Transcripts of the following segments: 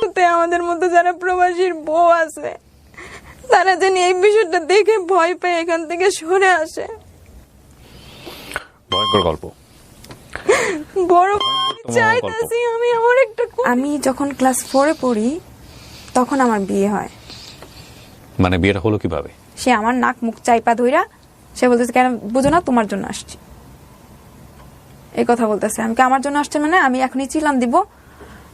মুহূর্তে আমাদের মতো যারা প্রবাসীর বউ আছে তারা যেন এই বিষয়টা দেখে ভয় পেয়ে এখান থেকে সরে আসে। ভয়ঙ্কর গল্প। বড় চাইতেছি আমি যখন ক্লাস 4-এ পড়ি তখন আমার বিয়ে হয়। মানে বিয়েটা হলো কিভাবে? সে আমার নাক মুখ চাইপা ধইরা সে বলতেছে, কেন বুঝো না, তোমার জন্য আসছি, এই কথা বলতেছে। আমি আমার জন্য আসছে মানে আমি এখনই চিলান দিব।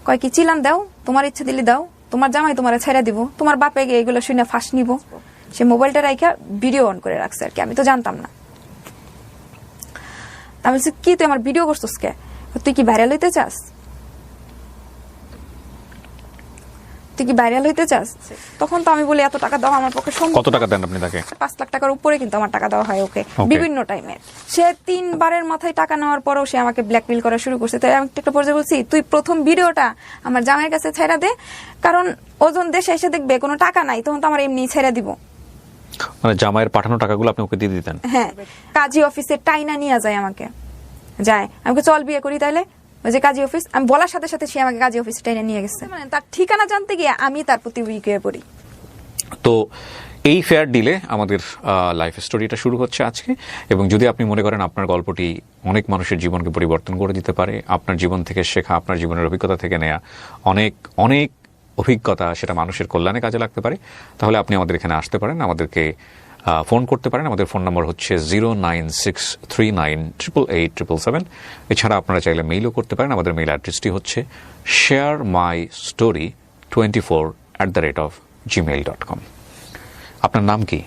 কয় কি চিলান দাও, তোমার ইচ্ছা দিলে দাও, তোমার জামাই তোমারে ছেড়ে দিব, তোমার বাপে গিয়ে এগুলো শুনে ফাঁস নিব। সে মোবাইলটা রাখা ভিডিও অন করে রাখছে আর কি, আমি তো জানতাম না। আমি বলছি, কি তুই আমার ভিডিও করছিস কে? তুই কি ভাইরাল হইতে চাস? তুই কি ভাইরাল হইতে চাস? তখন তো আমি বলি এত টাকা দাও আমার পক্ষে সম্ভব। কত টাকা দেন আপনি তাকে? 5 লাখ টাকার উপরে কিন্তু আমার টাকা দেওয়া হয় ওকে বিভিন্ন টাইমে। সে 3 বারের মাথায় টাকা নেওয়ার পরও সে আমাকে ব্ল্যাকমেইল করা শুরু করছে। তাই আমি একটা পর্যায়ে বলছি, তুই প্রথম ভিডিওটা আমার জামাইয়ের কাছে ছেড়ে দে, কারণ ওজন দেশে এসে দেখবে কোনো টাকা নাই, তখন তো আমার এমনি ছেড়ে দিব। মানে জামাইয়ের পাঠানো টাকাগুলো আপনি ওকে দিয়ে দিতেন? হ্যাঁ, কাজী অফিসে টাইনা নিয়ে যায় আমাকে, যায় আমাকে চল বিয়ে করি তাইলে। ওই যে কাজী অফিস, আমি বলার সাথে সাথে সে আমাকে কাজী অফিসে টাইনা নিয়ে গেছে। মানে তার ঠিকানা জানতে গিয়ে আমি তার প্রতি উইক হয়ে পড়ি। তো এই ফেয়ার ডিলে আমাদের লাইফ স্টোরিটা শুরু হচ্ছে আজকে। এবং যদি আপনি মনে করেন আপনার গল্পটি অনেক মানুষের জীবনকে পরিবর্তন করে দিতে পারে, আপনার জীবন থেকে শেখা, আপনার জীবনের অভিজ্ঞতা থেকে নেয়া অনেক অনেক অভিজ্ঞতা সেটা মানুষের কল্যাণে কাজে লাগতে পারে, তাহলে আপনি আমাদের এখানে আসতে পারেন, আমাদেরকে ফোন করতে পারেন। আমাদের ফোন নম্বর হচ্ছে 09639887777। এছাড়া আপনারা চাইলে মেইলও করতে পারেন। আমাদের মেইল অ্যাড্রেসটি হচ্ছে sharemystory24@gmail.com। আপনার নাম কি?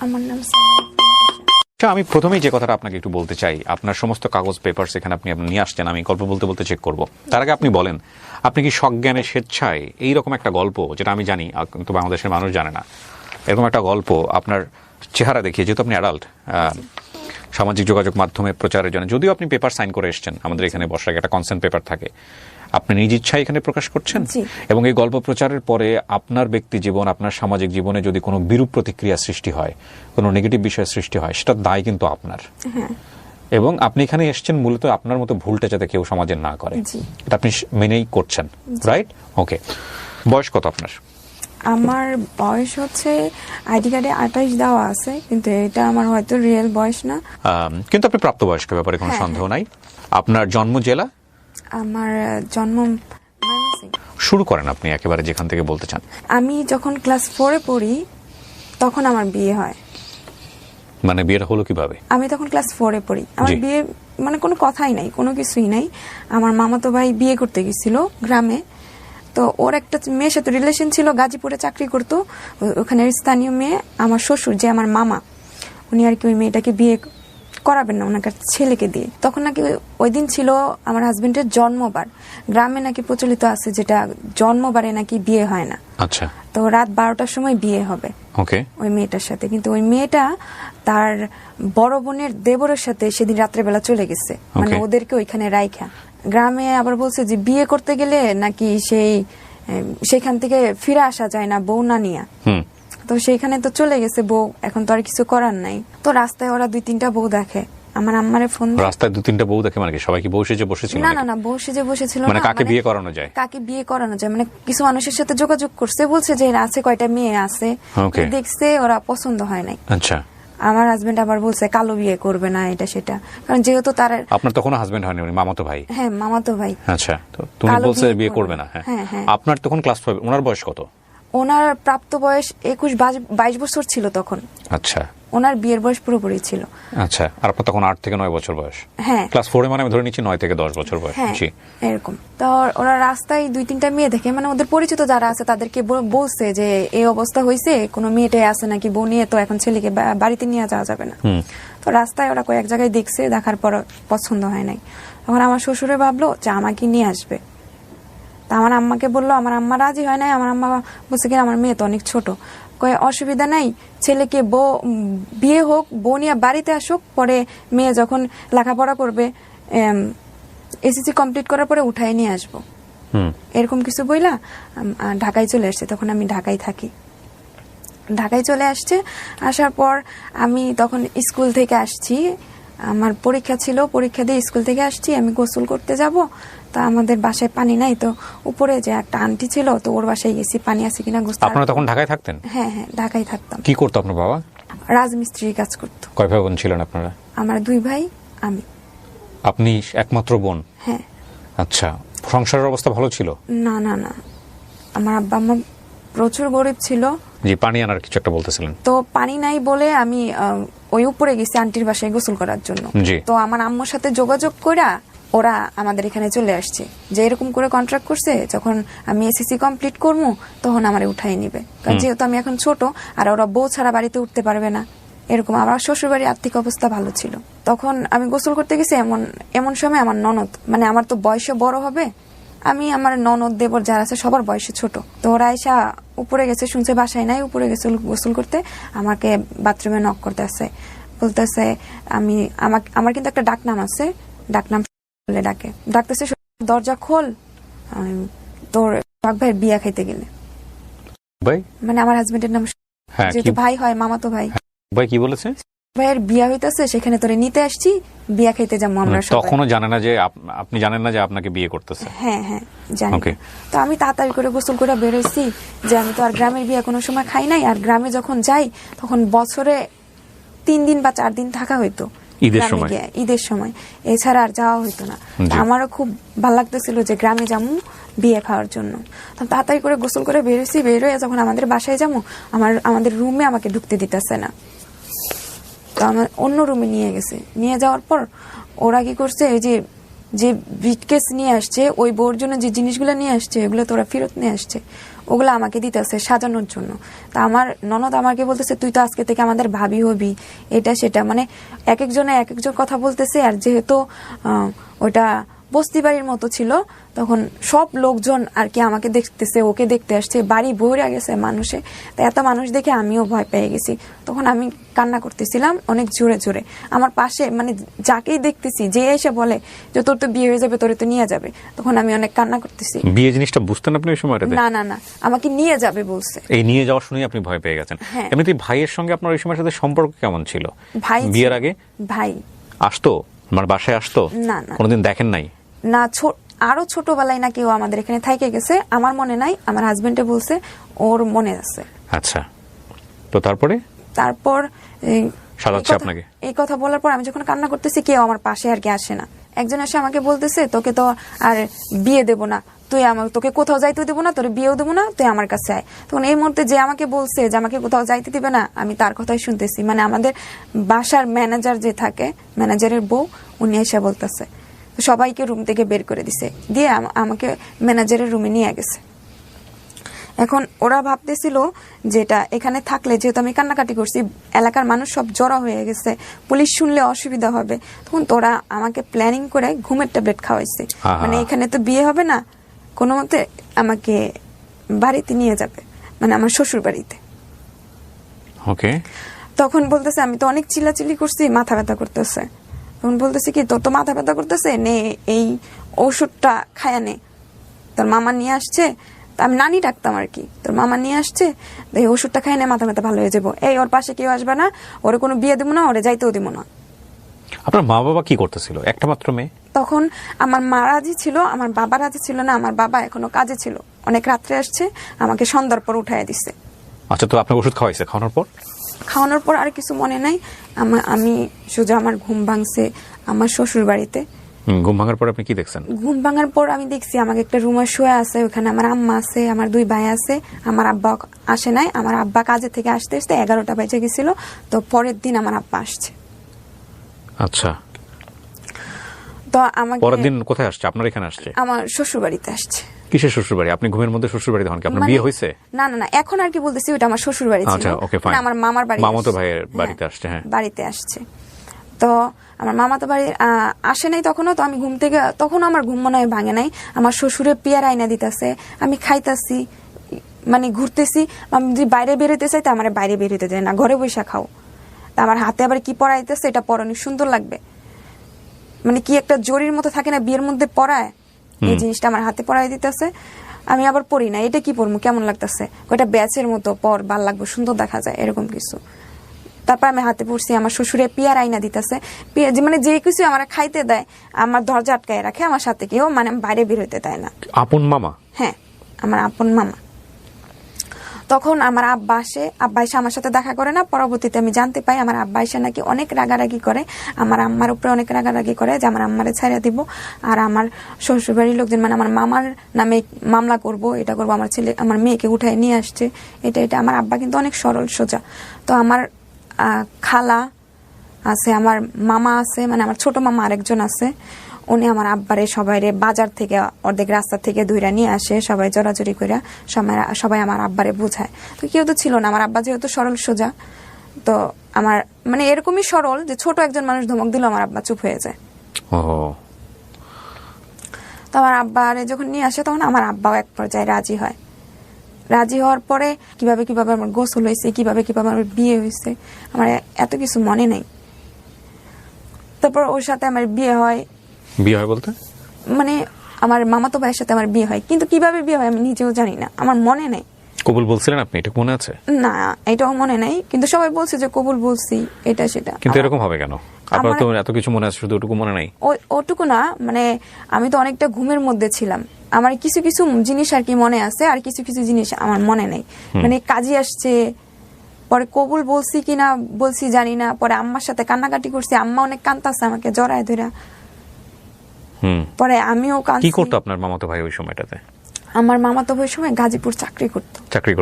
আমার নাম আমি প্রথমেই যে কথাটা আপনাকে একটু বলতে চাই, আপনার সমস্ত কাগজ পেপারস এখানে আপনি নিয়ে আসছেন, আমি গল্প বলতে বলতে চেক করব। তার আগে আপনি বলেন, আপনি কি সজ্ঞানে স্বেচ্ছায় এইরকম একটা গল্প, যেটা আমি জানি কিন্তু বাংলাদেশের মানুষ জানে না, এরকম একটা গল্প আপনার চেহারা দেখিয়ে, যেহেতু আপনি অ্যাডাল্ট, সামাজিক যোগাযোগ মাধ্যমে প্রচারের জন্য, যদিও আপনি পেপার সাইন করে এসছেন, আমাদের এখানে বসার একটা কনসেন্ট পেপার থাকে, আপনি নিজ ইচ্ছায় এখানে প্রকাশ করছেন। এবং এই গল্প প্রচারের পরে আপনার ব্যক্তি জীবন, আপনার সামাজিক জীবনে যদি কোনো বিরূপ প্রতিক্রিয়া সৃষ্টি হয়, কোনো নেগেটিভ বিষয় সৃষ্টি হয়, সেটার দায় কিন্তু আপনার। এবং আপনি এখানে এসছেন মূলত আপনার মতো ভুলটা যাতে কেউ সমাজে না করে, এটা আপনি মেনেই করছেন, রাইট? ওকে, বয়স কত আপনার? আমার বয়স হচ্ছে আইডি কার্ডে 28 দেওয়া আছে, কিন্তু এটা আমার হয়তো রিয়েল বয়স না। কিন্তু আপনি প্রাপ্তবয়স্ক, ব্যাপারে কোনো সন্দেহ নাই। আপনার জন্ম জেলা? আমার জন্ম শুরু করেন আপনি একেবারে যেখান থেকে বলতে চান। আমি যখন ক্লাস 4-এ পড়ি তখন আমার বিয়ে হয়। মানে বিয়েটা হলো কিভাবে? আমি তখন ক্লাস 4-এ পড়ি, আমার বিয়ে মানে কোনো কথাই নাই, কোনো কিছুই নাই। আমার মামাতো ভাই বিয়ে করতে গেছিল গ্রামে, তো ওর একটা মেয়ের সাথে রিলেশন ছিল, গাজীপুরে চাকরি করতো, ওখানে স্থানীয় মেয়ে। আমার শ্বশুর যে আমার মামা, উনি আর কি ওই মেয়েটাকে বিয়ে করাবেন না ওনার ছেলেকে দিয়ে। তখন নাকি ওই দিন ছিল আমার হাজবেন্ডের জন্মবার। গ্রামে নাকি প্রচলিত আছে যেটা জন্মবারে নাকি বিয়ে হয় না। আচ্ছা। তো রাত 12টার সময় বিয়ে হবে ওই মেয়েটার সাথে, কিন্তু ওই মেয়েটা তার বড় বোনের দেবরের সাথে সেদিন রাত্রেবেলা চলে গেছে, মানে ওদেরকে ওইখানে রাইখা। গ্রামে আবার বলছে যে বিয়ে করতে গেলে নাকি সেখান থেকে ফিরে আসা যায় না বউ না নিয়া। তো সেইখানে তো চলে গেছে বউ, এখন তো আর কিছু করার নাই। তো রাস্তায় ওরা 2-3টা বউ দেখে, আমার আম্মারে ফোন দেয়। রাস্তায় 2-3টা বউ দেখে মানে কি সবাই কি বউ সেজে বসেছিল? না না না, বউ সেজে বসেছিল না। মানে কাকে বিয়ে করানো যায়? কাকে বিয়ে করানো যায় মানে কিছু মানুষের সাথে যোগাযোগ করছে, বলছে যে আছে কয়টা মেয়ে আছে, দেখছে, ওরা পছন্দ হয় নাই। আচ্ছা। আমার হাজবেন্ড আবার বলছে কালো বিয়ে করবে না, এটা সেটা, কারণ যেহেতু তার। আপনার তো কোনো হাজবেন্ড হয়নি, উনি মামাতো ভাই? হ্যাঁ, মামাতো ভাই। আচ্ছা, তো তুমি বলছে বিয়ে করবে না। হ্যাঁ, আপনার তখন ক্লাস 5, ওনার বয়স কত? ওনার প্রাপ্ত বয়স 21-22 বছর ছিল তখন। আচ্ছা। ওনার বিয়ের বয়স পুরোপুরি ছিল। আচ্ছা, আর আপনার তখন 8 থেকে 9 বছর বয়স? হ্যাঁ। ক্লাস 4 মানে আমি ধরে নিচ্ছি 9 থেকে 10 বছর বয়স। জি এরকম। তো ওরা রাস্তায় 2-3টা মেয়ে দেখে, মানে ওদের পরিচিত যারা আছে তাদেরকে বলছে যে এই অবস্থা হয়েছে, কোনো মেয়েটাই আছে নাকি বউ নিয়ে, তো এখন ছেলেকে বাড়িতে নিয়ে যাওয়া যাবে না। তো রাস্তায় ওরা কয়েক জায়গায় দেখছে, দেখার পর পছন্দ হয় নাই। তখন আমার শ্বশুরে ভাবলো যে আমাকে নিয়ে আসবে। তা আমার আম্মাকে বললো, আমার আম্মা রাজি হয় নাই। আমার আম্মা বলছে কি আমার মেয়ে তো অনেক ছোট, কয়ে অসুবিধা নাই, ছেলেকে বিয়ে হোক, বউ নিয়ে বাড়িতে আসুক, পরে মেয়ে যখন লেখাপড়া করবে এসএসসি কমপ্লিট করার পরে উঠায় নিয়ে আসবো, এরকম কিছু বইলা ঢাকায় চলে আসছে। তখন আমি ঢাকায় থাকি। ঢাকায় চলে আসছে, আসার পর আমি তখন স্কুল থেকে আসছি, আমার পরীক্ষা ছিল, পরীক্ষা দিয়ে স্কুল থেকে আসছি, আমি গোসল করতে যাব, তা আমাদের বাসায় পানি নাই, তো উপরে যে একটা আন্টি ছিল, তো ওর বাসায় গেছি পানি আছে কিনা গোসল। আপনারা তখন ঢাকায় থাকতেন? হ্যাঁ হ্যাঁ, ঢাকায় থাকতাম। কি করতো আপনার বাবা? রাজমিস্ত্রির কাজ করতো। কয় ভাই বোন ছিলেন আপনারা? আমার 2 ভাই, আমি। আপনি একমাত্র বোন? হ্যাঁ। আচ্ছা, সংসারের অবস্থা ভালো ছিল? না না না, আমার আব্বা আম্মা প্রচুর গরিব ছিল। জি, পানি আনার কিছু একটা বলতেছিলেন। তো পানি নাই বলে আমি ওই উপরে গেছি আন্টির বাসায় গোসল করার জন্য। জি। তো আমার আম্মুর সাথে যোগাযোগ কইরা ওরা আমাদের এখানে চলে আসছে, যে এরকম করে কন্ট্রাক্ট করছে, যখন আমি এসএসসি কমপ্লিট করবো তখন আমারে উঠাই নিবে, কারণ যেহেতু আমি এখন ছোট আর ওরা বউ ছাড়া বাড়িতে উঠতে পারবে না, এরকম। আমার শ্বশুর বাড়ির আর্থিক অবস্থা ভালো ছিল। তখন আমি গোসল করতে গেছি, এমন সময় আমার ননদ, মানে আমার তো বয়সে বড় হবে, আমি আমার ননদ দেবর যারা আছে সবার বয়সে ছোট, তো ওরা এসা উপরে গেছে, শুনছে বাসায় নাই, উপরে গেছে গোসল করতে, আমাকে বাথরুমে নক করতে আসে, বলতেছে আমার কিন্তু একটা ডাকনাম আছে, ডাকনাম বলে ডাকতেছে, দরজা খোল, তোর সোহাগ ভাইয়ের বিয়া খাইতে গেলে। ভাই মানে আমার হাজবেন্ডের নাম, হ্যাঁ, যেহেতু ভাই হয়, মামাতো ভাই। ভাই কি বলেছে? ভাইয়ের বিয়া হইতাছে, সেখানে তোরে নিতে আসছি, বিয়া খাইতে যাবো আমরা সবাই। তখনও জানে না যে আপনি জানেন না যে আপনাকে বিয়ে করতেছে? হ্যাঁ হ্যাঁ, জানি। Okay. তো আমি তাড়াতাড়ি করে গোসল করে বেরোইছি, যে আমি তো আর গ্রামের বিয়ে কোনো সময় খাই নাই, আর গ্রামে যখন যাই তখন বছরে 3 দিন বা 4 দিন থাকা হইতো ঈদের গ্রামে সময়। গিয়ে, ঈদের সময়, এছাড়া আর যাওয়া হইতো না। জি। আমারও খুব ভালো লাগতেছিল যে গ্রামে যাবো বিয়ে খাওয়ার জন্য। তো তাড়াতাড়ি করে গোসল করে বেরোইছি, বেরোয় যখন আমাদের বাসায় যাবো, আমাদের রুমে আমাকে ঢুকতে দিতেছে না, তো আমার অন্য রুমে নিয়ে গেছে। নিয়ে যাওয়ার পর ওরা কি করছে, এই যে ব্রিটকেস নিয়ে আসছে, ওই বউর জন্য যে জিনিসগুলো নিয়ে আসছে, এগুলো তো ওরা ফেরত নিয়ে আসছে, ওগুলো আমাকে দিতেছে সাজানোর জন্য। তা আমার ননদ আমাকে বলতেছে, তুই তো আজকে থেকে আমাদের ভাবি হবি, এটা সেটা, মানে এক একজনে এক একজন কথা বলতেছে। আর যেহেতু ওটা বস্তি বাড়ির মতো ছিল, তখন সব লোকজন আর কি আমাকে দেখতেছে, ওকে দেখতে আসছে, বাড়ি ভরে গেছে মানুষে। তা এত মানুষ দেখে আমিও ভয় পেয়ে গেছি। তখন আমি কান্না করতেছিলাম অনেক জোরে জোরে। আমার পাশে মানে যাকেই দেখতেছি, যে এসে বলে যে তোর তো বিয়ে হয়ে যাবে, তোরে তো নিয়ে যাবে, তখন আমি অনেক কান্না করতেছি। বিয়ে জিনিসটা বুঝতেন আপনি ওই সময়টাতে? না না না, আমাকে নিয়ে যাবে বলছে। এই নিয়ে যাওয়া শুনেই আপনি ভয় পেয়ে গেছেন? হ্যাঁ। এমনিতে ভাইয়ের সঙ্গে আপনার ওই সময়ের সাথে সম্পর্ক কেমন ছিল? ভাই বিয়ের আগে ভাই আসতো, আমার বাসায় আসতো? না না কোনোদিন দেখেন নাই? না, আরো ছোটবেলায় না কেউ আমাদের এখানে থাইকে গেছে, আমার মনে নাই, আমার হাজবেন্ডে বলছে ওর মনে আছে। আচ্ছা, তো তারপর সাজাচ্ছে আপনাকে? এই কথা বলার পর আমি যখন কান্না করতেছি, কেউ আমার পাশে আর কি আসে না। একজন এসে আমাকে বলতেছে, তোকে তো আর বিয়ে দেবো না, তোকে কোথাও যাইতে দেবো না, তোর বিয়েও দেবো না, তুই আমার কাছে আয়। তখন এই মুহূর্তে যে আমাকে বলছে যে আমাকে কোথাও যাইতে দিবে না, আমি তার কথাই শুনতেছি। মানে আমাদের বাসার ম্যানেজার যে থাকে, ম্যানেজারের বউ, উনি এসে বলতেছে, সবাইকে রুম থেকে বের করে দিছে, দিয়ে আমাকে ম্যানেজারের রুমে নিয়ে গেছে। এখন ওরা ভাবতেছিল যেটা এখানে থাকলে, যেহেতু আমি কান্নাকাটি করছি, এলাকার মানুষ সব জড়ো হয়ে গেছে, পুলিশ শুনলে অসুবিধা হবে, তখন তোরা আমাকে প্ল্যানিং করে ঘুমের ট্যাবলেট খাওয়াইছে। মানে এখানে তো বিয়ে হবে না, কোনো মতে আমাকে বাড়িতে নিয়ে যাবে, মানে আমার শ্বশুর বাড়িতে। ওকে। তখন বলতেছে, আমি তো অনেক চিল্লাচিল্লি করছি, মাথা ব্যথা করতেছে। তখন বলতেছে কি, তোর তো মাথা ব্যথা করতেছে, নে এই ওষুধটা খায়া নে, তোর মামা নিয়ে আসছে, আমি নানি ডাকতাম আর কি, তোর মামা নিয়ে আসছে, এই ওষুধটা খাই না, মাথা ব্যথা ভালো হয়ে যাবো। এই ওর পাশে কেউ আসবে না, ওরে কোনো বিয়ে দিব না, ওরে যাইতেও দিব না। আপনার মা বাবা কি করতেছিল? একটা মাত্র মেয়ে? তখন আমার মা রাজি ছিল, আমার বাবা রাজি ছিল না। আমার বাবা এখনো কাজে ছিল, অনেক রাত্রে আসছে, আমাকে সন্ধ্যার পর উঠাইয়া দিচ্ছে। আচ্ছা, তো আপনার ওষুধ খাওয়াইছে? খাওয়ানোর পর আর কিছু মনে নাই, আমি সোজা আমার ঘুম ভাঙছে আমার শ্বশুর বাড়িতে। ঘুম ভাঙার পর আপনি কি দেখছেন? ঘুম ভাঙার পর আমি দেখছি আমাকে একটা রুমে শুয়ে আছে, ওখানে আমার আম্মা আছে, আমার 2 ভাই আছে, আমার আব্বা আসে নাই। আমার আব্বা কাজে থেকে আসতে আসতে 11টা বেজে গেছিল, তো পরের দিন আমার আব্বা আসছে। আচ্ছা, তো আমাকে পরের দিন কোথায় আসছে? আপনার এখানে আসছে? আমার শ্বশুর বাড়িতে আসছে। কিসের শ্বশুর বাড়ি? আপনি ঘুমের মধ্যে শ্বশুর বাড়ি? তখন কি আপনার বিয়ে হয়েছে? না না না, এখন আর কি বলতেছি, ওটা আমার শ্বশুর বাড়ি ছিল। আচ্ছা, ওকে, ফাইন। আমার মামার বাড়ি, মামাতো ভাইয়ের বাড়িতে আসছে। হ্যাঁ, বাড়িতে আসছে। তো আমার মামাতো বাড়ি আসে নাই তখনও। তো আমি ঘুম থেকে, তখন আমার ঘুম মনে হয় ভাঙে নাই, আমার শ্বশুরে পেয়ারা আইনা দিতেছে, আমি খাইতাছি, মানে ঘুরতেছি। আমি যদি বাইরে বেরোতে চাই, তো আমার বাইরে বেরোতে দেয় না, ঘরে বসে খাও। তা আমার হাতে আবার কি পরাইতেছে, এটা পরানো সুন্দর লাগবে, মানে কি একটা জরির মতো থাকে না বিয়ের মধ্যে পরায়, এই জিনিসটা আমার হাতে পরাই দিতেছে। আমি আবার পরি না, এটা কি পরবো, কেমন লাগতেছে, ওটা ব্যাচের মতো পর, ভাল লাগবে, সুন্দর দেখা যায়, এরকম কিছু। তা তারপর আমি হাতে পড়ছি, আমার শ্বশুরে পিয়ার আইনা দিতেছে, মানে যে কিছু আমার খাইতে দেয় আমার দরজা আটকায় রাখে, আমার সাথে কেউ মানে বাইরে বের হইতে দেয় না। আপন মামা? হ্যাঁ, আমার আপন মামা। তখন আমার আব্বা এসে আমার সাথে দেখা করে না। পরবর্তীতে আমি জানতে পাই আমার আব্বা এসে নাকি অনেক রাগারাগি করে, আমার আম্মার উপরে অনেক রাগারাগি করে যে আমার আম্মারে ছাইড়া দিব, আর আমার শ্বশুরবাড়ির লোকজন মানে আমার মামার নামে মামলা করব, এটা করবো, আমার ছেলে আমার মেয়েকে উঠায় নিয়ে আসছে, এটা। আমার আব্বা কিন্তু অনেক সরল সোজা। তো আমার খালা আছে, আমার মামা আছে, মানে আমার ছোট মামা আরেকজন আছে, উনি আমার আব্বারে সবাইরে বাজার থেকে অর্ধেক রাস্তা থেকে ধইরা নিয়ে আসে, সবাই জোরাজুরি করে সবাই আমার আব্বারে বোঝায়। তো কেউ তো ছিল না, আমার আব্বা যেহেতু সরল সোজা, তো আমার মানে এরকমই সরল যে ছোট একজন মানুষ ধমক দিল আমার আব্বা চুপ হয়ে যায়। তো আমার আব্বারে যখন নিয়ে আসে তখন আমার আব্বাও এক পর্যায়ে রাজি হয়। রাজি হওয়ার পরে কিভাবে আমার গোসল হয়েছে, কিভাবে আমার বিয়ে হয়েছে, আমার এত কিছু মনে নেই। তারপর ওর সাথে আমার বিয়ে হয় বলতে মানে আমার মামাতো ভাইয়ের সাথে আমার বিয়ে হয়, কিন্তু কিভাবে বিয়ে হয় আমি নিজেও জানি না, আমার মনে নেই। কবুল বলছিলেন আপনি, এটা মনে আছে? না, এটাও মনে নাই, কিন্তু সবাই বলছে যে কবুল বলছি, এটা সেটা। কিন্তু এরকম হবে কেন? আপনার তো এত কিছু মনে আছে, শুধু ওটুকু মনে নাই? ওটুকু না, মানে আমি তো অনেকটা ঘুমের মধ্যে ছিলাম, আমার কিছু জিনিস আর কি মনে আছে, আর কিছু জিনিস আমার মনে নেই। মানে কাজী আসছে, পরে কবুল বলছি কিনা বলছি জানি না, পরে আম্মার সাথে কান্নাকাটি করছি, আম্মা অনেক কাঁদতাছে আমাকে জড়ায় ধরা। পরে আমিও কাঁদছি। কি করতো আপনার মামাতো ভাই ওই সময়টাতে? আমার মামাতো ভাই সময় গাজীপুর চাকরি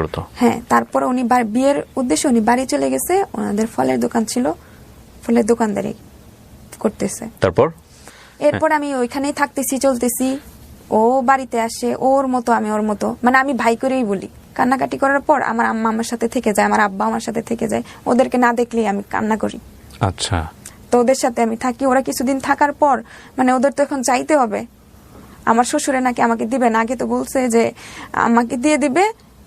করতো। হ্যাঁ, তারপরে উনি বিয়ের উদ্দেশ্যে উনি বাড়ি চলে গেছে, ওনাদের ফলের দোকান ছিল, ফলের দোকানদারি করতেছে। এরপর আমি ওইখানেই থাকতেছি, চলতেছি, ও বাড়িতে আসে, ওর মতো আমি ওর মতো, মানে আমি ভাই করেই বলি। কান্নাকাটি করার পর আমার আম্মা আমার সাথে থেকে যায়, আমার আব্বা আমার সাথে থেকে যায়, ওদেরকে না দেখলেই আমি কান্না করি। আচ্ছা। তো ওদের সাথে আমি থাকি। ওরা কিছুদিন থাকার পর মানে ওদের তো এখন চাইতে হবে, আমার শ্বশুরে নাকি আমাকে দিবে না, আগে তো বলছে যে আমাকে দিয়ে দিবে,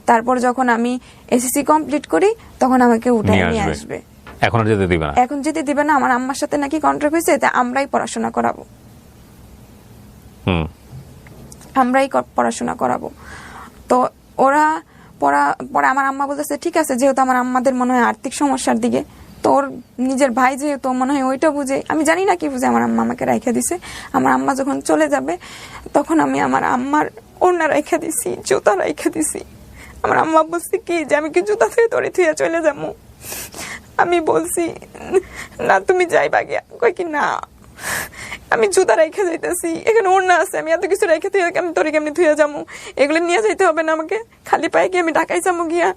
তারপর যখন আমি এসএসসি কমপ্লিট করি তখন আমাকে উঠায় নিয়ে আসবে। এখন আর যেতে দিবে না? এখন যেতে দিবে না, আমার আম্মার সাথে নাকি কন্ট্রাক্ট হয়েছে, আমরাই পড়াশোনা করাবো। তো ওরা পরে আমার আম্মা বলতেছে ঠিক আছে, যেহেতু আমার আম্মাদের মনে হয় আর্থিক সমস্যার দিকে, তোর নিজের ভাই যেহেতু মনে হয় ওইটা বুঝে, আমি জানি না কি বুঝে আমার আম্মা আমাকে রাইখা দিছে। আমার আম্মা যখন চলে যাবে তখন আমি আমার আম্মার ওড়না রাইখা দিছি, জুতা রাইখা দিছি। আমার আম্মা বলছে কি যে আমি কি জুতা থেকে তোরে থুয়ে চলে যাবো? আমি বলছি না, তুমি যাইবা গিয়া। কই কি না, আমি জুতা রাইখা যাইতেছি, এখানে ওড়না আছে, আমি এত কিছু রাইখা থুয়ে আমি তোরে কেমনি থুয়ে যাবো? এগুলো নিয়ে যাইতে হবে না আমাকে, খালি পায়ে কি আমি ঢাকায় যাবো গিয়া?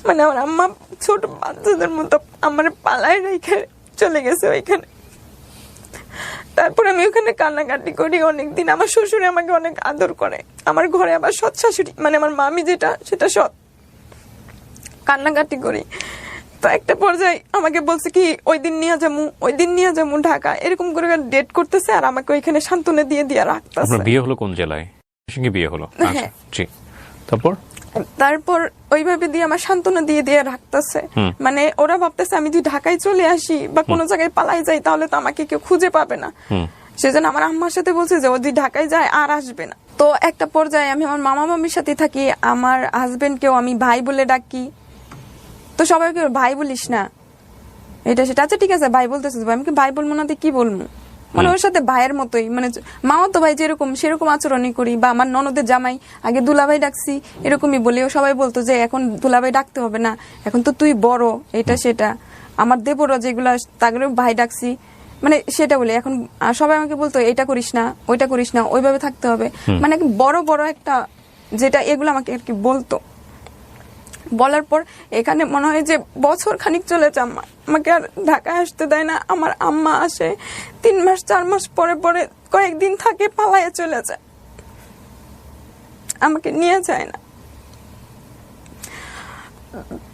মানে আমার আম্মা ছোট বাচ্চাদের মতো আমার পালায় রেখে চলে গেছে ওইখানে। তারপর আমি ওখানে কান্নাকাটি করি অনেকদিন। আমার শ্বশুরে আমাকে অনেক আদর করে, আমার ঘরে আবার সৎ শাশুড়ি মানে আমার মামি যেটা সেটা সৎ। কান্নাকাটি করি, তো একটা পর্যায়ে আমাকে বলছে কি ওই দিন নিয়ে যাবো ঢাকা, এরকম করে ডেট করতেছে, আর আমাকে ওইখানে সান্ত্বনা দিয়ে রাখতেছে। বিয়ে হলো কোন জেলায়? বিয়ে হলো। আচ্ছা, জি। তারপর ওইভাবে দিয়ে আমার সান্ত্বনা দিয়ে রাখতেছে, মানে ওরা ভাবতেছে আমি যদি ঢাকায় চলে আসি বা কোনো জায়গায় পালাই যাই তাহলে তো আমাকে কেউ খুঁজে পাবে না, সেজন্য আমার আম্মার সাথে বলছে যে ও যদি ঢাকায় যায় আর আসবে না। তো একটা পর্যায়ে আমি আমার মামা মামির সাথে থাকি, আমার হাজবেন্ডকেও আমি ভাই বলে ডাকি, তো সবাইকে ভাই বলিস না, এটা সেটা। আচ্ছা ঠিক আছে ভাই বলতেছে, আমি কি ভাই বলবো না, কি বলবো? মানে ওর সাথে ভাইয়ের মতোই, মানে মামাতো ভাই যেরকম সেরকম আচরণই করি। বা আমার ননদের জামাই আগে দুলাভাই ডাকছি, এরকমই বলি। ও সবাই বলতো যে এখন দুলাভাই ডাকতে হবে না, এখন তো তুই বড়, এটা সেটা। আমার দেবরও যেগুলা তাগরে ভাই ডাকছি, মানে সেটা বলে। এখন সবাই আমাকে বলতো এটা করিস না, ওইটা করিস না, ওইভাবে থাকতে হবে, মানে বড় বড় একটা যেটা, এগুলো আমাকে আর কি বলতো। বলার পর এখানে মনে হয় যে বছর খানিক চলে যায়, আমাকে আর ঢাকায় আসতে দেয় না। আমার আম্মা আসে 3 মাস 4 মাস পরে কয়েকদিন থাকে, পালায়ে চলে যায়, আমাকে নিয়ে যায় না।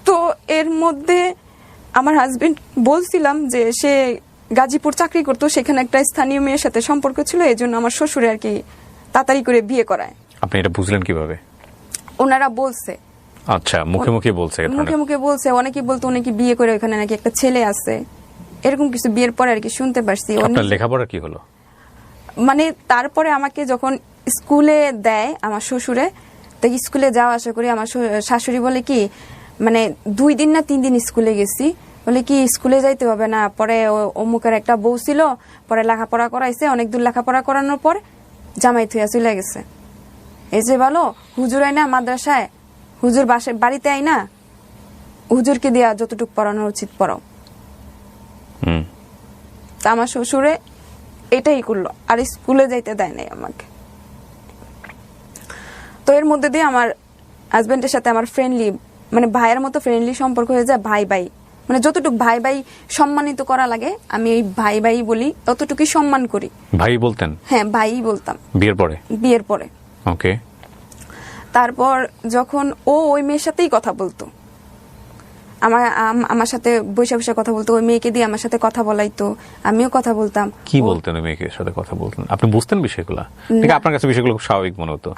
তো এর মধ্যে আমার হাজবেন্ড বলছিলাম যে সে গাজীপুর চাকরি করতো, সেখানে একটা স্থানীয় মেয়ের সাথে সম্পর্ক ছিল, এই জন্য আমার শ্বশুরে আর কি তাড়াতাড়ি করে বিয়ে করায়। আপনি এটা বুঝলেন কিভাবে? ওনারা বলছে। আচ্ছা, মুখে মুখে বলছে, অনেকেই বলতো অনেকে বিয়ে করে ওখানে নাকি একটা ছেলে আছে, এরকম কিছু বিয়ের পরে আর কি শুনতে পারছি। আপনার লেখাপড়া কি হলো? মানে তারপরে আমাকে যখন স্কুলে দেয় আমার শ্বশুরে, তো স্কুলে যাওয়া আসা করি, আমার শাশুড়ি বলে কি মানে 2 দিন না 3 দিন স্কুলে গেছি, বলে কি স্কুলে যাইতে হবে না, পরে অমুকের একটা বউ ছিল, পরে লেখাপড়া করাইছে, অনেক দূর লেখাপড়া করানোর পর জামাই থুয়া চলে গেছে। এই যে বলো হুজুর আইনা মাদ্রাসায়, হুজুর বাড়িতে আইনা হুজুরকে দিয়া যতটুকু পড়ানো উচিত পড়াও। তা আমার শ্বশুরে এটাই করলো, আর স্কুলে যাইতে দেয় নাই আমাকে। তো এর মধ্যে দিয়ে আমার হাজবেন্ডের সাথে আমার ফ্রেন্ডলি, মানে ভাইয়ের মতো ফ্রেন্ডলি সম্পর্ক হয়ে যায়। ভাই ভাই মানে যতটুকু ভাই ভাই সম্মানিত করা লাগে আমি ওই ভাই ভাই বলি, ততটুকুই সম্মান করি। ভাই বলতেন? হ্যাঁ ভাই বলতাম বিয়ের পরে। ওকে। তারপর যখন ওই মেয়ের সাথেই কথা বলতো, আমার সাথে বসে বসে কথা বলতো, ওই মেয়েকে দিয়ে আমার সাথে কথা বলাইতো, আমিও কথা বলতাম। কি বলতেন ওই মেয়েকে সাথে কথা বলতেন? আপনি বুঝতেন বিষয়গুলো? ঠিক আপনার কাছে বিষয়গুলো খুব স্বাভাবিক মনে হতো?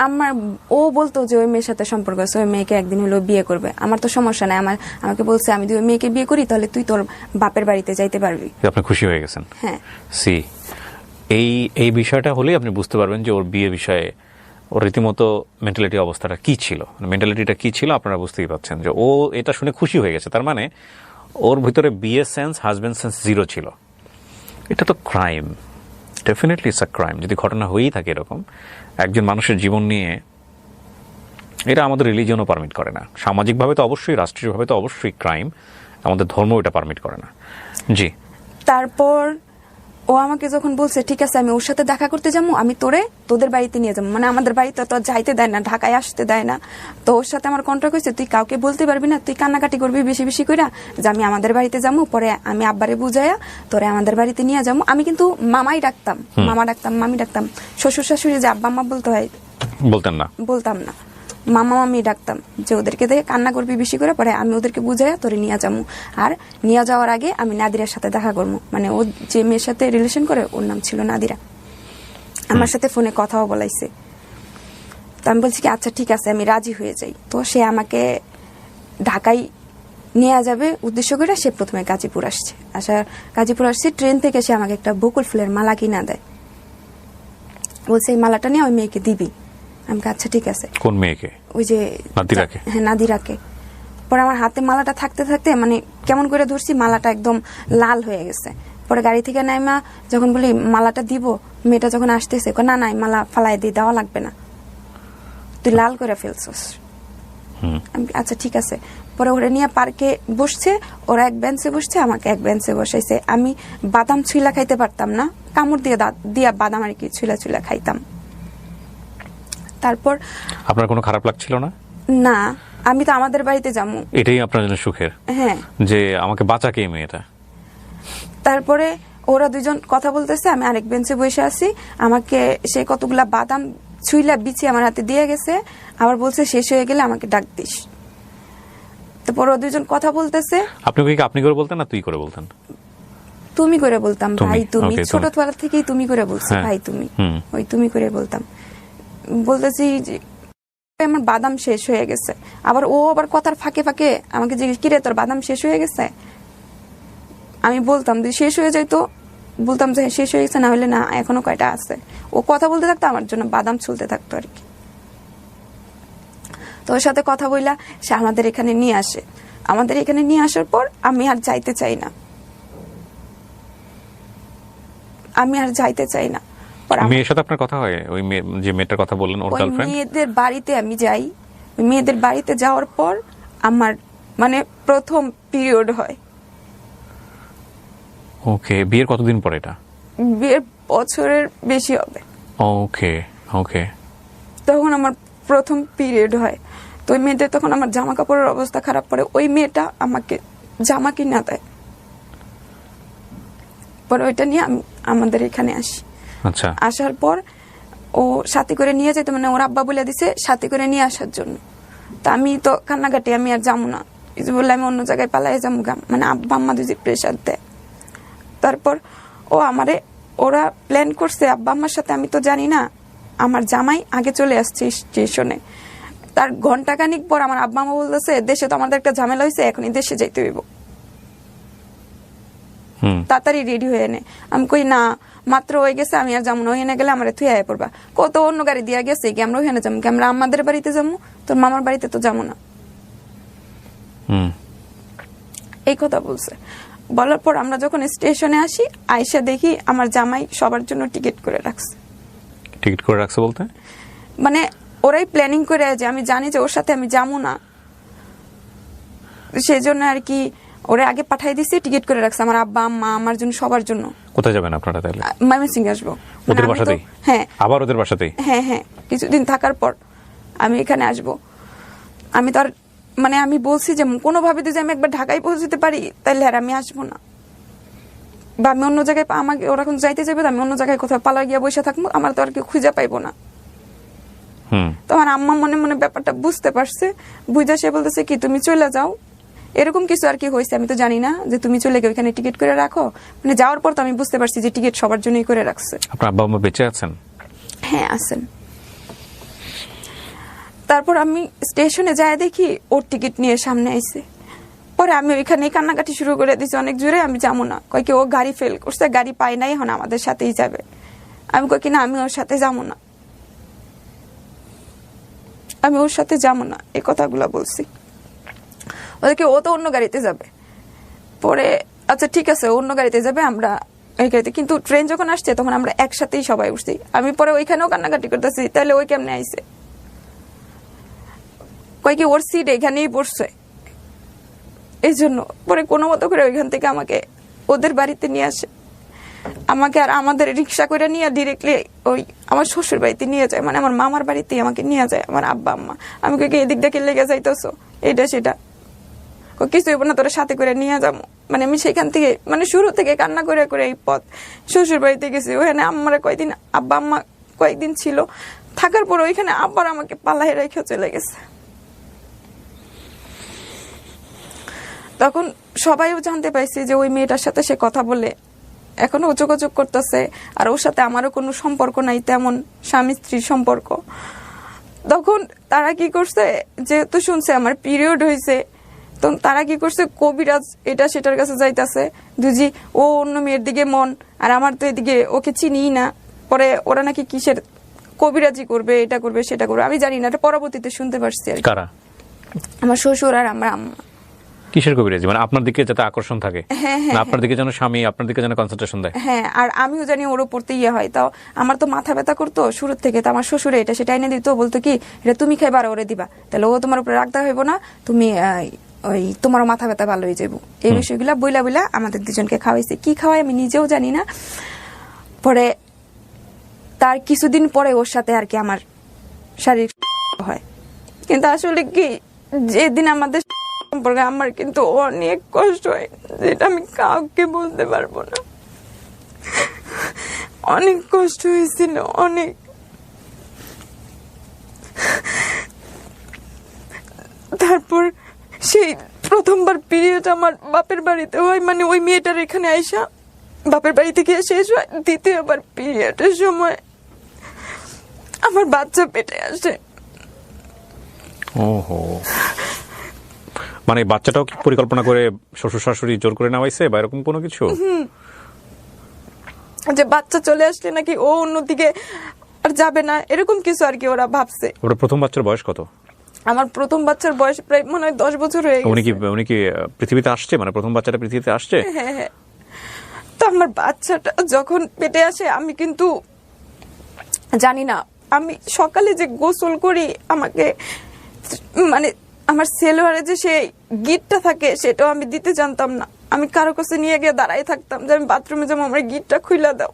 ও বলতো যে ওই মেয়ের সাথে সম্পর্ক আছে, ওই মেয়েকে একদিন হলো বিয়ে করবে। আমার তো সমস্যা নাই, আমাকে বলছে আমি যদি ওই মেয়েকে বিয়ে করি তাহলে তুই তোর বাপের বাড়িতে যাইতে পারবি। আপনি খুশি হয়ে গেছেন? হ্যাঁ। এই বিষয়টা হলেই আপনি বুঝতে পারবেন যে ওর বিয়ে বিষয়ে ওর রীতিমতো মেন্টালিটি অবস্থাটা কি ছিল, মেন্টালিটিটা কি ছিল আপনারা বুঝতেই পারছেন যে ও এটা শুনে খুশি হয়ে গেছে। তার মানে ওর ভিতরে বিয়ে সেন্স, হাজবেন্ড সেন্স 0 ছিল। এটা তো crime, definitely it's a crime. যদি ঘটনা হয়েই থাকে এরকম একজন মানুষের জীবন নিয়ে, এটা আমাদের রিলিজিয়নও পারমিট করে না। সামাজিকভাবে তো অবশ্যই, রাষ্ট্রীয়ভাবে তো অবশ্যই ক্রাইম, আমাদের ধর্ম এটা পারমিট করে না। জি। তারপর ও আমাকে যখন বলছে ঠিক আছে আমি ওর সাথে দেখা করতে যাবো, আমি তোদের বাড়িতে নিয়ে যাবো, মানে আমাদের বাড়িতে তো যাইতে দেয় না, ঢাকায় আসতে দেয় না। তো ওর সাথে আমার কন্ট্রাক্ট হয়েছে তুই কাউকে বলতে পারবি না, তুই কান্নাকাটি করবি বেশি বেশি করে যে আমি আমাদের বাড়িতে যাবো, পরে আমি আব্বারে বুঝাইয়া তোরে আমাদের বাড়িতে নিয়ে যাবো। আমি কিন্তু মামাই ডাকতাম, মামা ডাকতাম, মামি ডাকতাম। শ্বশুর শাশুড়ি যে আব্বা আম্মা বলতে হয় বলতাম না, মামা মামি ডাকতাম, যে ওদেরকে দেখে কান্না করবি বেশি করে, পরে আমি ওদেরকে বুঝাইয়া তোরে নিয়ে যাবো। আর নিয়ে যাওয়ার আগে আমি নাদিরার সাথে দেখা করবো, মানে ও যে মেয়ের সাথে রিলেশন করে ওর নাম ছিল নাদিরা, আমার সাথে ফোনে কথাও বলাইছে। তো আমি বলছি কি আচ্ছা ঠিক আছে আমি রাজি হয়ে যাই। তো সে আমাকে ঢাকায় নিয়ে যাবে উদ্দেশ্য করে সে প্রথমে গাজীপুর আসছে। ট্রেন থেকে সে আমাকে একটা বকুল ফুলের মালা কিনা দেয়, বলছে এই মালাটা নিয়ে ওই মেয়েকে দিবি। আমি আচ্ছা ঠিক আছে। কোন মেয়েকে? ওই যে নাদিরাকে? হ্যাঁ নাদিরাকে। পরে আমার হাতে মালাটা থাকতে থাকতে মানে কেমন করে ধরছি, মালাটা একদম লাল হয়ে গেছে। পরে গাড়ি থেকে নাইমা যখন বলি মালাটা দিব, মেয়েটা যখন আসতেছে না না মালা ফালাই দিয়ে দেওয়া লাগবে না, তুই লাল করে ফেলছস। আচ্ছা ঠিক আছে। পরে ওরা নিয়ে পার্কে বসছে, ওরা এক বেঞ্চে বসছে, আমাকে এক বেঞ্চে বসাইছে। আমি বাদাম ছুইলা খাইতে পারতাম না, কামড় দিয়ে বাদাম আর কি ছুইলা খাইতাম। তারপর আপনার কোনো খারাপ লাগছিল না? না, আমি তো আমাদের বাড়িতে যাবো, এটাই আপনার জন্য সুখের। হ্যাঁ, যে আমাকে বাঁচাকে মেয়েটা। তারপরে ওরা দুজন কথা বলতেছে, আমি আরেক বেঞ্চে বসে আছি। আমাকে সে কতগুলা বাদাম ছুইলা বিছিয়ে আমার হাতে দিয়ে গেছে, আবার বলছে শেষ হয়ে গেলে আমাকে ডাক দিস। তারপর ওরা দুজন কথা বলতেছে। আপনি করে বলতেন না তুই করে বলতেন? তুমি করে বলতাম, ভাই তুমি। ছোটবেলা থেকেই তুমি করে বলছি, ভাই তুমি, ওই তুমি করে বলতাম। বলতেছি যে আমার বাদাম শেষ হয়ে গেছে। আবার ও আবার কথার ফাঁকে ফাঁকে আমাকে জিজ্ঞেস কিরে তোর বাদাম শেষ হয়ে গেছে। আমি বলতাম যদি শেষ হয়ে যাইতো বলতাম যে শেষ হয়ে গেছে, না হলে না এখনো কয়টা আছে। ও কথা বলতে থাকতো, আমার জন্য বাদাম ছুলতে থাকতো আর কি। তো ওর সাথে কথা বইলা সে আমাদের এখানে নিয়ে আসে। আমাদের এখানে নিয়ে আসার পর আমি আর যাইতে চাই না। মেয়ের সাথে আপনার কথা হয়? ওই যে মেয়েটার কথা বললেন, ওর গার্লফ্রেন্ড? মেয়েদের বাড়িতে আমি যাই। মেয়েদের বাড়িতে যাওয়ার পর আমার মানে প্রথম পিরিয়ড হয়। ওকে। বিয়ের কতদিন পর এটা? বিয়ের বছরের বেশি হবে। ওকে। তখন আমার প্রথম পিরিয়ড হয়। তো ওই মেয়েটা তখন আমার জামা কাপড়ের অবস্থা খারাপ পড়ে, ওই মেয়েটা আমাকে জামা কিনা দেয়। পরে ওইটা নিয়ে আমি আমাদের এখানে আসি। আচ্ছা। আসার পর ও সাথে করে নিয়ে যেতে, মানে ওর আব্বা বলে দিছে সাথে করে নিয়ে আসার জন্য। তা আমি তো কান্নাকাটি, আমি আর যাবো না, বললে আমি অন্য জায়গায় পালাই যাবো, মানে আব্বা আম্মা যদি প্রেশার দেয়। তারপর ওরা প্ল্যান করছে আব্বা আম্মার সাথে, আমি তো জানি না। আমার জামাই আগে চলে আসছে স্টেশনে, তার ঘন্টাখানিক পর আমার আব্বা আম্মা বলতেছে দেশে তো আমাদের একটা ঝামেলা হয়েছে, এখনই দেশে যাইতে হইব, তাড়াতাড়ি রেডি হয়ে নে। আমি কই না, মাত্র হয়ে গেছে, আমি আর যাবো না, ওখানে গেলে আমার থুয়ে আয় পড়বা। কত অন্য গাড়ি দিয়া গেছে কি আমরা ওখানে যাবো, আমরা আমাদের বাড়িতে যাবো, তোর মামার বাড়িতে তো যাবো না। এই কথা বলছে। বলার পর আমরা যখন স্টেশনে আসি, আইসা দেখি আমার জামাই সবার জন্য টিকিট করে রাখছে। টিকিট করে রাখছে বলতে মানে ওরাই প্ল্যানিং করে, যে আমি জানি যে ওর সাথে আমি যাবো না, সেই জন্য আর কি ওরা আগে পাঠাই দিছে, টিকিট করে রাখছে আমার আব্বা আম্মা আমার জন্য, সবার জন্য। কোথায় যাবেন আপনারা তাহলে? ময়মনসিংহ আসবো। ওদের বাসাতেই? হ্যাঁ। আবার ওদের বাসাতেই? হ্যাঁ হ্যাঁ, কিছুদিন থাকার পর আমি এখানে আসবো। আমি তো আর মানে আমি বলছি যে কোনোভাবে যদি আমি একবার ঢাকায় পৌঁছতে পারি তাহলে আর আমি আসবো না, বা আমি অন্য জায়গায়, আমাকে ওরা এখন যাইতে যাবে, আমি অন্য জায়গায় কোথাও পালা গিয়া বসে থাকবো, আমার তো আর কেউ খুঁজে পাইবো না। তো আমার আম্মা মনে মনে ব্যাপারটা বুঝতে পারছে, বুঝা সে বলতেছে কি তুমি চলে যাও, এরকম কিছু আর কি হয়েছে, আমি তো জানি না যে তুমি চলে গিয়ে ওইখানে টিকিট করে রাখো। মানে যাওয়ার পর তো আমি বুঝতে পারছি যে টিকিট সবার জন্যই করে রাখছে। আপনার আব্বা আম্মা বেঁচে আছেন? হ্যাঁ আছেন। তারপর আমি স্টেশনে যাই দেখি ওর টিকিট নিয়ে সামনে আইছে। পরে আমি ওইখানে কান্নাকাটি শুরু করে দিছি অনেক জোরে, আমি যাবো না। কয় কি ও গাড়ি ফেল করছে, গাড়ি পাই নাই, এখন আমাদের সাথেই যাবে। আমি কই কি না, আমি ওর সাথে যাবো না, আমি ওর সাথে যাবো না, এই কথাগুলো বলছি ওদেরকে। ও তো অন্য গাড়িতে যাবে। পরে আচ্ছা ঠিক আছে, অন্য গাড়িতে যাবে, আমরা এই গাড়িতে। কিন্তু ট্রেন যখন আসছে তখন আমরা একসাথেই সবাই উঠছি। আমি পরে ওইখানেও কান্নাকাটি করতেছি, তাহলে ওই কেমনে আইছে? কয় কি ওর সিট এখানেই বসছে, এই জন্য। পরে কোনো মতো করে ওইখান থেকে আমাকে ওদের বাড়িতে নিয়ে আসে, আমাকে আর আমাদের রিক্সা করে নিয়ে ডিরেক্টলি ওই আমার শ্বশুর বাড়িতে নিয়ে যায়, মানে আমার মামার বাড়িতেই আমাকে নিয়ে যায় আমার আব্বা আম্মা। আমি কই কি এদিক দেখে লেগে যাইতেছো, এইটা সেটা, কিছু হইব না, তোরা সাথে করে নিয়ে যাবো। মানে আমি সেখান থেকে মানে শুরু থেকে কান্না করে করে এই পথ শ্বশুর বাড়িতে গেছি। ওখানে আম্মারা কয়েকদিন, আব্বা আম্মা কয়েকদিন ছিল, থাকার পর ওইখানে আবার আমাকে পালায় রেখে চলে গেছে। তখন সবাইও জানতে পাইছে যে ওই মেয়েটার সাথে সে কথা বলে, এখনো যোগাযোগ করতেছে, আর ওর সাথে আমারও কোনো সম্পর্ক নাই তেমন, স্বামী স্ত্রীর সম্পর্ক। তখন তারা কি করছে, যেহেতু শুনছে আমার পিরিয়ড হয়েছে, তো তারা কি করছে, কবিরাজ এটা সেটার কাছে যাইতেছে, দুজি ও অন্য মেয়ের দিকে মন, আর আমার তো এদিকে ওকে চিনি না। পরে ওরা নাকি কিসের কবিরাজি করবে, এটা করবে সেটা করবে, আমি জানি না, এটা পরবর্তীতে শুনতে পারছি আর কি। কারা? আমার শ্বশুর আর আমার আম্মা। কিসের কবিরাজি? মানে আপনার দিকে যাতে আকর্ষণ থাকে, না আপনার দিকে যেন স্বামী আপনার দিকে যেন কনসেন্ট্রেশন দেয়? হ্যাঁ, আর আমিও জানি ওর উপরতে ইয়ে হয়। তাও আমার তো মাথা ব্যথা করতো শুরুর থেকে, তো আমার শ্বশুরে এটা সেটা এনে দিত, বলতো কি এটা তুমি খাইবা আর ওরে দিবা, তাহলে ও তোমার উপরে রাখতে হইব না, তুমি ওই তোমার মাথা ব্যথা ভালো হয়ে যাবো। এই বিষয়গুলা বইলা বইলা আমাদের দুজনকে খাওয়াইছে। কি খাওয়াই আমি নিজেও জানি না। পরে তার কিছুদিন পরে ওর সাথে আর কি আমার শারীরিক হয়, কিন্তু আসলে কি যেদিন আমাদের সম্পর্কে আমার কিন্তু অনেক কষ্ট হয়, যেটা আমি কাউকে বলতে পারবো না। অনেক কষ্ট হয়েছিল, অনেক। তারপর সেই প্রথমবার পিরিয়ড আমার বাপের বাড়িতে হয়, মানে ওই মেয়েটার এখানে আইসা বাপের বাড়ি থেকে শেষ হয়। দ্বিতীয়বার পিরিয়ডের সময় আমার বাচ্চা পেটে আসে। ওহো, মানে বাচ্চাটাও কি পরিকল্পনা করে শ্বশুর শাশুড়ি জোর করে নেওয়াইছে বা এরকম কোনো কিছু? যে বাচ্চা চলে আসলে নাকি ও অন্যদিকে আর যাবে না, এরকম কিছু আর কি ওরা ভাবছে। ওটা প্রথম বাচ্চার বয়স কত? আমার প্রথম বাচ্চার বয়স প্রায় মনে হয় 10 বছর হয়ে গেছে। উনি কি পৃথিবীতে আসছে, মানে প্রথম বাচ্চাটা পৃথিবীতে আসছে? হ্যাঁ হ্যাঁ। তো আমার বাচ্চাটা যখন পেটে আসে আমি কিন্তু জানি না, আমি সকালে যে গোসল করি আমাকে মানে আমার সেলোয়ারে যে সেই গিটটা থাকে সেটাও আমি দিতে জানতাম না। আমি কারো কাছে নিয়ে গিয়ে দাঁড়াই থাকতাম যে আমি বাথরুমে যাবো, আমার গিটটা খুইলা দাও।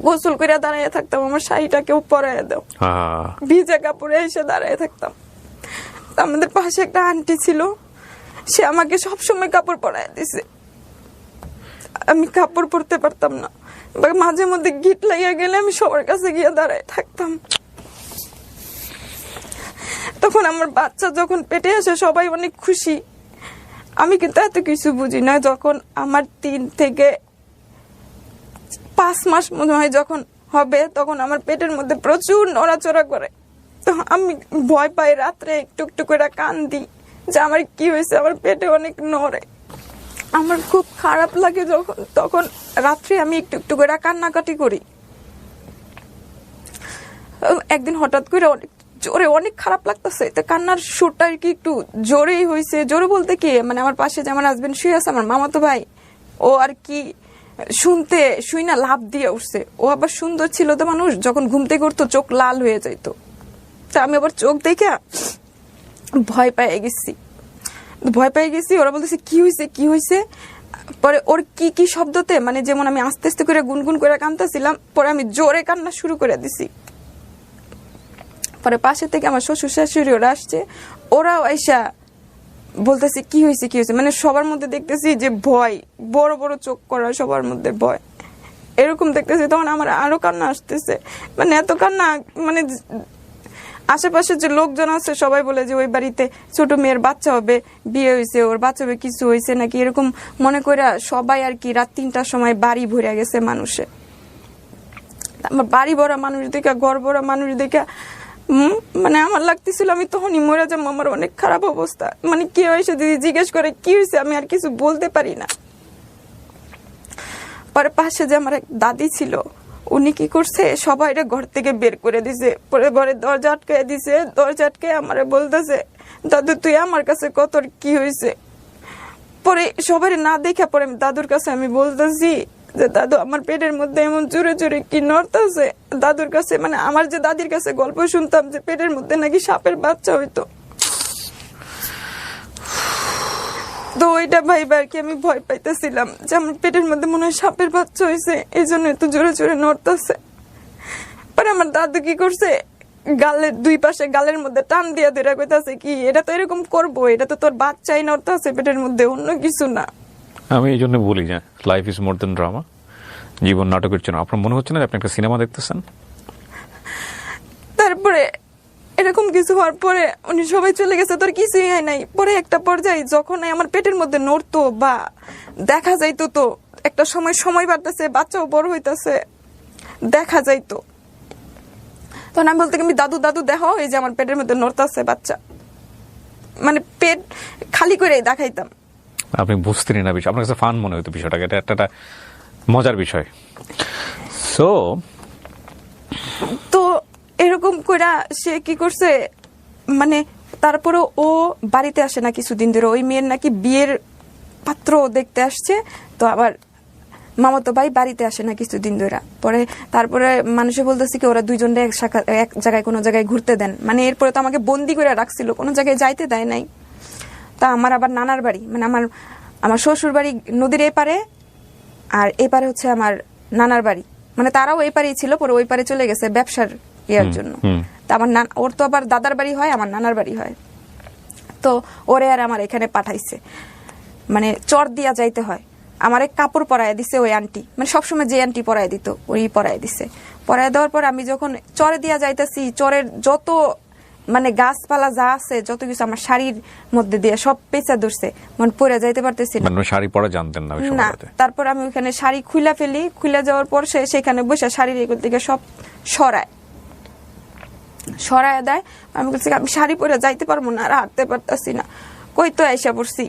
গোসল করে দাঁড়াইয়া থাকতাম, আমার শাড়িটাকেও পরাইয়া দাও। ভিজা কাপড়ে এসে দাঁড়ায় থাকতাম। আমাদের পাশে একটা আন্টি ছিল, সে আমাকে সবসময় কাপড় পরাইয়া দিছে। আমি কাপড় পরতে পারতাম না, মাঝে মধ্যে গিট লাগিয়ে গেলে আমি সবার কাছে গিয়ে দাঁড়ায় থাকতাম। তখন আমার বাচ্চা যখন পেটে আসে সবাই অনেক খুশি। আমি কিন্তু এত কিছু বুঝি না। যখন আমার 3 থেকে 5 মাস মনে হয় যখন হবে, তখন আমার পেটের মধ্যে প্রচুর নড়াচড়া করে। তো আমি ভয় পাই, রাত্রে একটু একটু করে কান্দি যে আমার কি হয়েছে, আমার পেটে অনেক নড়ে। আমার খুব খারাপ লাগে যখন, তখন রাত্রে আমি একটু একটু করে কান্নাকাটি করি। একদিন হঠাৎ করে জোরে অনেক খারাপ লাগতেছে, তো কান্নার সুরটা আর কি একটু জোরেই হয়েছে। জোরে বলতে কি, মানে আমার পাশে যে আমার হাজবেন্ড শুয়ে আছে, আমার মামাতো ভাই, ও আর কি শুই না লাভ দিয়ে উঠছে। ও আবার সুন্দর ছিল তো মানুষ, যখন ঘুমতে করতো চোখ লাল হয়ে যাইতো। তা আমি আবার চোখ দেখে ভয় পেয়ে গেছি। ওরা বলতেছে কি হয়েছে। পরে ওর কি শব্দতে, মানে যেমন আমি আস্তে আস্তে করে গুনগুন করে কাঁদতেছিলাম, পরে আমি জোরে কান্না শুরু করে দিছি। পরে পাশে থেকে আমার শ্বশুর শাশুড়ি ওরা আসছে, ওরাও আইসা বলতেছে কি হয়েছে, মানে সবার মধ্যে দেখতেছি যে ভয়, বড় বড় চোখ করা, সবার মধ্যে ভয় এরকম দেখতেছি। তখন আমার আরো কান্না আসতেছে, মানে এত কান্না, মানে আশেপাশে যে লোকজন আছে সবাই বলে যে ওই বাড়িতে ছোট মেয়ের বাচ্চা হবে, বিয়ে হয়েছে, ওর বাচ্চা হবে, কিছু হয়েছে নাকি, এরকম মনে করে সবাই আর কি রাত 3টার সময় বাড়ি ভরে গেছে মানুষে। আমার বাড়ি ভরা মানুষ দেখা, ঘর ভরা মানুষ দেখা, মানে আমার লাগতেছিল আমি তখনই মরে যাবো। আমার অনেক খারাপ অবস্থা, মানে কেউ এসে যদি জিজ্ঞেস করে কি হয়েছে, আমি আর কিছু বলতে পারি না। পরে পাশে যে আমার এক দাদি ছিল, উনি কি করছে, সবাই ঘর থেকে বের করে দিছে। পরে ঘরে দরজা আটকায় দিছে, দরজা আটকায় আমারে বলতেছে, দাদু তুই আমার কাছে কত কি হয়েছে। পরে সবাই না দেখা পরে দাদুর কাছে আমি বলতেছি যে দাদু আমার পেটের মধ্যে এমন জোরে জোরে কি নড়তেছে। দাদুর কাছে, মানে আমার যে দাদির কাছে গল্প শুনতাম যে পেটের মধ্যে নাকি সাপের বাচ্চা হইতো, তো ওইটা ভাইবা আর কি আমি ভয় পাইতেছিলাম যে আমার পেটের মধ্যে মনে হয় সাপের বাচ্চা হয়েছে, এই জন্য এত জোরে জোরে নড়তেছে। পরে আমার দাদু কি করছে, গালের দুই পাশে গালের মধ্যে টান দিয়া ধরে কইতাছে কি এটা তো এরকম করবো, এটা তো তোর বাচ্চাই নড়তেছে পেটের মধ্যে, অন্য কিছু না। আমি এই জন্য বলি যে life is more than drama, জীবন নাটকের জন্য। আপনার মনে হচ্ছে না আপনি একটা সিনেমা দেখতেছেন? তারপরে এরকম কিছু হওয়ার পরে উনি সবাই চলে গেছে, তোর কিছুই হয় নাই। পরে একটা পর্যায়ে যখন আমার পেটের মধ্যে নড়তো বা দেখা যাইতো, তো একটা সময় বাড়তেছে, বাচ্চাও বড় হইতাছে, দেখা যাইতো, তখন আমি বলতে আমি দাদু দাদু দেখো এই যে আমার পেটের মধ্যে নড়তাছে বাচ্চা, মানে পেট খালি করে দেখাইতাম। আপনি বুঝতেন না বিষয়, আপনার কাছে ফান মনে হতো বিষয়টাকে, এটা একটা মজার বিষয়। তো এরকম করে সে কি করছে, মানে তারপরে ও বাড়িতে আসে না কিছুদিন ধরে, ওই মেয়ের নাকি বিয়ের পাত্র দেখতে আসছে, তো আবার মামাতো ভাই বাড়িতে আসে না কিছুদিন ধরে। তারপরে মানুষে বলতেছে কি ওরা দুইজন এক জায়গায় কোনো জায়গায় ঘুরতে দেন, মানে এরপরে তো আমাকে বন্দি করে রাখছিল, কোনো জায়গায় যাইতে দেয় নাই। তা আমার আবার নানার বাড়ি, মানে আমার শ্বশুর বাড়ি নদীর এপারে, আর এপারে হচ্ছে আমার নানার বাড়ি, মানে তারাও এপারেই ছিল, পরে ওই পারে চলে গেছে ব্যবসার ইয়ার জন্য। তা আমার ওর তো আবার দাদার বাড়ি হয়, আমার নানার বাড়ি হয়, তো ওরে আর আমার এখানে পাঠাইছে, মানে চর দিয়া যাইতে হয়। আমার এক কাপড় পরায় দিছে ওই আন্টি, মানে সবসময় যে আন্টি পরায় দিত ওই পরায় দিছে। পরায় দেওয়ার পর আমি যখন চরে দিয়া যাইতেছি, চরের যত মানে গাছপালা যা আছে যত কিছু আমার শাড়ির মধ্যে দিয়ে সব পেঁচা ধরছে, মানে পরে যাইতে পারতেছি না। শাড়ি পরা জানতেন না? তারপর আমি ওইখানে শাড়ি খুলে ফেলি, খুলে যাওয়ার পর সেখানে বসে শাড়ির এগুলো থেকে সব সরায় দেয়। আমি বলছি আমি শাড়ি পরে যাইতে পারবো না, আর হাঁটতে পারতেছি না, কই তো আইসা পড়ছি।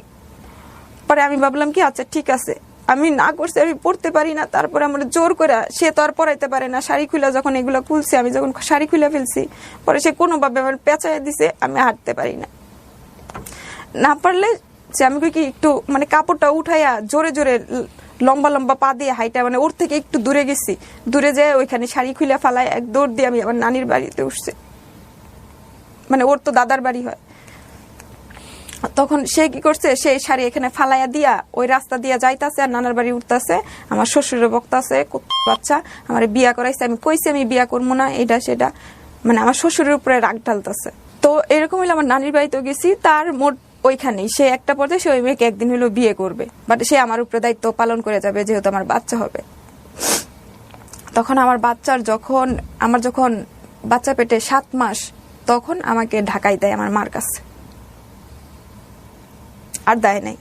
পরে আমি ভাবলাম কি আচ্ছা ঠিক আছে, আমি না করছি, আমি পড়তে পারি না, তারপরে আমার জোর করে, সে তো আর পড়াইতে পারে না, শাড়ি খুলে যখন এগুলো খুলছে, আমি যখন শাড়ি খুলে ফেলছি, পরে সে কোনোভাবে আমার পেঁচাই দিছে, আমি হাঁটতে পারি না পারলে যে আমি কি একটু মানে কাপড়টা উঠাইয়া জোরে জোরে লম্বা লম্বা পা দিয়ে হাইটা, মানে ওর থেকে একটু দূরে গেছি, দূরে যেয়ে ওইখানে শাড়ি খুলে ফালাই এক দৌড় দিয়ে আমি আমার নানির বাড়িতে উঠছি, মানে ওর তো দাদার বাড়ি হয়। তখন সে কি করছে, সেই শাড়ি এখানে ফালাইয়া দিয়া ওই রাস্তা দিয়া যাইতাছে, আর নানার বাড়ি উঠতেছে, আমার শ্বশুরের বক্তাছে বাচ্চা আমার বিয়া করাইছে, আমি কইছি আমি বিয়া করবো না, এটা সেটা, মানে আমার শ্বশুরের উপরে রাগ ঢালতেছে। তো এরকম হইলে আমার নানির বাড়িতে গেছি, তার মোট ওইখানেই সে একটা পর্যায়ে সে ওই মেয়েকে একদিন হইলো বিয়ে করবে, বাট সে আমার উপরে দায়িত্ব পালন করে যাবে, যেহেতু আমার বাচ্চা হবে। তখন আমার যখন বাচ্চা পেটে 7 মাস, তখন আমাকে ঢাকায় দেয় আমার মার কাছে, আর দেয় নাই।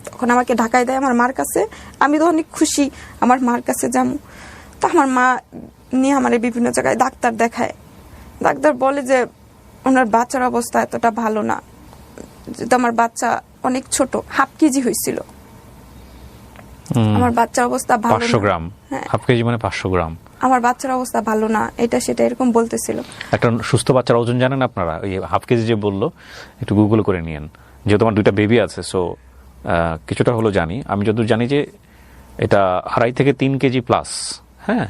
তখন আমাকে ঢাকায় দেয় আমার মার কাছে, আমি তো অনেক খুশি আমার মার কাছে যাবো। তো আমার মা নিয়ে আমার বিভিন্ন জায়গায় ডাক্তার দেখায়, ডাক্তার বলে যে ওনার বাচ্চার অবস্থা এতটা ভালো না, যেহেতু আমার বাচ্চা অনেক ছোট, হাফ কেজি হয়েছিল, আমার বাচ্চার অবস্থা ভালো 500 গ্রাম, হাফ কেজি মানে 500 গ্রাম, আমার বাচ্চার অবস্থা ভালো না, এটা সেটা এরকম বলতেছিল। একটা সুস্থ বাচ্চার ওজন জানেন আপনারা? ওই হাফ কেজি যে বললো, একটু গুগল করে নিয়েন, যেহেতু আমার 2টা বেবি আছে, সো কিছুটা হলো জানি। আমি যতদূর জানি যে এটা 2.5 থেকে 3 কেজি প্লাস। হ্যাঁ,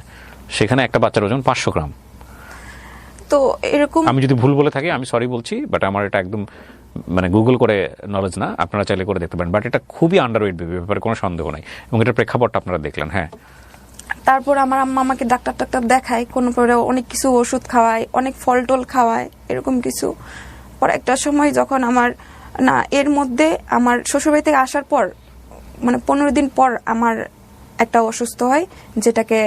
সেখানে একটা বাচ্চার ওজন 500 গ্রাম। তো এরকম আমি যদি ভুল বলে থাকি আমি সরি বলছি, বাট আমার এটা একদম মানে গুগল করে নলেজ না, আপনারা চাইলে করে দেখতে পারেন। বাট এটা খুবই আন্ডারওয়েট বেবি, ব্যাপারে কোনো সন্দেহ নাই, এবং এটার প্রেক্ষাপটটা আপনারা দেখলেন। হ্যাঁ, তারপর আমার আম্মা আমাকে ডাক্তার দেখায়, কোনো পরে অনেক কিছু ওষুধ খাওয়ায়, অনেক ফল টল খাওয়ায়, এরকম কিছু। পর একটা সময় যখন আমার না, এর মধ্যে আমার শ্বশুরবাড়ি থেকে আসার পর মানে 15 দিন পর আমার একটা অসুস্থ হয়, যেটাকে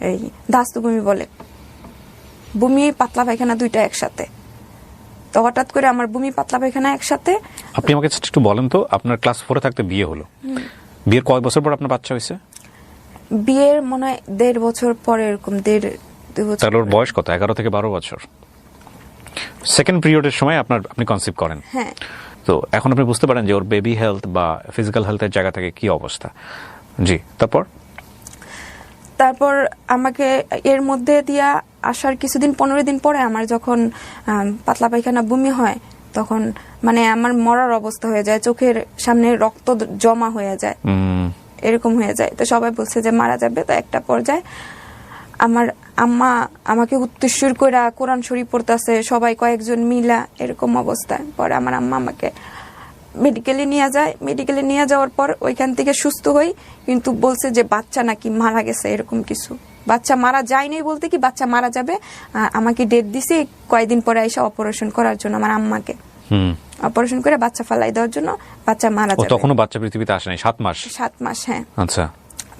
এই ধাস্তু বমি বলে। বমি পাতলা পায়খানা দুইটা একসাথে। তো হঠাৎ করে আমার বমি পাতলা পায়খানা একসাথে। আপনি আমাকে একটু বলেন তো, আপনার ক্লাস 4 থাকতে বিয়ে হলো, বিয়ের কয় বছর পর আপনার বাচ্চা হয়েছে? বিয়ের মনে হয় 1.5 বছর পরে, এরকম 1.5-2 বছর। তাহলে ওর বয়স কত? 11 থেকে 12 বছর। সেকেন্ড পিরিয়ডের সময় আপনি কনসিভ করেন। হ্যাঁ। তো এখন আপনি বুঝতে পারেন যে ওর বেবি হেলথ বা ফিজিক্যাল হেলথের জায়গা থেকে কি অবস্থা। জি, তারপর আমাকে এর মধ্যে দিয়া আসার কিছুদিন 15 দিন পরে আমার যখন পাতলা পায়খানা বমি হয়, তখন মানে আমার মরার অবস্থা হয়ে যায়, চোখের সামনে রক্ত জমা হয়ে যায়, এরকম হয়ে যায়। তো সবাই বলছে যে মারা যাবে। তো একটা পর্যায়ে আমার আম্মা আমাকে উত্তরসূর করে কোরআন শরীফ পড়তেছে, সবাই কয়েকজন মিলা, এরকম অবস্থায়। পরে আমার আম্মা আমাকে মেডিকেলে নিয়ে যায়। মেডিকেলে নিয়ে যাওয়ার পর ওইখান থেকে সুস্থ হই, কিন্তু বলছে যে বাচ্চা নাকি মারা গেছে, এরকম কিছু। বাচ্চা মারা যায়নি বলতে কি, বাচ্চা মারা যাবে। আমাকে ডেট দিছে কয়েকদিন পরে এসে অপারেশন করার জন্য, আমার আম্মাকে অপারেশন করে বাচ্চা ফালাই দেওয়ার জন্য। বাচ্চা মারা যাবে। তখনও বাচ্চা পৃথিবীতে আসে নাই? 7 মাস? 7 মাস, হ্যাঁ। আচ্ছা,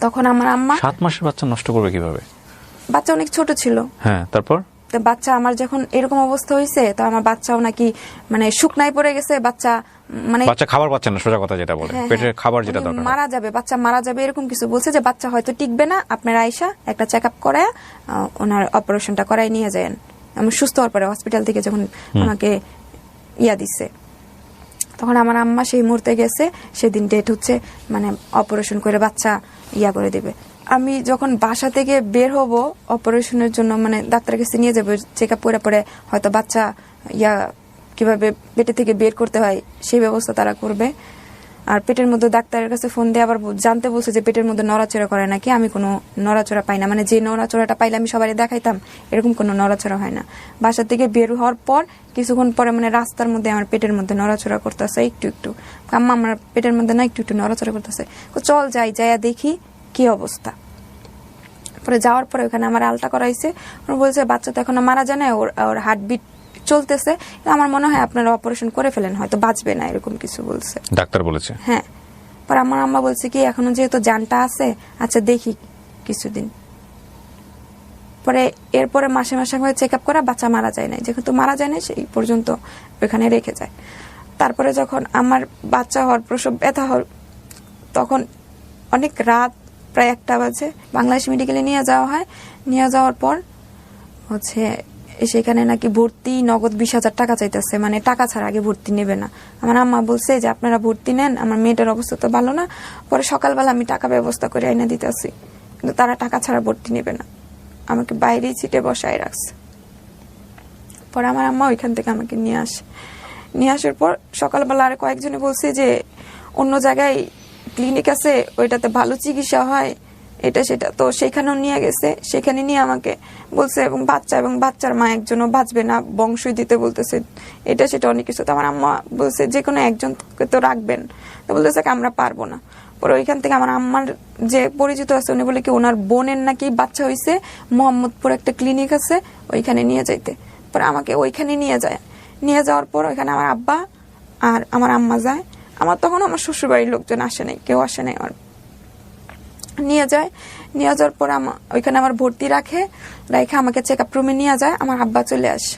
তখন আমার আম্মা 7 মাসের বাচ্চা নষ্ট করবে কিভাবে? বাচ্চা অনেক ছোট ছিল। হ্যাঁ, তারপর তো বাচ্চা আমার যখন এরকম অবস্থা হয়েছে, তো আমার বাচ্চাও নাকি মানে শুকনায় পড়ে গেছে। বাচ্চা মানে বাচ্চা খাবার পাচ্ছে না, সোজা কথা যেটা বলে, পেটের খাবার যেটা দরকার, মারা যাবে, বাচ্চা মারা যাবে, এরকম কিছু বলছে। যে বাচ্চা হয়তো টিকবে না, আপনারা আয়সা একটা চেক আপ করায় ওনার অপারেশনটা করাই নিয়ে যান। আমি সুস্থ হওয়ার পরে হসপিটাল থেকে যখন আমাকে দিচ্ছে, তখন আমার আম্মা সেই মুহূর্তে গেছে। সেদিন ডেট হচ্ছে, মানে অপারেশন করে বাচ্চা করে দেবে। আমি যখন বাসা থেকে বের হব অপারেশনের জন্য, মানে ডাক্তারের কাছে নিয়ে যাবো, চেক আপ করে পরে হয়তো বাচ্চা কিভাবে পেটে থেকে বের করতে হয় সেই ব্যবস্থা তারা করবে। আর পেটের মধ্যে ডাক্তারের কাছে ফোন দিয়ে আবার জানতে বলছে যে পেটের মধ্যে নড়াচড়া করে নাকি। আমি কোনো নড়াচড়া পাই না, মানে যে নড়াচড়াটা পাইলে আমি সবাই দেখাইতাম, এরকম কোনো নড়াচড়া হয় না। বাসা থেকে বের হওয়ার পর কিছুক্ষণ পরে মানে রাস্তার মধ্যে আমার পেটের মধ্যে নড়াচড়া করতেছে একটু একটু। আম্মা আমার পেটের মধ্যে না একটু একটু নড়াচড়া করতেছে, চল যাইয়া দেখি কি অবস্থা। পরে যাওয়ার পরে ওখানে আমার আলটা করাইছে। ওরা বলছে বাচ্চা তো এখনো মারা যায় না, ওর হার্টবিট চলতেছে, আমার মনে হয় আপনারা অপারেশন করে ফেলেন, হয়তো বাঁচবে না, এরকম কিছু বলছে ডাক্তার বলেছে। হ্যাঁ। পরে আমার আম্মা বলছে কি এখনো যেহেতু জানটা আছে, আচ্ছা দেখি কিছুদিন। পরে এরপরে মাসে মাসে চেক আপ করা, বাচ্চা মারা যায় না, যেহেতু মারা যায় না সেই পর্যন্ত ওখানে রেখে যায়। তারপরে যখন আমার বাচ্চা হওয়ার প্রসব ব্যথা হল, তখন অনেক রাত, প্রায় 1টা বাজে, বাংলাদেশ মেডিকেলে নিয়ে যাওয়া হয়। নিয়ে যাওয়ার পর হচ্ছে সেখানে নাকি ভর্তি নগদ 20,000 টাকা চাইতেছে, মানে টাকা ছাড়া আগে ভর্তি নেবে না। আমার আম্মা বলছে যে আপনারা ভর্তি নেন, আমার মেয়েটার অবস্থা তো ভালো না। পরে সকালবেলা আমি টাকা ব্যবস্থা করে আইনা দিতেছি, কিন্তু তারা টাকা ছাড়া ভর্তি নেবে না, আমাকে বাইরেই সিটে বসায় রাখছে। পরে আমার আম্মা ওইখান থেকে আমাকে নিয়ে আসে। নিয়ে আসার পর সকালবেলা আর কয়েকজনে বলছে যে অন্য জায়গায় ক্লিনিক আছে, ওইটাতে ভালো চিকিৎসা হয়, এটা সেটা। তো সেখানেও নিয়ে গেছে, সেখানে নিয়ে আমাকে বলছে এবং বাচ্চার মা একজনও বাঁচবে না, বংশই দিতে বলতেছে, এটা সেটা অনেক কিছু। তো আমার আম্মা বলছে যে কোনো একজনকে তো রাখবেন। তো বলতেছে আমরা পারবো না। পরে ওইখান থেকে আমার আম্মার যে পরিচিত আছে, উনি বলে কি ওনার বোনের নাকি বাচ্চা হয়েছে, মোহাম্মদপুর একটা ক্লিনিক আছে, ওইখানে নিয়ে যাইতে। পরে আমাকে ওইখানে নিয়ে যায়। নিয়ে যাওয়ার পর ওইখানে আমার আব্বা আর আমার আম্মা যায়। আমার তখন আমার শ্বশুর বাড়ির লোকজন আসে নাই, কেউ আসে নাই। আমার নিয়ে যায়, নিয়ে যাওয়ার পর ওইখানে আমার ভর্তি রেখে আমাকে চেক আপ রুমে নিয়ে যায়। আমার আব্বা চলে আসে,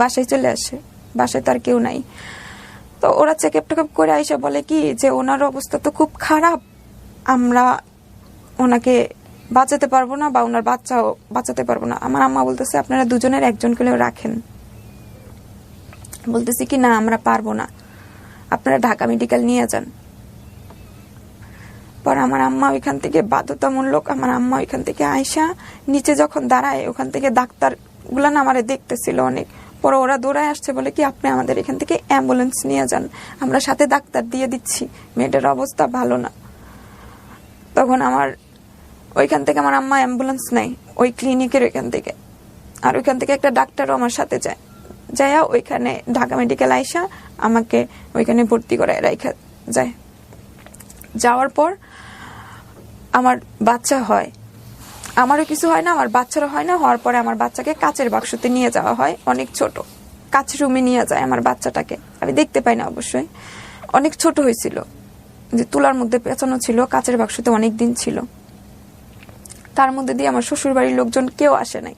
বাসায় চলে আসে, বাসায় তো আর কেউ নাই। তো ওরা চেক আপ টেক আপ করে আইসা বলে কি যে ওনার অবস্থা তো খুব খারাপ, আমরা ওনাকে বাঁচাতে পারবো না, বা ওনার বাচ্চাও বাঁচাতে পারবো না। আমার আম্মা বলতেছে আপনারা দুজনের একজন করে রাখেন। বলতেছি কি না আমরা পারবো না, আপনারা ঢাকা মেডিকেল নিয়ে যান। পর পরে আমার আম্মা ওইখান থেকে বাধ্যতামূলক আমার আম্মা ওইখান থেকে আয়সা নিচে যখন দাঁড়ায় ওখান থেকে ডাক্তার গুলা না আমারে দেখতেছিল অনেক, পরে ওরা দৌড়ায় আসছে বলে কি আপনি আমাদের এখান থেকে অ্যাম্বুলেন্স নিয়ে যান, আমরা সাথে ডাক্তার দিয়ে দিচ্ছি, মেয়েটার অবস্থা ভালো না। তখন আমার ওইখান থেকে আমার আম্মা অ্যাম্বুলেন্স নেয় ওই ক্লিনিকের ওইখান থেকে, আর ওইখান থেকে একটা ডাক্তারও আমার সাথে যায়, যাইয়া ওইখানে ঢাকা মেডিকেল আইসা আমাকে ওইখানে ভর্তি করায় রাইখা যায়। যাওয়ার পর আমার বাচ্চা হয়, আমারও কিছু হয় না, আমার বাচ্চারও হয় না। হওয়ার পরে আমার বাচ্চাকে কাচের বাক্সতে নিয়ে যাওয়া হয়, অনেক ছোট, কাচের রুমে নিয়ে যায় আমার বাচ্চাটাকে, আমি দেখতে পাই না অবশ্যই, অনেক ছোট হয়েছিল, যে তুলার মধ্যে পেঁচানো ছিল, কাচের বাক্সতে অনেক দিন ছিল। তার মধ্যে দিয়ে আমার শ্বশুর বাড়ির লোকজন কেউ আসে নাই।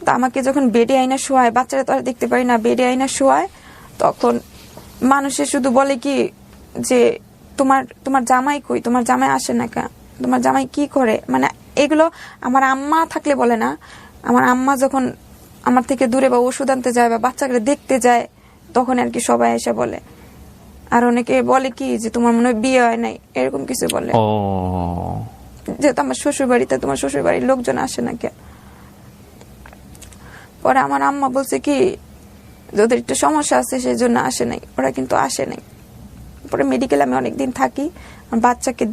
তা আমাকে যখন বেডে আইনা শোয়ায়, বাচ্চারা তো আর দেখতে পারি না, বেডে আইনা শোয়ায়, তখন মানুষে শুধু বলে কি যে তোমার জামাই কই, তোমার জামাই আসে না কেন, তোমার জামাই কি করে, মানে এগুলো আমার আম্মা থাকলে বলে না, আমার আম্মা যখন আমার থেকে দূরে বা ওষুধ আনতে যায় বা বাচ্চাকে দেখতে যায় তখন আর কি সবাই এসে বলে। আর অনেকে বলে কি যে তোমার মনে হয় বিয়ে হয় নাই, এরকম কিছু বলে, যেহেতু আমার শ্বশুর বাড়িতে তোমার শ্বশুর বাড়ির লোকজন আসে না কেন। পরে আমার আম্মা বলছে কি যাদের একটু সমস্যা আছে সেই জন্য আসে নাই, ওরা কিন্তু আসে নাই। পরে মেডিকেলে আমি অনেকদিন থাকি, বাচ্চাকে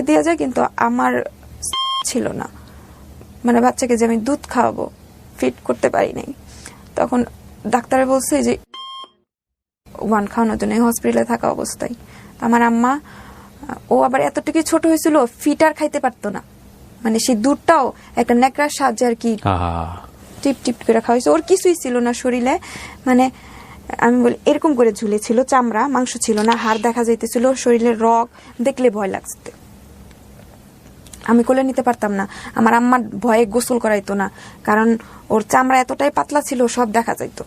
দেওয়া যায় কিন্তু আমার ছিল না, মানে বাচ্চাকে যে আমি দুধ খাওয়াবো ফিট করতে পারি নাই। তখন ডাক্তারে বলছে যে ওয়ান খাওয়ানোর জন্য হসপিটালে থাকা অবস্থায় আমার আম্মা, ও আবার এতটুকু ছোট হয়েছিল ফিটার খাইতে পারতো না, মানে সেই দুধটাও একটা নেকড়ার সাহায্যে আর কি টিপ টিপ করে খাওয়াইছে, ওর কিছুই ছিল না শরীরে, মানে আমি বলি এরকম করে ঝুলেছিল, চামড়া মাংস ছিল না, হাড় দেখা যাইতেছিল, শরীরের রগ দেখলে ভয় লাগছে, আমি কোলে নিতে পারতাম না। আমার আম্মার ভয়ে গোসল করাইতো না, কারণ ওর চামড়া এতটাই পাতলা ছিল সব দেখা যাইতো।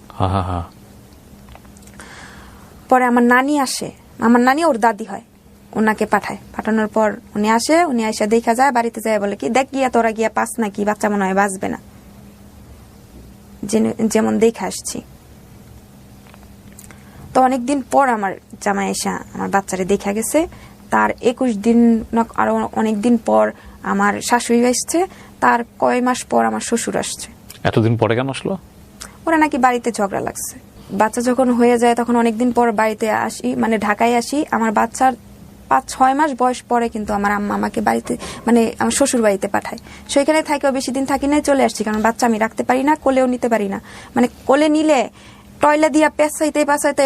পরে আমার নানি আসে, আমার নানি ওর দাদি হয়, ওনাকে পাঠানোর পর উনি আসে, উনি আইসা দেখা যায়, বাড়িতে যায় বলে কি দেখ গিয়া তোরা গিয়া পাস নাকি, বাচ্চা মনে হয় বাঁচবে না, যেমন দেখে আসছি। তো অনেকদিন পর আমার জামাই এসা আমার বাচ্চারে দেখা গেছে, তার 21 দিন আরো অনেকদিন পর আমার শাশুড়ি আসছে, তার কয় মাস পর আমার শ্বশুর আসছে। এতদিন পরে কেন আসলো? ওরা নাকি বাড়িতে ঝগড়া লাগছে। বাচ্চা যখন হয়ে যায় তখন অনেকদিন পর বাড়িতে আসি, মানে ঢাকায় আসি। আমার বাচ্চার 5-6 মাস বয়স পরে কিন্তু আমার আম্মা আমাকে বাড়িতে, মানে আমার শ্বশুর বাড়িতে পাঠায়। সেখানে থাকেও বেশি দিন থাকি নাই, চলে আসছি, কারণ বাচ্চা আমি রাখতে পারি না, কোলেও নিতে পারি না, মানে কোলে নিলে টয়লা দিয়া পেঁচাইতে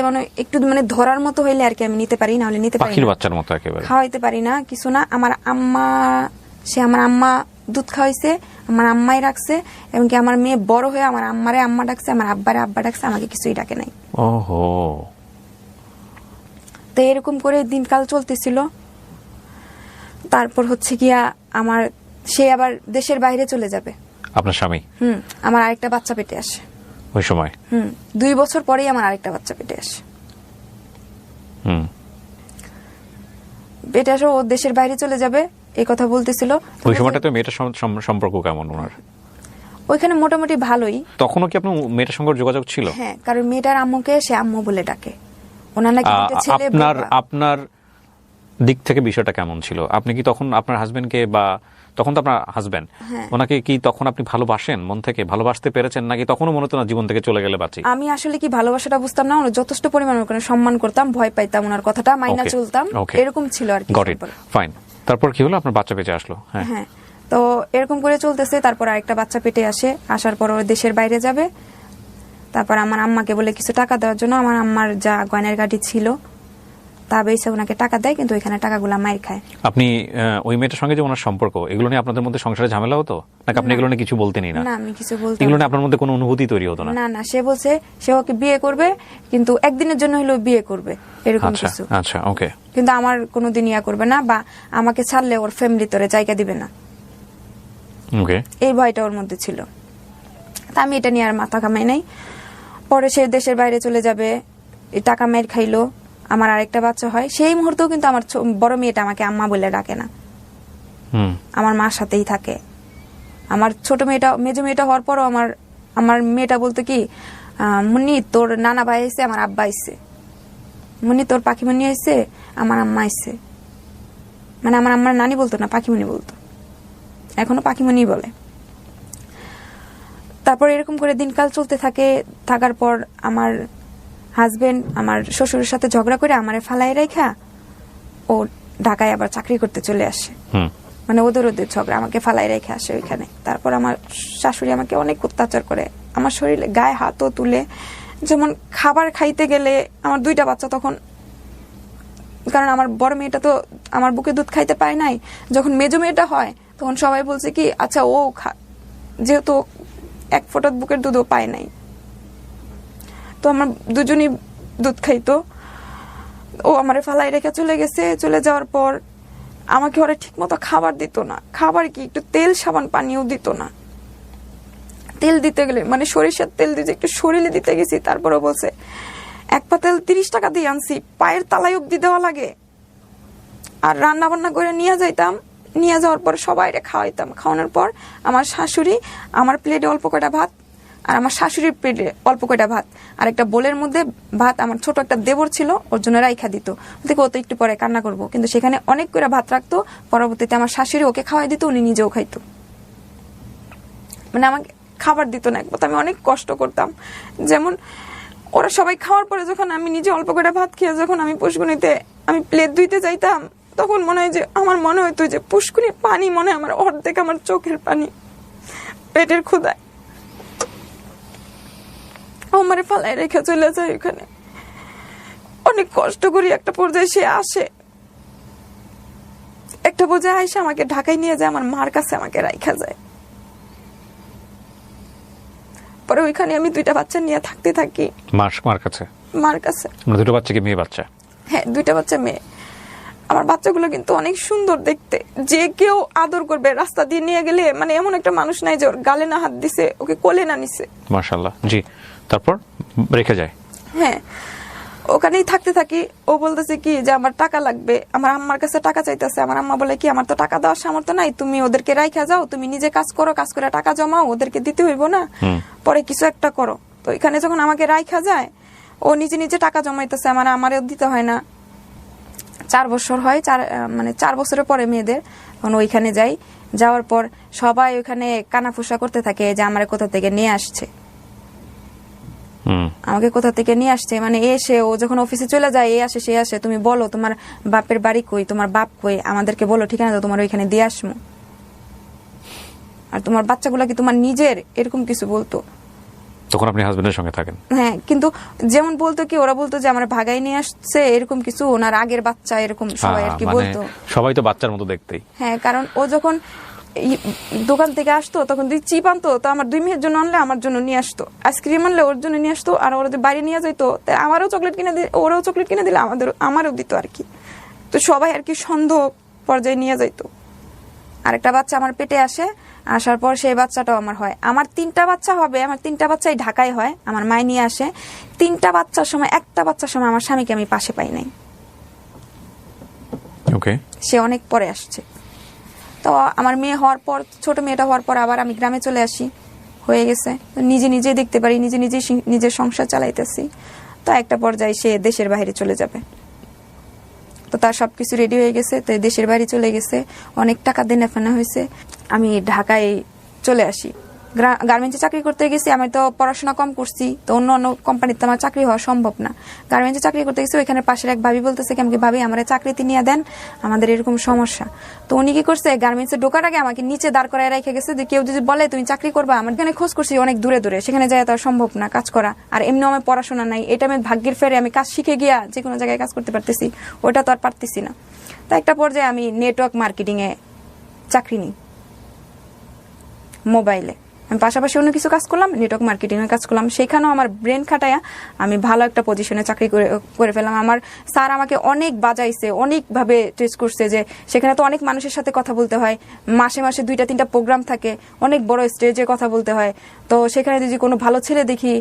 মানে একটু মানে ধরার মতো হইলে আর কি আমি নিতে পারি, না হলে নিতে পারি না, বাচ্চার মতো একেবারে খাওয়াইতে পারি না কিছু না। আমার আম্মা দুধ খাওয়াইছে, আমার আম্মাই রাখছে, এমনকি আমার মেয়ে বড় হয়ে আমার আম্মারে আম্মা ডাকছে, আমার আব্বারে আব্বা ডাকছে, আমাকে কিছুই ডাকে নাই। ওহো। তো এরকম করে দিনকাল চলতেছিল। তারপর হচ্ছে গিয়া আমার সে আবার দেশের বাইরে চলে যাবে, আপনার স্বামী। আমার আরেকটা বাচ্চা পেটে আসে ওই সময়। 2 বছর পরেই আমার আরেকটা বাচ্চা পেটে আসে। পেটে আসে, ও দেশের বাইরে চলে যাবে এই কথা বলতেছিল। ওই সময়টাতে মেয়েটার সম্পর্ক কেমন ওনার? ওইখানে মোটামুটি ভালোই। তখনও কি আপনার মেয়েটার সঙ্গে যোগাযোগ ছিল? হ্যাঁ, কারণ মেয়েটার আম্মুকে সে আম্মু বলে ডাকে। ওনার নাকি একটা ছেলে। আপনার দিক থেকে বিষয়টা কেমন ছিল? আপনি কি তখন আপনার হাজবেন্ডকে, বা তখন তো আপনার হাজবেন্ড, ওনাকে কি তখন আপনি ভালোবাসেন, মন থেকে ভালোবাসতে পেরেছেন, নাকি তখনও মনে হতো না জীবন থেকে চলে গেলে বাঁচি? আমি আসলে কি ভালোবাসাটা বুঝতাম না, ওনার যথেষ্ট পরিমাণ ওখানে সম্মান করতাম, ভয় পাইতাম, ওনার কথাটা মাইনা চলতাম, এরকম ছিল আর কি। ফাইন। তারপর কি হলো? আপনার বাচ্চা পেটে আসলো। হ্যাঁ, তো এরকম করে চলতেছে। তারপর আরেকটা বাচ্চা পেটে আসে, আসার পর ও দেশের বাইরে যাবে। তারপর আমার আম্মাকে বলে কিছু টাকা দেওয়ার জন্য, আমার আম্মার যা গয়নার গাড়ি ছিল তা বেসে ওনাকে টাকা দেয়, কিন্তু ওইখানে টাকাগুলা মাইর খায়। আপনি ওই মেয়েটার সঙ্গে যে ওনার সম্পর্ক, এগুলো নিয়ে আপনাদের মধ্যে সংসারে ঝামেলা হতো নাকি আপনি এগুলো নিয়ে কিছু বলতেনই না? না, আমি কিছু বলতাম। এগুলো নিয়ে আপনার মধ্যে কোনো অনুভূতি তৈরি হতো না? না, সে বলছে সে ওকে বিয়ে করবে, কিন্তু একদিনের জন্য হলেও বিয়ে করবে, এরকম কিছু। আচ্ছা, ওকে। কিন্তু আমার কোনোদিন ইয়া করবে না, বা আমাকে ছাড়লে ওর ফ্যামিলি তোরে জায়গা দিবে না, ওকে, এই ভয়টা ওর মধ্যে ছিল। তা আমি এটা নিয়ে আর মাথা ঘামাই নাই। পরে সে দেশের বাইরে চলে যাবে, টাকা মাইর খাইলো, আমার আরেকটা বাচ্চা হয়। সেই মুহূর্তেও কিন্তু আমার বড় মেয়েটা আমাকে আম্মা বলে ডাকে না, আমার মার সাথেই থাকে। আমার ছোট মেয়েটা, মেজো মেয়েটা হওয়ার পরও আমার মেয়েটা বলতো কি, মুন্নি তোর নানা ভাই আইছে, আমার আব্বা আইছে, মনি তোর পাখিমণি আইছে, আমার আম্মা আইছে। মানে আমার আম্মার নানি বলতো না, পাখিমণি বলতো, এখনো পাখিমণি বলে। তারপর এরকম করে দিনকাল চলতে থাকে। থাকার পর আমার হাজবেন্ড আমার শ্বশুরের সাথে ঝগড়া করে আমারে ফালাই রেখা ও ঢাকায় আবার চাকরি করতে চলে আসে। মানে ওদের ঝগড়া, আমাকে ফালাই রেখে আসে ওইখানে। তারপর আমার শাশুড়ি আমাকে অনেক অত্যাচার করে, আমার শরীরে গায়ে হাতও তুলে। যেমন খাবার খাইতে গেলে আমার 2টা বাচ্চা তখন, কারণ আমার বড় মেয়েটা তো আমার বুকে দুধ খাইতে পায় নাই, যখন মেজো মেয়েটা হয় তখন সবাই বলছে কি আচ্ছা ও যেহেতু 1 ফোঁটা বুকের দুধও পায় নাই, তো আমার দুজনই দুধ খাইতো। ও আমারে ফালাই রেখে চলে গেছে। চলে যাওয়ার পর আমাকে ওরা ঠিক মতো খাবার দিত না। খাবার কি, একটু তেল সাবান পানিও দিত না। তেল দিতে গেলে মানে সরিষার তেল দিয়ে একটু শরীরে দিতে গেছি, তারপরে বলছে 1 পা তেল 30 টাকা দিয়ে আনছি, পায়ের তালাই অব্দি দেওয়া লাগে। আর রান্না বান্না করে নিয়ে যাইতাম, নিয়ে যাওয়ার পর সবাইরে খাওয়াইতাম। খাওয়ানোর পর আমার শাশুড়ি আমার প্লেটে অল্প কয়টা ভাত, আর আমার শাশুড়ির প্লেটে অল্প কয়টা ভাত, আর একটা বোলের মধ্যে ভাত আমার ছোট একটা দেবর ছিল ওর জন্য রাইখা দিত। দেখো ও তো একটু পরে কান্না করবো, কিন্তু সেখানে অনেক করে ভাত রাখতো। পরবর্তীতে আমার শাশুড়ি ওকে খাওয়াই দিত, উনি নিজেও খাইতো। মানে আমাকে খাবার দিত না, একবার আমি অনেক কষ্ট করতাম। যেমন ওরা সবাই খাওয়ার পরে যখন আমি নিজে অল্প করে ভাত খেয়ে যখন আমি পুষ্কুনিতে আমি প্লেট ধুইতে যাইতাম, তখন মনে হয় যে আমার মনে হইতো যে পুষ্কুনির পানি মনে হয় আমার অর্ধেক আমার চোখের পানি, পেটের ক্ষুধায়। আমারে ফালাই রেখে চলে যায় ওখানে। অনেক কষ্ট করি, একটা পর্যায়ে সে আসে, একটা পর্যায়ে আইসে আমাকে ঢাকায় নিয়ে যায়, আমার মার কাছে আমাকে রাইখা যায়। পরে ওইখানে আমি 2টা বাচ্চা নিয়ে থাকতে থাকি। মার কাছে? মার কাছে। 2টো বাচ্চা কি মেয়ে বাচ্চা? হ্যাঁ, 2টা বাচ্চা মেয়ে। আমার বাচ্চাগুলো কিন্তু অনেক সুন্দর দেখতে, যে কেউ আদর করবে। রাস্তা দিয়ে নিয়ে গেলে মানে এমন একটা মানুষ নাই যে ওর গালে না হাত দিছে, ওকে কোলে না নিছে। মাশাআল্লাহ। জি, তারপর রেখে যায়? হ্যাঁ, ওখানেই থাকতে থাকি। ও বলতেছে কি যে আমার টাকা লাগবে, আমার আম্মার কাছে টাকা চাইতেছে। আমার আম্মা বলে কি আমার তো টাকা দেওয়ার সামর্থ্য নাই, তুমি ওদেরকে রাইখা যাও, তুমি নিজে কাজ করো, কাজ করে টাকা জমাও, ওদেরকে দিতে হইব না, পরে কিছু একটা করো। তো এখানে যখন আমাকে রাইখা যায়, ও নিজে নিজে টাকা জমাইতেছে, আমারও দিতে হয় না। 4 বছর হয়, 4 বছরের পরে মেয়েদের, তখন ওইখানে যাই। যাওয়ার পর সবাই ওইখানে কানাফুসা করতে থাকে যে আমার কোথা থেকে নিয়ে আসছে, আমাকে কোথা থেকে নিয়ে আসছে। মানে এসে ও যখন অফিসে চলে যায়, এ আসে সে আসে, তুমি বলো তোমার বাপের বাড়ি কই, তোমার বাপ কই, আমাদেরকে বলো ঠিকানা তো তোমার ওইখানে দিয়ে আসবো। আর তোমার বাচ্চাগুলা কি তোমার নিজের, এরকম কিছু বলতো। তখন আপনি হাজবেন্ডের সঙ্গে থাকেন? হ্যাঁ, কিন্তু যেমন বলতো কি, ওরা বলতো যে আমার ভাগাই নিয়ে আসছে, এরকম কিছু, ওনার আগের বাচ্চা, এরকম সবাই আর কি বলতো। সবাই তো বাচ্চার মতো দেখতেই। হ্যাঁ, কারণ ও যখন দোকান থেকে আসতো তখন 2 চিপ আনতো, তো আমার 2 মেয়ের জন্য আনলে আমার জন্য নিয়ে আসতো, আইসক্রিম আনলে ওর জন্য নিয়ে আসতো, আর ওরা বাইরে নিয়ে যাইতো আমারও চকলেট কিনে দিলে, ওরাও চকলেট কিনে দিলে আমারও দিত আর কি। তো সবাই আর কি সন্দেহ পর্যায়ে নিয়ে যাইতো। আরেকটা বাচ্চা আমার পেটে আসে, আসার পর সেই বাচ্চাটাও আমার হয়। আমার 3টা বাচ্চা হবে, আমার 3টা বাচ্চাই ঢাকায় হয়, আমার মায় নিয়ে আসে। 3টা বাচ্চার সময়, একটা বাচ্চার সময় আমার স্বামীকে আমি পাশে পাই নাই। ওকে, সে অনেক পরে আসছে। তো আমার মেয়ে হওয়ার পর, ছোট মেয়েটা হওয়ার পর আবার আমি গ্রামে চলে আসি, হয়ে গেছে নিজে নিজে দেখতে পারি, নিজে নিজে নিজের সংসার চালাইতেছি। তো একটা পর্যায়ে সে দেশের বাইরে চলে যাবে, তো তার সবকিছু রেডি হয়ে গেছে, তো দেশের বাইরে চলে গেছে, অনেক টাকা দেনা ফেনা হয়েছে। আমি ঢাকায় চলে আসি, গার্মেন্টসে চাকরি করতে গেছি। আমি তো পড়াশোনা কম করছি, তো অন্য অন্য কোম্পানিতে আমার চাকরি হওয়া সম্ভব না। গার্মেন্টসে চাকরি করতে গেছি, ওইখানে পাশের এক ভাবি বলতেছে কি আমাকে, ভাবি আমার চাকরিতে নিয়ে দেন, আমাদের এরকম সমস্যা। তো উনি কি করছে, গার্মেন্টসে ঢোকার আগে আমাকে নিচে দাঁড় করায় রেখে গেছে, যে কেউ যদি বলে তুমি চাকরি করবা, আমার এখানে খোঁজ করছি অনেক দূরে দূরে, সেখানে যায় তো সম্ভব না কাজ করা। আর এমনি আমার পড়াশোনা নাই, এটা আমি ভাগ্যের ফেরে আমি কাজ শিখে গিয়া যে কোনো জায়গায় কাজ করতে পারতেছি, ওইটা তো আর পারতেছি না। তো একটা পর্যায়ে আমি নেটওয়ার্ক মার্কেটিং এ চাকরি নিই, মোবাইলে। আমি পাশাপাশি অন্য কিছু কাজ করলাম, নেটওয়ার্ক মার্কেটিং এর কাজ করলাম। সেখানেও আমার ব্রেন খাটায়া আমি ভালো একটা পজিশনে চাকরি করে ফেললাম। আমার স্যার আমাকে অনেক বাজাইছে, অনেকভাবে টেস্ট করছে, যে সেখানে তো অনেক মানুষের সাথে কথা বলতে হয়, মাসে মাসে 2টা-3টা প্রোগ্রাম থাকে, অনেক বড় স্টেজে কথা বলতে হয়। তো সেখানে যদি কোনো ভালো ছেলে দেখি,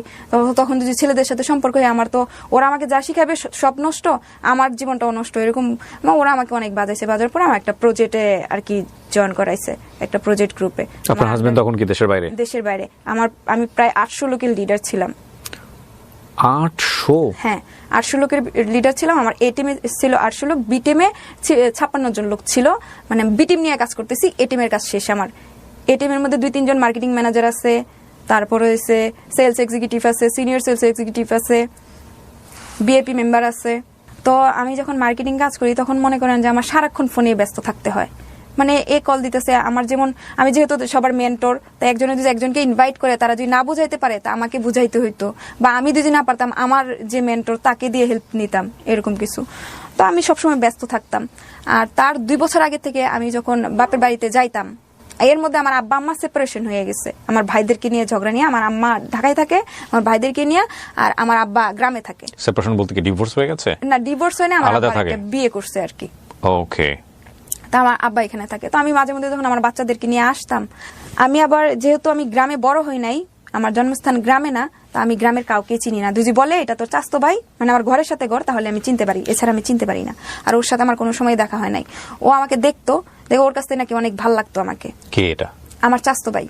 তখন যদি ছেলেদের সাথে সম্পর্ক হয়, আমার তো ওরা আমাকে যা শিখাবে সব নষ্ট, আমার জীবনটাও নষ্ট, এরকম ওরা আমাকে অনেক বাজাইছে। বাজার পর আমার একটা প্রজেক্টে আর কি জয়েন করাইছে, একটা প্রজেক্ট গ্রুপে। আপনার হাজবেন্ড তখন কি দেশের বাইরে? দেশের বাইরে। আমি প্রায় 800 লোকের লিডার ছিলাম। 800? হ্যাঁ, 800 লোকের লিডার ছিলাম। আমার এ টিমে ছিল 800 লোক, বি টিমে 56 জন লোক ছিল। মানে বি টিম নিয়ে কাজ করতেছি, এ টিমের কাজ শেষ আমার। এ টিমের মধ্যে 2-3 জন মার্কেটিং ম্যানেজার আছে, তারপরে হচ্ছে সেলস এক্সিকিউটিভ আছে, সিনিয়র সেলস এক্সিকিউটিভ আছে, বিএপি মেম্বার আছে। তো আমি যখন মার্কেটিং কাজ করি তখন মনে করেন যে আমার সারাক্ষণ ফোনে ব্যস্ত থাকতে হয়। মানে এ কল দিতেছে, আমার যেমন আমি যেহেতু সবার মেন্টর, তো একজনে যদি একজনকে ইনভাইট করে তারা যদি না বুঝাইতে পারে তা আমাকে বুঝাইতে হইতো, বা আমি যদি না পারতাম আমার যে মেন্টর তাকে দিয়ে হেল্প নিতাম, এরকম কিছু। তো আমি সবসময় ব্যস্ত থাকতাম। আর তার 2 বছর আগে থেকে আমি যখন বাপের বাড়িতে যাইতাম, এর মধ্যে আমার আব্বা আম্মা সেপারেশন হয়ে গেছে। আমার ভাইদেরকে নিয়ে ঝগড়া নিয়ে, আমার আম্মা ঢাকায় থাকে, আমার ভাইদেরকে নিয়ে, আর আমার আব্বা গ্রামে থাকে। সেপারেশন বলতে কি ডিভোর্স হয়ে গেছে? না, ডিভোর্স হয় না, আমার আলাদা আব্বা থাকে? একটা বিয়ে করছে আর কি। ওকে। তা আমার আব্বা এখানে থাকে। তো আমি মাঝে মধ্যে যখন আমার বাচ্চাদেরকে নিয়ে আসতাম, আমি আবার যেহেতু আমি গ্রামে বড় হই নাই, আমার জন্মস্থান গ্রামে না, তা আমি গ্রামের কাউকে চিনি না। দুজি বলে এটা তোর চাস্তো ভাই, মানে আমার ঘরের সাথে ঘর, তাহলে আমি চিনতে পারি, এছাড়া আমি চিনতে পারি না। আর ওর সাথে আমার কোনো সময় দেখা হয় নাই। ও আমাকে দেখতো, দেখো ওর কাছ থেকে নাকি অনেক ভাল লাগতো আমাকে। কে এটা? আমার চাস্তো ভাই।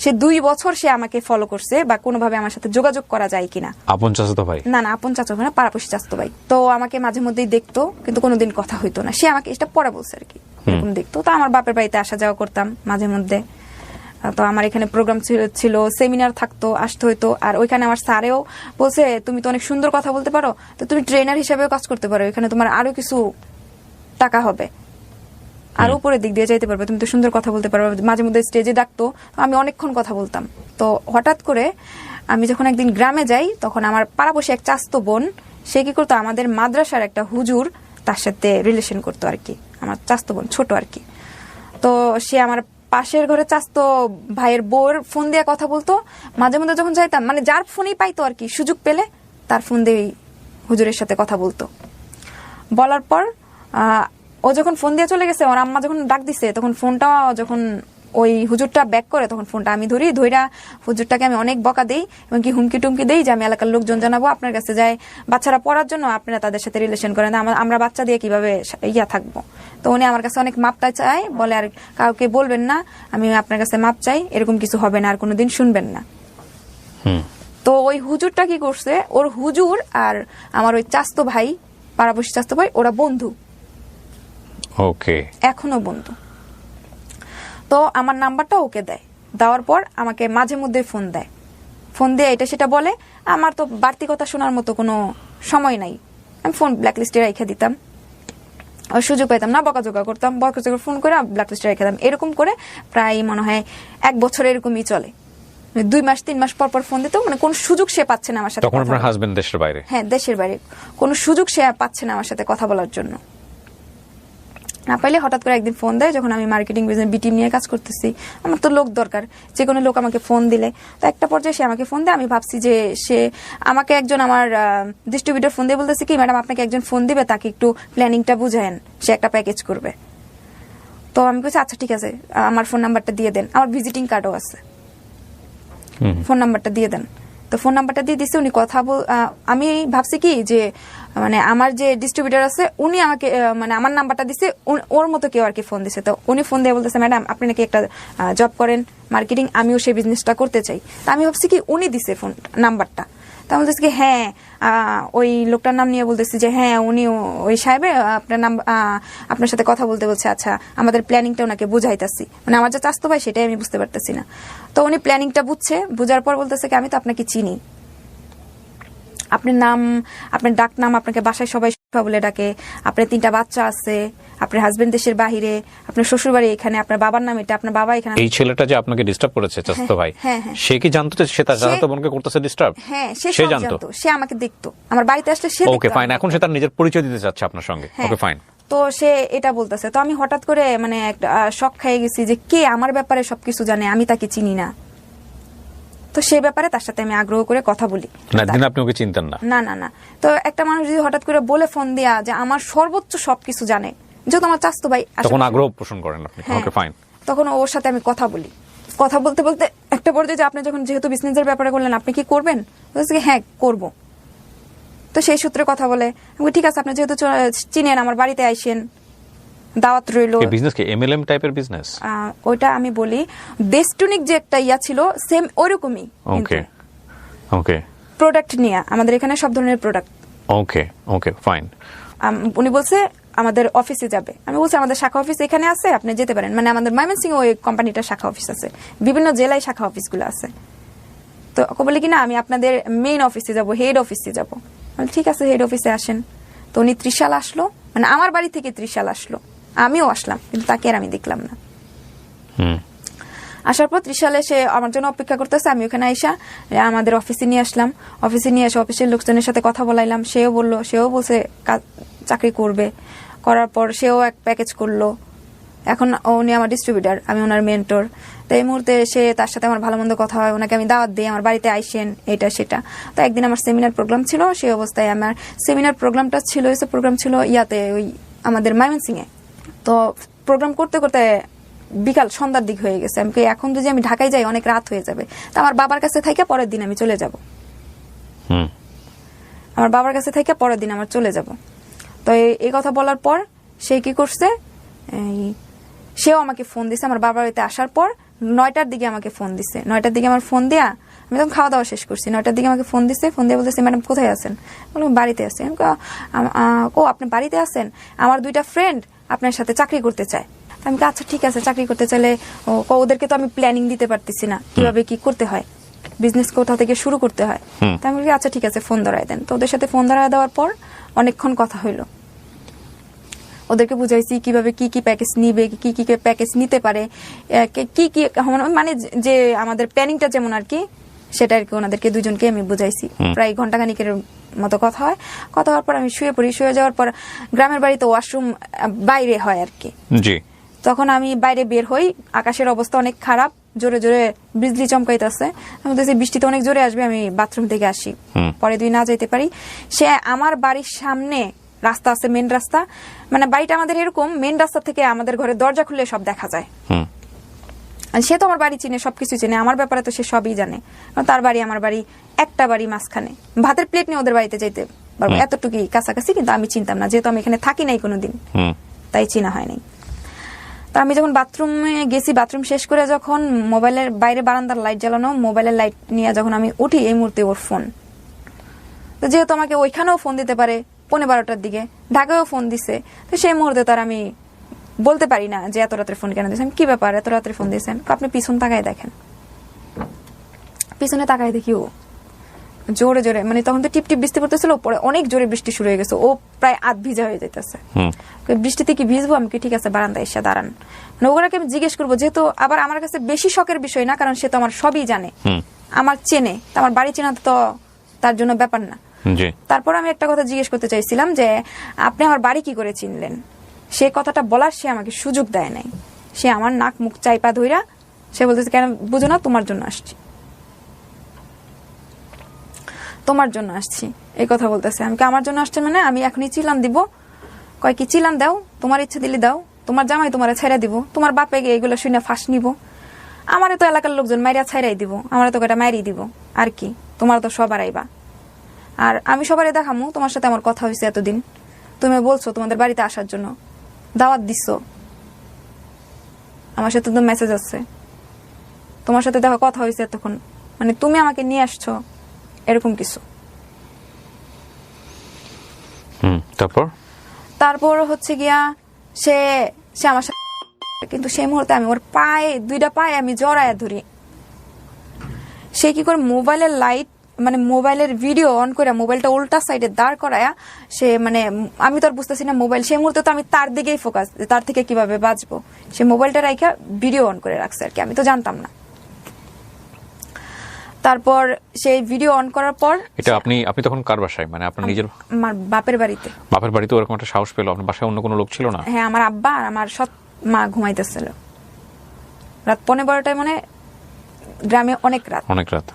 সে 2 বছর সে আমাকে ফলো করছে, বা কোনোভাবে আমার সাথে যোগাযোগ করা যায় কিনা। আপন চাচাতো ভাই? না না, আপন চাচা না, পাড়াপড়শি চাস্তো ভাই। তো আমাকে মাঝে মধ্যেই দেখতো, কিন্তু কোনোদিন কথা হইতো না। সে আমাকে এটা পরে বলছে আর কি, এরকম দেখতো। তো আমার বাপের বাড়িতে আসা যাওয়া করতাম মাঝে মধ্যে। তো আমার এখানে প্রোগ্রাম ছিল, সেমিনার থাকতো, আসতে হইতো। আর ওইখানে আমার স্যারেও বলছে তুমি তো অনেক সুন্দর কথা বলতে পারো, তো তুমি ট্রেনার হিসেবেও কাজ করতে পারো, এখানে তোমার আরো কিছু টাকা হবে, আরো উপরের দিক দিয়ে যাইতে পারবে, তুমি তো সুন্দর কথা বলতে পারবে। মাঝে মধ্যে স্টেজে ডাকতো, আমি অনেকক্ষণ কথা বলতাম। তো হঠাৎ করে আমি যখন একদিন গ্রামে যাই, তখন আমার পাড়াপড়শি এক চাস্তো বোন, সে কি করতো, আমাদের মাদ্রাসার একটা হুজুর তার সাথে রিলেশন করতো আর কি, আমার চাস্তো বোন, ছোট আর কি। তো সে আমার পাশের ঘরে চাস্তো ভাইয়ের বউর ফোন দিয়ে কথা বলতো। মাঝে মধ্যে যখন যাইতাম, মানে যার ফোনেই পাইতো আর কি, সুযোগ পেলে তার ফোন দিয়ে হুজুরের সাথে কথা বলতো। বলার পর ও যখন ফোন দিয়ে চলে গেছে, ওর আম্মা যখন ডাক দিছে, তখন ফোনটা যখন ওই হুজুরটা ব্যাক করে, তখন ফোনটা আমি ধইরা হুজুরটাকে আমি অনেক বকা দেই, এবং কি হুমকি টুমকি দেই যে আমি এলাকার লোকজন জানাবো, আপনার কাছে যায় বাচ্চারা পড়ার জন্য, আপনারা তাদের সাথে রিলেশন করেন, আমরা বাচ্চা দিয়ে কিভাবে থাকবো। তো উনি আমার কাছে অনেক মাপটা চায়, বলে আর কাউকে বলবেন না, আমি আপনার কাছে মাপ চাই, এরকম কিছু হবে না, আর কোনোদিন শুনবেন না। তো ওই হুজুরটা কি করছে, ওর হুজুর আর আমার ওই চাস্তো ভাই, পাড়াপড়শি চাস্তো ভাই, ওরা বন্ধু, ওকে, এখনো বন্ধু। তো আমার নাম্বারটা ওকে দেয়, দেওয়ার পর আমাকে মাঝে মধ্যে ফোন দিয়ে এটা সেটা বলে। আমার তো বাড়তি কথা শোনার মতো কোনো সময় নাই, আমি ফোন ব্ল্যাকলিস্টে রেখে দিতাম, সুযোগ পাইতাম না, বকাঝোকা করতাম, ফোন করে ব্ল্যাকলিস্টে রেখে দিতাম। এরকম করে প্রায় মনে হয় 1 বছর এরকমই চলে। 2 মাস 3 মাস পর পর ফোন দিত, মানে কোন সুযোগ সে পাচ্ছে না আমার সাথে। তখন আপনার হাজবেন্ড দেশের বাইরে? হ্যাঁ, দেশের বাইরে, কোনো সুযোগ সে পাচ্ছে না আমার সাথে কথা বলার জন্য। না পাইলে হঠাৎ করে একদিন ফোন দেয়, যখন আমি মার্কেটিং বিজনেস বি টিম নিয়ে কাজ করতেছি, আমার তো লোক দরকার, যে কোনো লোক আমাকে ফোন দিলে। তো একটা পর্যায়ে সে আমাকে ফোন দেয়, আমি ভাবছি যে সে আমাকে একজন আমার ডিস্ট্রিবিউটর ফোন দিয়ে বলতেছে কি, ম্যাডাম আপনাকে একজন ফোন দিবে, তাকে একটু প্ল্যানিংটা বুঝায়েন, সে একটা প্যাকেজ করবে। তো আমি বলছি আচ্ছা ঠিক আছে, আমার ফোন নাম্বারটা দিয়ে দেন, আমার ভিজিটিং কার্ডও আছে, ফোন নাম্বারটা দিয়ে দেন। তো ফোন নাম্বারটা দিয়ে দিচ্ছে, উনি কথা আমি ভাবছি কি যে মানে আমার যে ডিস্ট্রিবিউটর আছে উনি আমাকে মানে আমার নাম্বারটা দিচ্ছে, ওর মতো কেউ আর কি ফোন দিছে। তো উনি ফোন দিয়ে বলতেছে ম্যাডাম আপনি নাকি একটা জব করেন মার্কেটিং, আমিও সেই বিজনেসটা করতে চাই। তো আমি ভাবছি কি উনি দিছে ফোন নাম্বারটা। তা বলতেছি কি হ্যাঁ, ওই লোকটার নাম নিয়ে বলতেছি যে হ্যাঁ উনি ওই সাহেব আপনার নাম, আপনার সাথে কথা বলতে বলছে। আচ্ছা, আমাদের প্ল্যানিংটা ওনাকে বুঝাইতাছি, মানে আমার যা চাস্তো ভাই সেটাই আমি বুঝতে পারতেছি না। তো উনি প্ল্যানিংটা বুঝছে, বুঝার পর বলতেছে কি আমি তো আপনাকে চিনি, আপনার নাম, আপনার ডাক নাম, আপনাকে বাসায় সবাই বলে ডাকে, আপনার 3টা বাচ্চা আছে, আপনার হাজবেন্ড দেশের বাহিরে, আপনার শ্বশুর বাড়ি এখানে, আপনার বাবার নাম এটা, আপনার বাবা এখানে। এই ছেলেটা যে আপনাকে ডিস্টার্ব করেছে চাস্তো ভাই, সে কি জানতো যে সে তার জানাতো বোনকে করতেছে ডিস্টার্ব? হ্যাঁ, সে জানতো, সে আমাকে দেখতো, আমার বাড়িতে আসলে সে দেখতো। ওকে ফাইন, এখন সে তার নিজের পরিচয় দিতে চাচ্ছে আপনার সঙ্গে। Okay fine. তো সে এটা বলতেছে, তো আমি হঠাৎ করে মানে একটা শক খেয়ে গেছি যে কে আমার ব্যাপারে সবকিছু জানে, আমি তাকে চিনি না। তো সে ব্যাপারে তার সাথে আমি আগ্রহ করে কথা বলি না। দিন আপনি ওকে চিনতেন না? না না না। তো একটা মানুষ যদি হঠাৎ করে বলে ফোন দিয়া যে আমার সর্বোচ্চ সবকিছু জানে, যেহেতু আমার চাস্তো ভাই, তখন আগ্রহ পোষণ করেন আপনি। Okay fine. তখন ওর সাথে আমি কথা বলি, কথা বলতে বলতে একটা পর্যায়ে যে আপনি যখন যেহেতু বিজনেসের ব্যাপারে বললেন আপনি কি করবেন, বলছি হ্যাঁ করব। তো সেই সূত্রে কথা বলে আমি ঠিক আছে, আপনি যেহেতু চিনেন আমার বাড়িতে আইসেন, দাওয়াত রইল। বিজনেস কি এমএলএম টাইপের বিজনেস? ওইটা আমি বলি বেস্টুনিক যে একটা ছিল সেম ওরকমই। ওকে ওকে। প্রোডাক্ট নিয়ে, আমাদের এখানে সব ধরনের প্রোডাক্ট। ওকে ওকে ফাইন। উনি বলছে আমাদের অফিসে যাবে, আমি বলছি আমাদের শাখা অফিস এখানে আছে, আপনি যেতে পারেন। মানে আমাদের ময়মনসিংহে ওই কোম্পানিটার শাখা অফিস আছে, বিভিন্ন জেলায় শাখা অফিসগুলো আছে। তো ওকে বলে কিনা আমি আপনাদের মেইন অফিসে যাব, হেড অফিসে যাব। ঠিক আছে, হেড অফিসে আসেন। তো উনি ত্রিশাল আসলো, মানে আমার বাড়ি থেকে ত্রিশাল আসলো, আমিও আসলাম, কিন্তু তাকে আর আমি দেখলাম না। আসার পর ত্রিশালে সে আমার জন্য অপেক্ষা করতেছে, আমি ওখানে আইসা আমাদের অফিসে নিয়ে আসলাম। অফিসে নিয়ে এসে অফিসের লোকজনের সাথে কথা বলাইলাম, সেও বলছে চাকরি করবে। করার পর সেও এক প্যাকেজ করলো। এখন উনি আমার ডিস্ট্রিবিউটার, আমি ওনার মেন্টর। তো এই মুহূর্তে সে তার সাথে আমার ভালো মন্দ কথা হয়, ওনাকে আমি দাওয়াত দিই আমার বাড়িতে আইসেন, এটা সেটা। তো একদিন আমার সেমিনার প্রোগ্রাম ছিল, সেই অবস্থায় আমার সেমিনার প্রোগ্রামটা ছিল, প্রোগ্রাম ছিল ইয়াতে ওই আমাদের ময়মনসিংহে। তো প্রোগ্রাম করতে করতে বিকাল সন্ধ্যার দিক হয়ে গেছে। আমি এখন যদি আমি ঢাকায় যাই অনেক রাত হয়ে যাবে, তো আমার বাবার কাছে থেকে পরের দিন আমি চলে যাব। আমার বাবার কাছে থেকে পরের দিন আমার চলে যাব। তো এই কথা বলার পর সে কি করছে, সেও আমাকে ফোন দিছে। আমার বাবার বাড়িতে আসার পর 9টার দিকে আমাকে ফোন দিছে। 9টার দিকে আমার ফোন দেয়া, আমি তখন খাওয়া দাওয়া শেষ করছি। 9টার দিকে আমাকে ফোন দিছে, ফোন দিয়ে বলতেছে ম্যাডাম কোথায় আছেন? বললাম বাড়িতে আছি। আপনি বাড়িতে আছেন? আমার 2টা ফ্রেন্ড আপনার সাথে চাকরি করতে চায়। আমি আচ্ছা ঠিক আছে, চাকরি করতে চাইলে ওদেরকে তো আমি প্ল্যানিং দিতে পারতেছি না কিভাবে কি করতে হয়, বিজনেস কোথা থেকে শুরু করতে হয়। তাই আমি আচ্ছা ঠিক আছে ফোন ধরায় দেন। তো ওদের সাথে ফোন ধরায় দেওয়ার পর অনেকক্ষণ কথা হইলো। ওদেরকে বুঝাইছি কিভাবে কি কি প্যাকেজ নিবে, কি কি প্যাকেজ নিতে পারে, কি কি মানে যে আমাদের প্ল্যানিংটা যেমন আর কি, সেটা আর কি ওনাদেরকে দুজনকে আমি বুঝাইছি। প্রায় ঘন্টাখানিকের মতো কথা হয়। কথা হওয়ার পর আমি শুয়ে পড়ি। শুয়ে যাওয়ার পর গ্রামের বাড়িতে ওয়াশরুম বাইরে হয় আর কি। জি। তখন আমি বাইরে বের হই, আকাশের অবস্থা অনেক খারাপ, জোরে জোরে বিজলি চমকাইতেছে। আমি বলতেছি বৃষ্টিতে অনেক জোরে আসবে, আমি বাথরুম থেকে আসি, পরে দুই না যেতে পারি। সে আমার বাড়ির সামনে রাস্তা আছে, মেন রাস্তা, মানে বাড়িটা আমাদের এরকম, মেন রাস্তা থেকে আমাদের ঘরে দরজা খুললে সব দেখা যায়। সে তো আমার বাড়ি চিনে, সবকিছু চিনে, আমার ব্যাপারে তো সে সবই জানে। তার বাড়ি আমার বাড়ি একটা বাড়ি মাঝখানে, ভাতের প্লেট নিয়ে ওদের বাড়িতে যাইতে পারবো, এতটুকুই কাছাকাছি। কিন্তু আমি চিনতাম না, যেহেতু আমি এখানে থাকি নাই কোনোদিন, তাই চিনা হয় নাই। তো আমি যখন বাথরুমে গেছি, বাথরুম শেষ করে যখন মোবাইলের বাইরে বারান্দার লাইট জ্বালানো, মোবাইলের লাইট নিয়ে যখন আমি উঠি, এই মুহূর্তে ওর ফোন। তো যেহেতু আমাকে ওইখানেও ফোন দিতে পারে 11:30টার দিকে, ঢাকায়ও ফোন দিছে, তো সেই মুহূর্তে তার আমি বলতে পারি না যে এত রাত্রে ফোন কেন দিয়েছেন, কি ব্যাপার এত রাত্রে ফোন দিয়েছেন। আপনি পিছন তাকায় দেখেন। পিছনে তাকায় দেখি ও জোরে জোরে, মানে তখন তো টিপ টিপ বৃষ্টি পড়তেছিল, পরে অনেক জোরে বৃষ্টি শুরু হয়ে গেছে, ও প্রায় আধ ভিজা হয়ে যাইতেছে। বৃষ্টিতে কি ভিজবো, আমি কি ঠিক আছে বারান্দায় এসে দাঁড়ান, মানে ওগুলোকে আমি জিজ্ঞেস করবো, যেহেতু আবার আমার কাছে বেশি শখের বিষয় না, কারণ সে তো আমার সবই জানে, আমার চেনে, আমার বাড়ি চেনা তো তার জন্য ব্যাপার না। তারপর আমি একটা কথা জিজ্ঞেস করতে চাইছিলাম যে আপনি আমার বাড়ি কি করে চিনলেন। সে কথাটা বলার সে আমাকে সুযোগ দেয় নাই। সে আমার নাক মুখ চাইপা ধইরা সে বলতেছে কেন বুঝো না, তোমার জন্য আসছি, তোমার জন্য আসছি, এই কথা বলতেছে। আমি আমার জন্য আসছে মানে আমি এখনই চিলান দিব। কয় কি চিলান দাও, তোমার ইচ্ছে দিলে দাও, তোমার জামাই তোমারে ছাইরা দিব, তোমার বাপে গিয়ে এগুলো শুনে ফাঁস নিব, আমারে তো এলাকার লোকজন মাইরা ছাইরাই দিব, আমারে তো কয়টা মাইরি দিব, আর কি তোমার তো সবার আইবা। আর আমি সবারই দেখামু তোমার সাথে আমার কথা হয়েছে এতদিন, তুমি বলছো তোমাদের বাড়িতে আসার জন্য, দাওয়াত দিচ্ছ, আমার সাথে তো মেসেজ আছে, তোমার সাথে দেখো কথা হয়েছে এতক্ষণ, মানে তুমি আমাকে নিয়ে আসছো, এরকম কিছু। তারপর হচ্ছে গিয়া সে আমার সাথে, কিন্তু সেই মুহূর্তে আমি ওর পায়ে, 2টা পায়ে আমি জড়ায় ধরি। সে কি করে মোবাইলের লাইট, মানে মোবাইলের ভিডিও অন করে মোবাইলটা উল্টা সাইডে দাঁড় করায়া, সে মানে আমি তো আর বুঝতেছি না মোবাইল, সেই মুহূর্তে তো আমি তার দিকেই ফোকাস, তার থেকে কিভাবে বাঁচবো, সে মোবাইলটা রাখা ভিডিও অন করে রাখছে আর কি, আমি তো জানতাম না। তারপর সেই ভিডিও অন করার পর এটা আপনি তখন কার বাসায়, মানে আপনার নিজের? আমার বাপের বাড়িতে। বাপের বাড়িতে ওরকম একটা সাহস পেলো? আপনার বাসায় অন্য কোনো লোক ছিল না? হ্যাঁ, আমার আব্বা আর আমার সৎ মা ঘুমাইতেছিল রাত 12:30টায়, মানে গ্রামে অনেক রাত,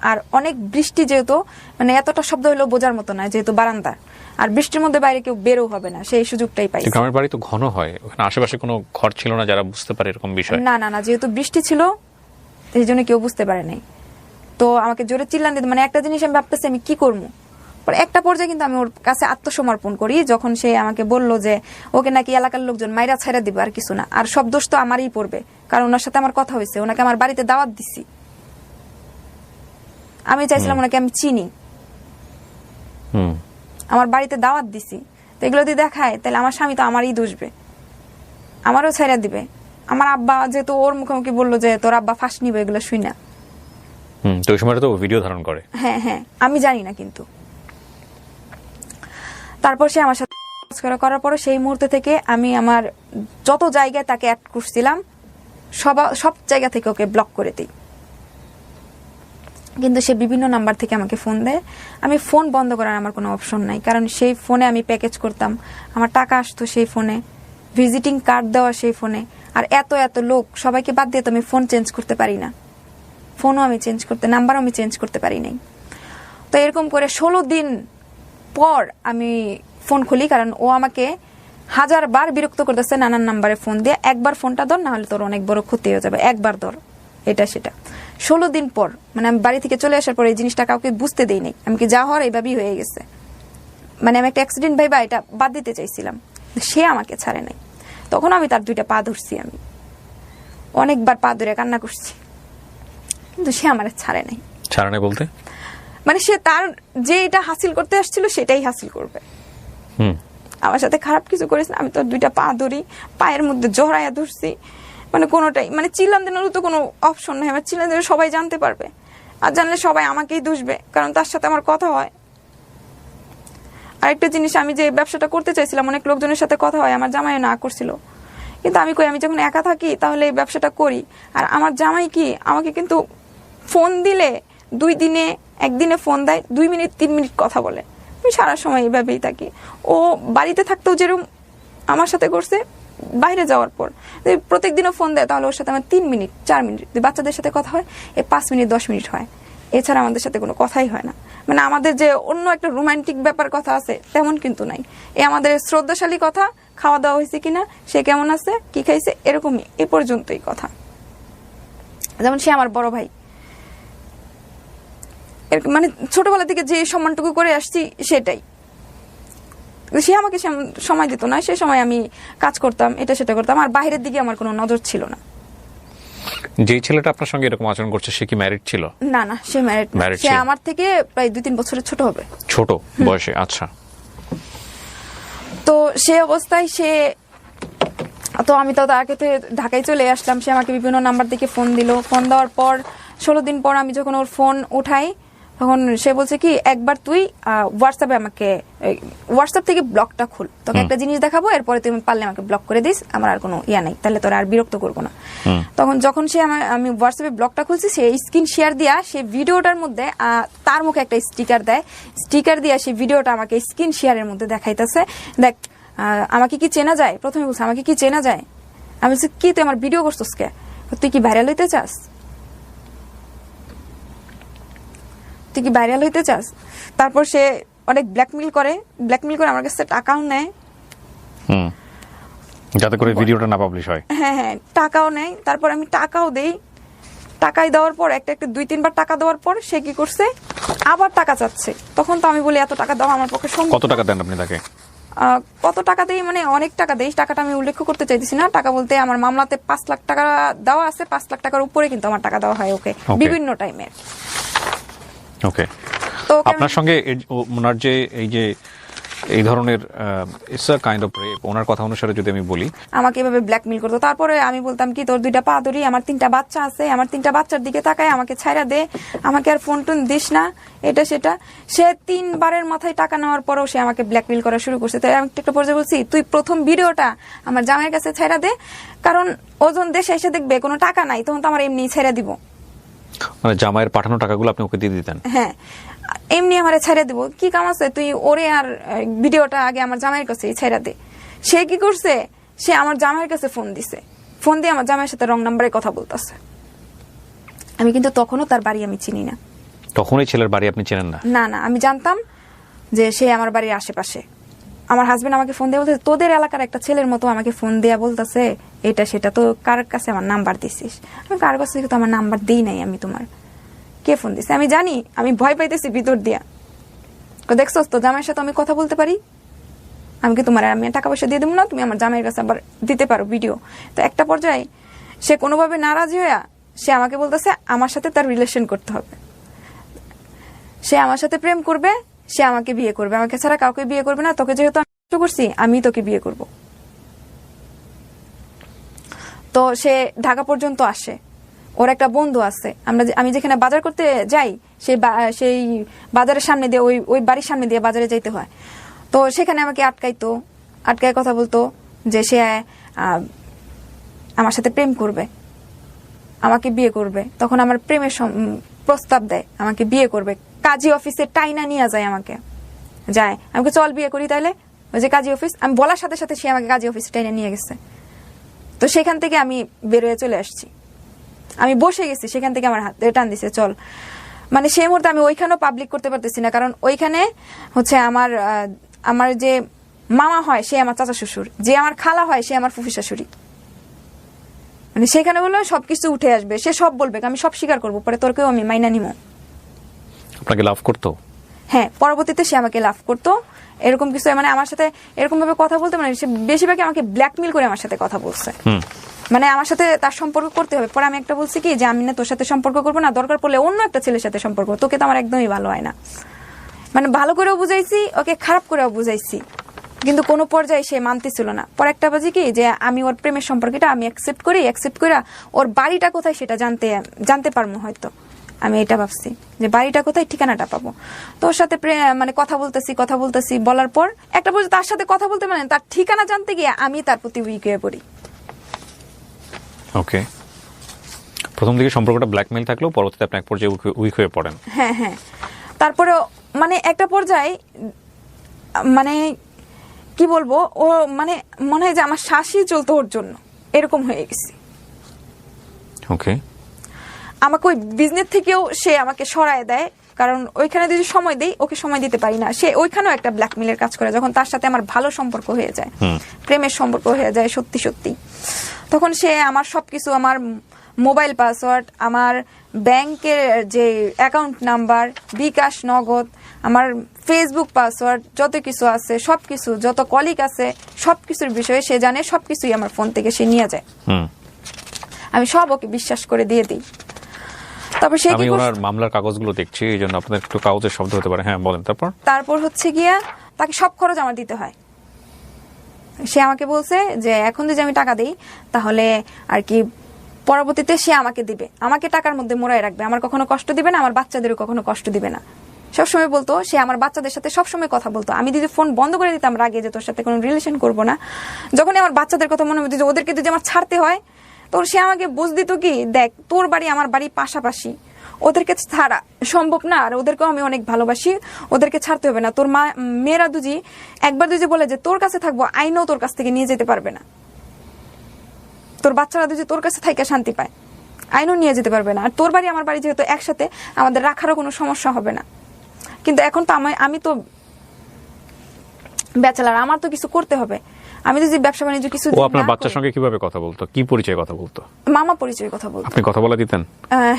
আর অনেক বৃষ্টি, যেহেতু মানে এতটা শব্দ হলো বোঝার মতো না, যেহেতু বারান্দা, আর বৃষ্টির মধ্যে বাইরে কেউ বেরো হবে না, সেই সুযোগটাই পাই। গ্রামের বাড়ি তো ঘন হয়, ওখানে আশেপাশে কোনো ঘর ছিল না যারা বুঝতে পারে এরকম বিষয়? না না না, যেহেতু বৃষ্টি ছিল এই জন্য কেউ বুঝতে পারে নাই। তো আমাকে জোরে চিল্লান দিত, মানে একটা জিনিস আমি ভাবতেছি আমি কি করবো। একটা পর্যায়ে কিন্তু আমি ওর কাছে আত্মসমর্পণ করি, যখন সে আমাকে বলল যে ওকে নাকি এলাকার লোকজন মাইরা ছাইরা দিবে, আর কিছু না, আর সব দোষ তো আমারই পড়বে, কারণ ওনার সাথে আমার কথা হয়েছে, ওনাকে আমার বাড়িতে দাওয়াত দিছি, আমি চাইছিলাম ওনাকে আমি চিনি, আমার বাড়িতে দাওয়াত দিছি, তো এগুলো যদি দেখায় তাহলে আমার স্বামী তো আমারই দুষবে, আমারও ছেড়ে দিবে। আমার আব্বা যেহেতু ওর মুখোমুখি বললো যে তোর আব্বা ফাঁস নিবে, এগুলো শুই না। তো ওই সময় তো ভিডিও ধারণ করে। হ্যাঁ হ্যাঁ, আমি জানি না। কিন্তু তারপর সে আমার সাথে করার পরে সেই মুহূর্তে থেকে আমি আমার যত জায়গায় তাকে অ্যাড করছিলাম সব জায়গা থেকে ওকে ব্লক করে দিই। কিন্তু সে বিভিন্ন নাম্বার থেকে আমাকে ফোন দেয়। আমি ফোন বন্ধ করার আমার কোনো অপশন নাই, কারণ সেই ফোনে আমি প্যাকেজ করতাম, আমার টাকা আসতো সেই ফোনে, ভিজিটিং কার্ড দেওয়া সেই ফোনে। আর এত এত লোক, সবাইকে বাদ দিয়ে তো আমি ফোন চেঞ্জ করতে পারি না, ফোনও আমি চেঞ্জ করতে, নাম্বারও আমি চেঞ্জ করতে পারি নাই। তো এরকম করে 16 দিন পর আমি ফোন খুলি, কারণ ও আমাকে 1000 বার বিরক্ত করতেছে নানান নাম্বারে ফোন দিয়ে, একবার ফোনটা ধর, না হলে তোর অনেক বড় ক্ষতি হয়ে যাবে, একবার ধর, এটা সেটা। 16 দিন পর, মানে আমি বাড়ি থেকে চলে আসার পর এই জিনিসটা কাউকে বুঝতে দেই নাই, আমি কি যা হওয়ার এইভাবেই হয়ে গেছে। মানে আমি একটা অ্যাক্সিডেন্ট ভাইবা এটা বাদ দিতে চাইছিলাম, সে আমাকে ছাড়ে নাই। তখন আমি তার 2টা পা ধরছি, আমি অনেকবার পা ধরে কান্না করছি, কিন্তু সে আমার ছাড়ে নাই। ছাড়ে নাই বলতে মানে সে তার যে এটা হাসিল করতে আসছিল সেটাই হাসিল করবে। আমার সাথে খারাপ কিছু করেছে, আমি তো 2টা পা ধরি, পায়ের মধ্যে জড়াইয়া ধরছি, মানে কোনোটাই, মানে চিল্লান দেনেরও তো কোনো অপশন নেই। আমার চিল্লান দিলে সবাই জানতে পারবে, আর জানলে সবাই আমাকেই দুষবে, কারণ তার সাথে আমার কথা হয়। আরেকটা জিনিস, আমি যে ব্যবসাটা করতে চাইছিলাম, অনেক লোকজনের সাথে কথা হয়, আমার জামাই না করছিল। কিন্তু আমি কই, আমি যখন একা থাকি তাহলে এই ব্যবসাটা করি। আর আমার জামাই কি আমাকে কিন্তু ফোন দিলে 2 দিনে 1 দিনে ফোন দেয়, 2 মিনিট 3 মিনিট কথা বলে। আমি সারা সময় এইভাবেই থাকি। ও বাড়িতে থাকতেও যেরকম আমার সাথে করছে, বাইরে যাওয়ার পর প্রত্যেক দিনও ফোন দেয়, তাহলে ওর সাথে আমার 3 মিনিট 4 মিনিট, বাচ্চাদের সাথে কথা হয় 5 মিনিট 10 মিনিট হয়, এছাড়া আমাদের সাথে কোনো কথাই হয় না। মানে আমাদের যে অন্য একটা রোমান্টিক ব্যাপার কথা আছে তেমন কিন্তু নাই। আমাদের শ্রদ্ধাশালী কথা, খাওয়া দাওয়া হয়েছে কিনা, সে কেমন আছে, কি খাইছে, এরকমই, এ পর্যন্তই কথা। যেমন সে আমার বড় ভাই, মানে ছোটবেলা থেকে যে সম্মানটুকু করে আসছি সেটাই। সে আমাকে সময় দিত না, সে সময় আমি কাজ করতাম, এটা সেটা করতাম, আর বাইরের দিকে আমার কোনো নজর ছিল না। যে ছেলেটা আপনার সঙ্গে এরকম আচরণ করছে সে কি ম্যারিড ছিল? না না, সে ম্যারিড না, সে আমার থেকে প্রায় 2-3 বছরের ছোট হবে। ছোট বয়সে? আচ্ছা। তো সে অবস্থায় সে, তো আমি তো আগে ঢাকায় চলে আসলাম, সে আমাকে বিভিন্ন নাম্বার থেকে ফোন দিল। ফোন দেওয়ার পর 16 দিন পর আমি যখন ওর ফোন উঠাই, তখন সে বলছে কি, একবার তুই হোয়াটসঅ্যাপে আমাকে, হোয়াটসঅ্যাপ থেকে ব্লকটা খুল, তোকে একটা জিনিস দেখাবো, এরপরে তুমি পারলে আমাকে ব্লক করে দিস, আমার আর কোনো ইয়া নাই, তাহলে তোরা আর বিরক্ত করবো না। তখন যখন সে আমি হোয়াটসঅ্যাপে ব্লকটা খুলছি, সে স্ক্রিন শেয়ার দিয়া সে ভিডিওটার মধ্যে তার মুখে একটা স্টিকার দেয়, স্টিকার দিয়া সে ভিডিওটা আমাকে স্ক্রিন শেয়ারের মধ্যে দেখাইতেছে, দেখ আমাকে কি চেনা যায়। প্রথমে বলছে আমাকে কি চেনা যায়, আমি বলছি কি তুই আমার ভিডিও করছিস কে, তুই কি ভাইরাল হইতে চাস, তুই কি ভাইরাল হইতে চাস। তারপর সে অনেক ব্ল্যাকমেল করে আমার কাছে টাকাও নেয়, যাতে করে ভিডিওটা না পাবলিশ হয়। হ্যাঁ হ্যাঁ, টাকাও নেয়। তারপর আমি টাকাও দেই, টাকাই দেওয়ার পর একটা 2-3 বার টাকা দেওয়ার পর সে কি করছে, আবার টাকা চাচ্ছে। তখন তো আমি বলি এত টাকা দেওয়া আমার পক্ষে সম্ভব। কত টাকা দেন আপনি তাকে? কত টাকা দেই মানে অনেক টাকা দেই, টাকাটা আমি উল্লেখ করতে চাইতেছি না। টাকা বলতে আমার মামলাতে 5 লাখ টাকা দেওয়া আছে, 5 লাখ টাকার উপরে কিন্তু আমার টাকা দেওয়া হয় ওকে বিভিন্ন টাইমে। ওকে, তো আপনার সঙ্গে ওনার যে এই ধরনের it's a kind of rape, ওনার কথা অনুসারে যদি আমি বলি, আমাকে এভাবে ব্ল্যাকমেল করতো। তারপরে আমি বলতাম কি, তোর 2টা পা ধরি, আমার 3টা বাচ্চা আছে, আমার 3টা বাচ্চার দিকে তাকায়, আমাকে ছাইরা দে, আমাকে আর ফোন টোন দিস না, এটা সেটা। সে 3 বারের মাথায় টাকা নেওয়ার পরেও সে আমাকে ব্ল্যাকমেল করা শুরু করছে। তাই আমি একটা পর্যায়ে বলছি, তুই প্রথম ভিডিওটা আমার জামাইয়ের কাছে ছাইরা দে, কারণ ওজন দেশে এসে দেখবে কোনো টাকা নাই, তখন তো আমার এমনি ছাইরা দিব। মানে জামাইয়ের পাঠানো টাকাগুলো আপনি ওকে দিয়ে দিতেন? হ্যাঁ, এমনি আমারে ছেড়ে দিব, কি কাম আছে, তুই ওরে আর ভিডিওটা আগে আমার জামাইয়ের কাছে ছেড়ে দে। সে কি করছে, সে আমার জামাইয়ের কাছে ফোন দিছে, ফোন দিয়ে আমার জামাইয়ের সাথে রং নাম্বারে কথা বলতেছে। আমি কিন্তু তখনও তার বাড়ি আমি চিনি না। তখন এই ছেলের বাড়ি আপনি চেনেন না? না না, আমি জানতাম যে সে আমার বাড়ির আশেপাশে। আমার হাজবেন্ড আমাকে ফোন দিয়ে বলতেছে, তোদের এলাকার একটা ছেলের মতো আমাকে ফোন দেয়া বলতেছে এটা সেটা, তো কার কাছে আমার নাম্বার দিছিস? আমি কার কাছে তো আমার নাম্বার দিই নাই, আমি তোমার কে ফোন দিছে আমি জানি। আমি ভয় পাইতেছি ভিতর দিয়া, দেখছো তো জামাইয়ের সাথে আমি কথা বলতে পারি, আমি কি তোমার আমি টাকা পয়সা দিয়ে দেবো না, তুমি আমার জামাইয়ের কাছে আবার দিতে পারো ভিডিও। তো একটা পর্যায়ে সে কোনোভাবে নারাজি হইয়া সে আমাকে বলতেছে আমার সাথে তার রিলেশন করতে হবে, সে আমার সাথে প্রেম করবে, সে আমাকে বিয়ে করবে, আমাকে ছাড়া কাউকে বিয়ে করবে না, তোকে যেহেতু আমি কষ্ট করছি আমি তোকে বিয়ে করব। তো সে ঢাকা পর্যন্ত আসে, ওর একটা বন্ধু আছে, আমি যেখানে বাজার করতে যাই সেই বাজারের সামনে দিয়ে ওই বাড়ির সামনে দিয়ে বাজারে যাইতে হয়। তো সেখানে আমাকে আটকায় কথা বলতো যে সে আমার সাথে প্রেম করবে, আমাকে বিয়ে করবে। তখন আমার প্রেমের প্রস্তাব দেয়, আমাকে বিয়ে করবে। কাজী অফিসে টাইনা নিয়ে যায়, আমাকে চল বিয়ে করি তাইলে। ওই যে কাজী অফিস, আমি বলার সাথে সাথে সে আমাকে কাজী অফিসে টাইনা নিয়ে গেছে। তো সেখান থেকে আমি বেরোয় চলে আসছি, আমি বসে গেছি, সেখান থেকে আমার হাতে টান দিছে চল। মানে সেই মুহূর্তে আমি ওইখানেও পাবলিক করতে পারতেছি না, কারণ ওইখানে হচ্ছে আমার যে মামা হয় সে আমার চাচা শ্বশুর, যে আমার খালা হয় সে আমার ফুফি শাশুড়ি। মানে সেখানে বললো সবকিছু উঠে আসবে, সে সব বলবে, আমি সব স্বীকার করবো, পরে তোরকেও আমি মাইনা নিমো। আপনাকে লাভ করতো? হ্যাঁ, পরবর্তীতে সে আমাকে লাভ করতো, এরকম কিছু, মানে আমার সাথে এরকম ভাবে কথা বলতে, মানে সে বেশিরভাগই আমাকে ব্ল্যাকমেল করে আমার সাথে কথা বলছে। মানে আমার সাথে তার সম্পর্ক করতে হবে। পরে আমি একটা বলছি কি যে আমি না তোর সাথে সম্পর্ক করবো না, দরকার পড়লে অন্য একটা ছেলের সাথে সম্পর্ক, তোকে তো আমার একদমই ভালো হয় না। মানে ভালো করেও বুঝাইছি, ওকে খারাপ করেও বুঝাইছি, কিন্তু কোনো পর্যায়ে সে মানতেছিল না। পরে একটা বাজি কি যে আমি ওর প্রেমের সম্পর্কটা আমি অ্যাকসেপ্ট করে ওর বাড়িটা কোথায় সেটা জানতে পারবো হয়তো, আমি এটা ভাবছি যে বাড়িটা কোথায়, ঠিকানাটা পাবো। তো ওর সাথে মানে কথা বলতেছি বলার পর একটা পর্যায়ে তার সাথে কথা বলতে, মানে তার ঠিকানা জানতে গিয়ে আমি তার প্রতি উইক হয়ে পড়ি। ওকে, প্রথম দিকে সম্পর্কটা ব্ল্যাকমেইল থাকলেও পরবর্তীতে আপনি এক পর্যায়ে উইক হয়ে পড়েন। হ্যাঁ হ্যাঁ, তারপরে মানে একটা পর্যায়ে মানে কি বলবো, ও মানে মনে হয় যে আমার শ্বাসই চলতো ওর জন্য, এরকম হয়ে গেছি। ওকে, আমাকে ওই বিজনেস থেকেও সে আমাকে সরায় দেয়, কারণ ওইখানে যদি সময় দেই ওকে সময় দিতে পারি না। সে ওইখানেও একটা ব্ল্যাকমেইলের কাজ করে, যখন তার সাথে আমার ভালো সম্পর্ক হয়ে যায়, প্রেমের সম্পর্ক হয়ে যায় সত্যি সত্যি, তখন সে আমার সবকিছু, আমার মোবাইল পাসওয়ার্ড, আমার ব্যাংকের যে অ্যাকাউন্ট নাম্বার, বিকাশ, নগদ, আমার ফেসবুক পাসওয়ার্ড, যত কিছু আছে সবকিছু, যত কলিগ আছে সবকিছুর বিষয়ে সে জানে, সবকিছুই আমার ফোন থেকে সে নিয়ে যায়। আমি সব ওকে বিশ্বাস করে দিয়ে দিই। তারপর সে আমি ওনার মামলার কাগজগুলো দেখছি, এই জন্য আপনাদের একটু কাগজের শব্দ হতে পারে। হ্যাঁ বলেন। তারপর হচ্ছে গিয়া তাকে সব খরচ আমার দিতে হয়। সে আমাকে বলছে যে এখন যদি আমি টাকা দিই তাহলে আর কি পরবর্তীতে সে আমাকে দিবে, আমাকে টাকার মধ্যে মোড়ায় রাখবে, আমার কখনো কষ্ট দিবে না, আমার বাচ্চাদেরও কখনো কষ্ট দিবে না। সবসময় বলতো, সে আমার বাচ্চাদের সাথে সবসময় কথা বলতো। আমি যদি ফোন বন্ধ করে দিতাম রাগে যে তোর সাথে কোনো রিলেশন করবো না, যখনই আমার বাচ্চাদের কথা মনে হতো যে ওদেরকে যদি আমার ছাড়তে হয়, তো সে আমাকে বুঝ দিত কি দেখ তোর বাড়ি আমার বাড়ি পাশাপাশি, ওদেরকে ছাড়া সম্ভব না, আর ওদেরকেও আমি অনেক ভালোবাসি, ওদেরকে ছাড়তে হবে না। তোর মেয়েরা দুজি একবার দুজি বলে যে তোর কাছে থাকবো, আইনও তোর কাছ থেকে নিয়ে যেতে পারবে না। তোর বাচ্চারা দুজি তোর কাছে থাইকা শান্তি পায়, আইনও নিয়ে যেতে পারবে না। আর তোর বাড়ি আমার বাড়ি যেহেতু একসাথে, আমাদের রাখারও কোনো সমস্যা হবে না। কিন্তু এখন তো আমি তো ব্যাচেলার, আমার তো কিছু করতে হবে। আমি যদি ব্যবসা বাণিজ্য কিছু, ও আপনার বাচ্চার সঙ্গে কিভাবে কথা বলতো, কি পরিচয়ে কথা বলতো? মামা পরিচয়ে কথা বলতো। আপনি কথা বলা দিতেন?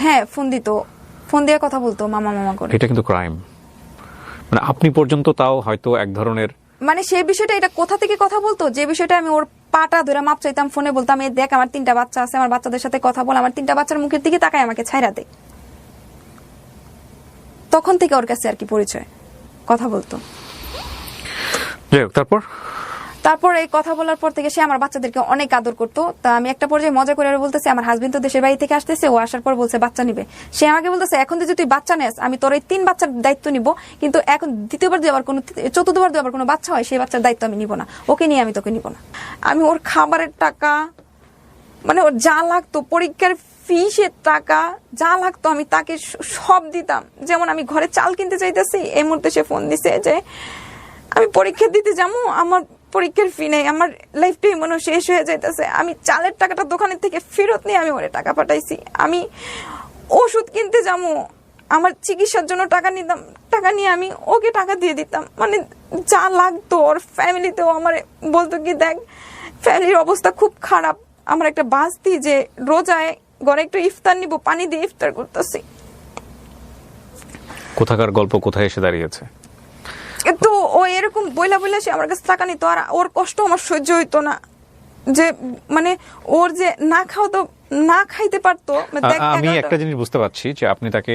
হ্যাঁ, ফোন দিত, ফোন দিয়ে কথা বলতো মামা করে। এটা কিন্তু ক্রাইম। মানে আপনি পর্যন্ত তাও হয়তো এক ধরনের, মানে সেই বিষয়টা, এটা কোথা থেকে কথা বলতো, যে বিষয়টা আমি ওর পাটা ধরে মাপ চাইতাম, ফোনে বলতাম এই দেখ আমার 3টা বাচ্চা আছে, আমার বাচ্চাদের সাথে কথা বল, আমার 3টা বাচ্চার মুখের দিকে তাকায় আমাকে ছাইরা দে। তখন থেকে ওর কাছে আর কি পরিচয়, কথা বলতো। তারপর এই কথা বলার পর থেকে সে আমার বাচ্চাদেরকে অনেক আদর করতো। তা আমি একটা পর্যায়ে মজা করে বলতেছি আমার হাজবেন্ড তো দেশের বাড়ি থেকে আসতেছে, ও আসার পর বলছে বাচ্চা নিবে। সে আমাকে বলতেছে এখন যদি তুই বাচ্চা নেস আমি তোর এই 3 বাচ্চার দায়িত্ব নিব, কিন্তু এখন দ্বিতীয়বার যদি আবার কোনো, চতুর্থবার যদি আবার কোনো বাচ্চা হয় সেই বাচ্চার দায়িত্ব আমি নিব না, ওকে নিয়ে আমি তোকে নিব না। আমি ওর খাবারের টাকা, মানে ওর যা লাগতো, পরীক্ষার ফিসের টাকা যা লাগতো আমি তাকে সব দিতাম। যেমন আমি ঘরে চাল কিনতে চাইতেছি, এই মুহূর্তে সে ফোন দিছে যে আমি পরীক্ষা দিতে যাবো, আমার পরীক্ষার ফি নেই, আমার লাইফটাই মনে শেষ হয়ে যাইতেছে। আমি চালের টাকাটা দোকানের থেকে ফেরত নিয়ে আমি ওরে টাকা পাঠাইছি। আমি ওষুধ কিনতে যাবো, আমার চিকিৎসার জন্য টাকা নিতাম, টাকা নিয়ে আমি ওকে টাকা দিয়ে দিতাম। মানে যা লাগতো, ওর ফ্যামিলিতেও আমার বলতো কি দেখ ফ্যামিলির অবস্থা খুব খারাপ, আমার একটা বাস্তি যে রোজায় ঘরে একটু ইফতার নিব, পানি দিয়ে ইফতার করতেছি। কোথাকার গল্প কোথায় এসে দাঁড়িয়েছে। তো ও এরকম বইলা সে আমার কাছে টাকা নিত, আর ওর কষ্ট আমার সহ্য হইতো না, যে মানে ওর যে না খাইতে পারতো। আমি একটা জিনিস বুঝতে পারছি যে আপনি তাকে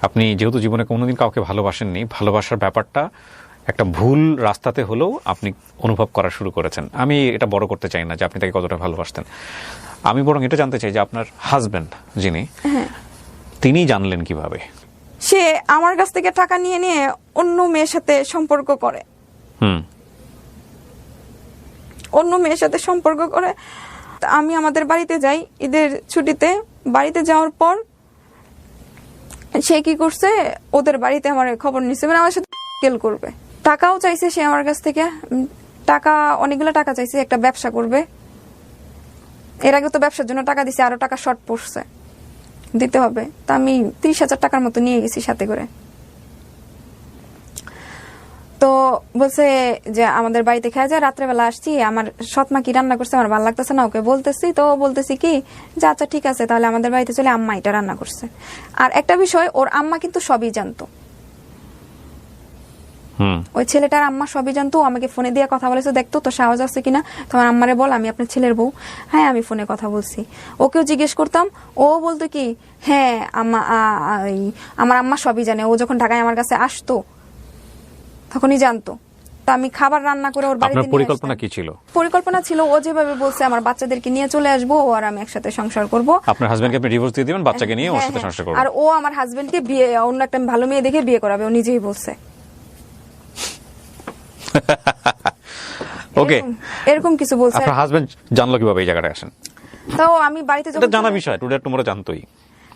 আপনি যেহেতু জীবনে কোনোদিন কাউকে ভালোবাসেননি, ভালোবাসার ব্যাপারটা একটা ভুল রাস্তাতে হলেও আপনি অনুভব করা শুরু করেছেন। আমি এটা বড় করতে চাই না যে আপনি তাকে কতটা ভালোবাসতেন, আমি বরং এটা জানতে চাই যে আপনার হাজবেন্ড যিনি, তিনি জানলেন কিভাবে? সে আমার কাছ থেকে টাকা নিয়ে নিয়ে অন্য মেয়ের সাথে সম্পর্ক করে। অন্য মেয়ের সাথে সম্পর্ক করে। আমি আমাদের বাড়িতে যাই ঈদের ছুটিতে। বাড়িতে যাওয়ার পর সে কি করছে, ওদের বাড়িতে আমার খবর নিচ্ছে, মানে আমার সাথে কেল করবে। টাকাও চাইছে সে আমার কাছ থেকে, টাকা অনেকগুলো টাকা চাইছে, একটা ব্যবসা করবে। এর আগে তো ব্যবসার জন্য টাকা দিছে, আরো টাকা শর্ট পড়ছে, দিতে হবে। তা আমি 30,000 টাকার মতো নিয়ে গেছি সাথে করে। তো বলছে যে আমাদের বাড়িতে খেয়ে যায়, রাত্রেবেলা আসছি, আমার সৎমা কি রান্না করছে আমার ভালো লাগতেছে না, ওকে বলতেছি। তো বলতেছি কি যে আচ্ছা ঠিক আছে তাহলে আমাদের বাড়িতে চলে, আম্মা এটা রান্না করছে। আর একটা বিষয়, ওর আম্মা কিন্তু সবই জানতো, ওই ছেলেটার আম্মা সবই জানতো। আমাকে ফোনে দিয়ে কথা বলেছে, দেখতো তো সাহস আছে কিনা, তোমার আম্মারে বল আমি আপনার ছেলের বউ। হ্যাঁ আমি ফোনে কথা বলছি। ওকেও জিজ্ঞেস করতাম, ও বলতো কি হ্যাঁ আমার আম্মা সবই জানে, ও যখন ঢাকায় আমার কাছে আসতো তখনই জানতো। তো আমি খাবার রান্না করে ওর বাড়িতে। আপনার পরিকল্পনা কি ছিল? পরিকল্পনা ছিল ও যেভাবে বলছে আমার বাচ্চাদেরকে নিয়ে চলে আসবো, ও আর আমি একসাথে সংসার করব। আপনার হাজবেন্ডকে আপনি ডিভোর্স দিয়ে দিবেন, বাচ্চাকে নিয়ে ওর সাথে সংসার করবেন। আর ও আমার হাজবেন্ডকে বিয়ে, অন্য একটা ভালো মেয়ে দেখে বিয়ে করাবে, ও নিজেই বলছে। ওকে, এরকম কিছু বলছে। আপনার হাজবেন্ড জানলো কিভাবে এই জায়গায় আসেন? তাও আমি বাড়িতে এটা জানা বিষয়, টুডে টুমরো জানতোই।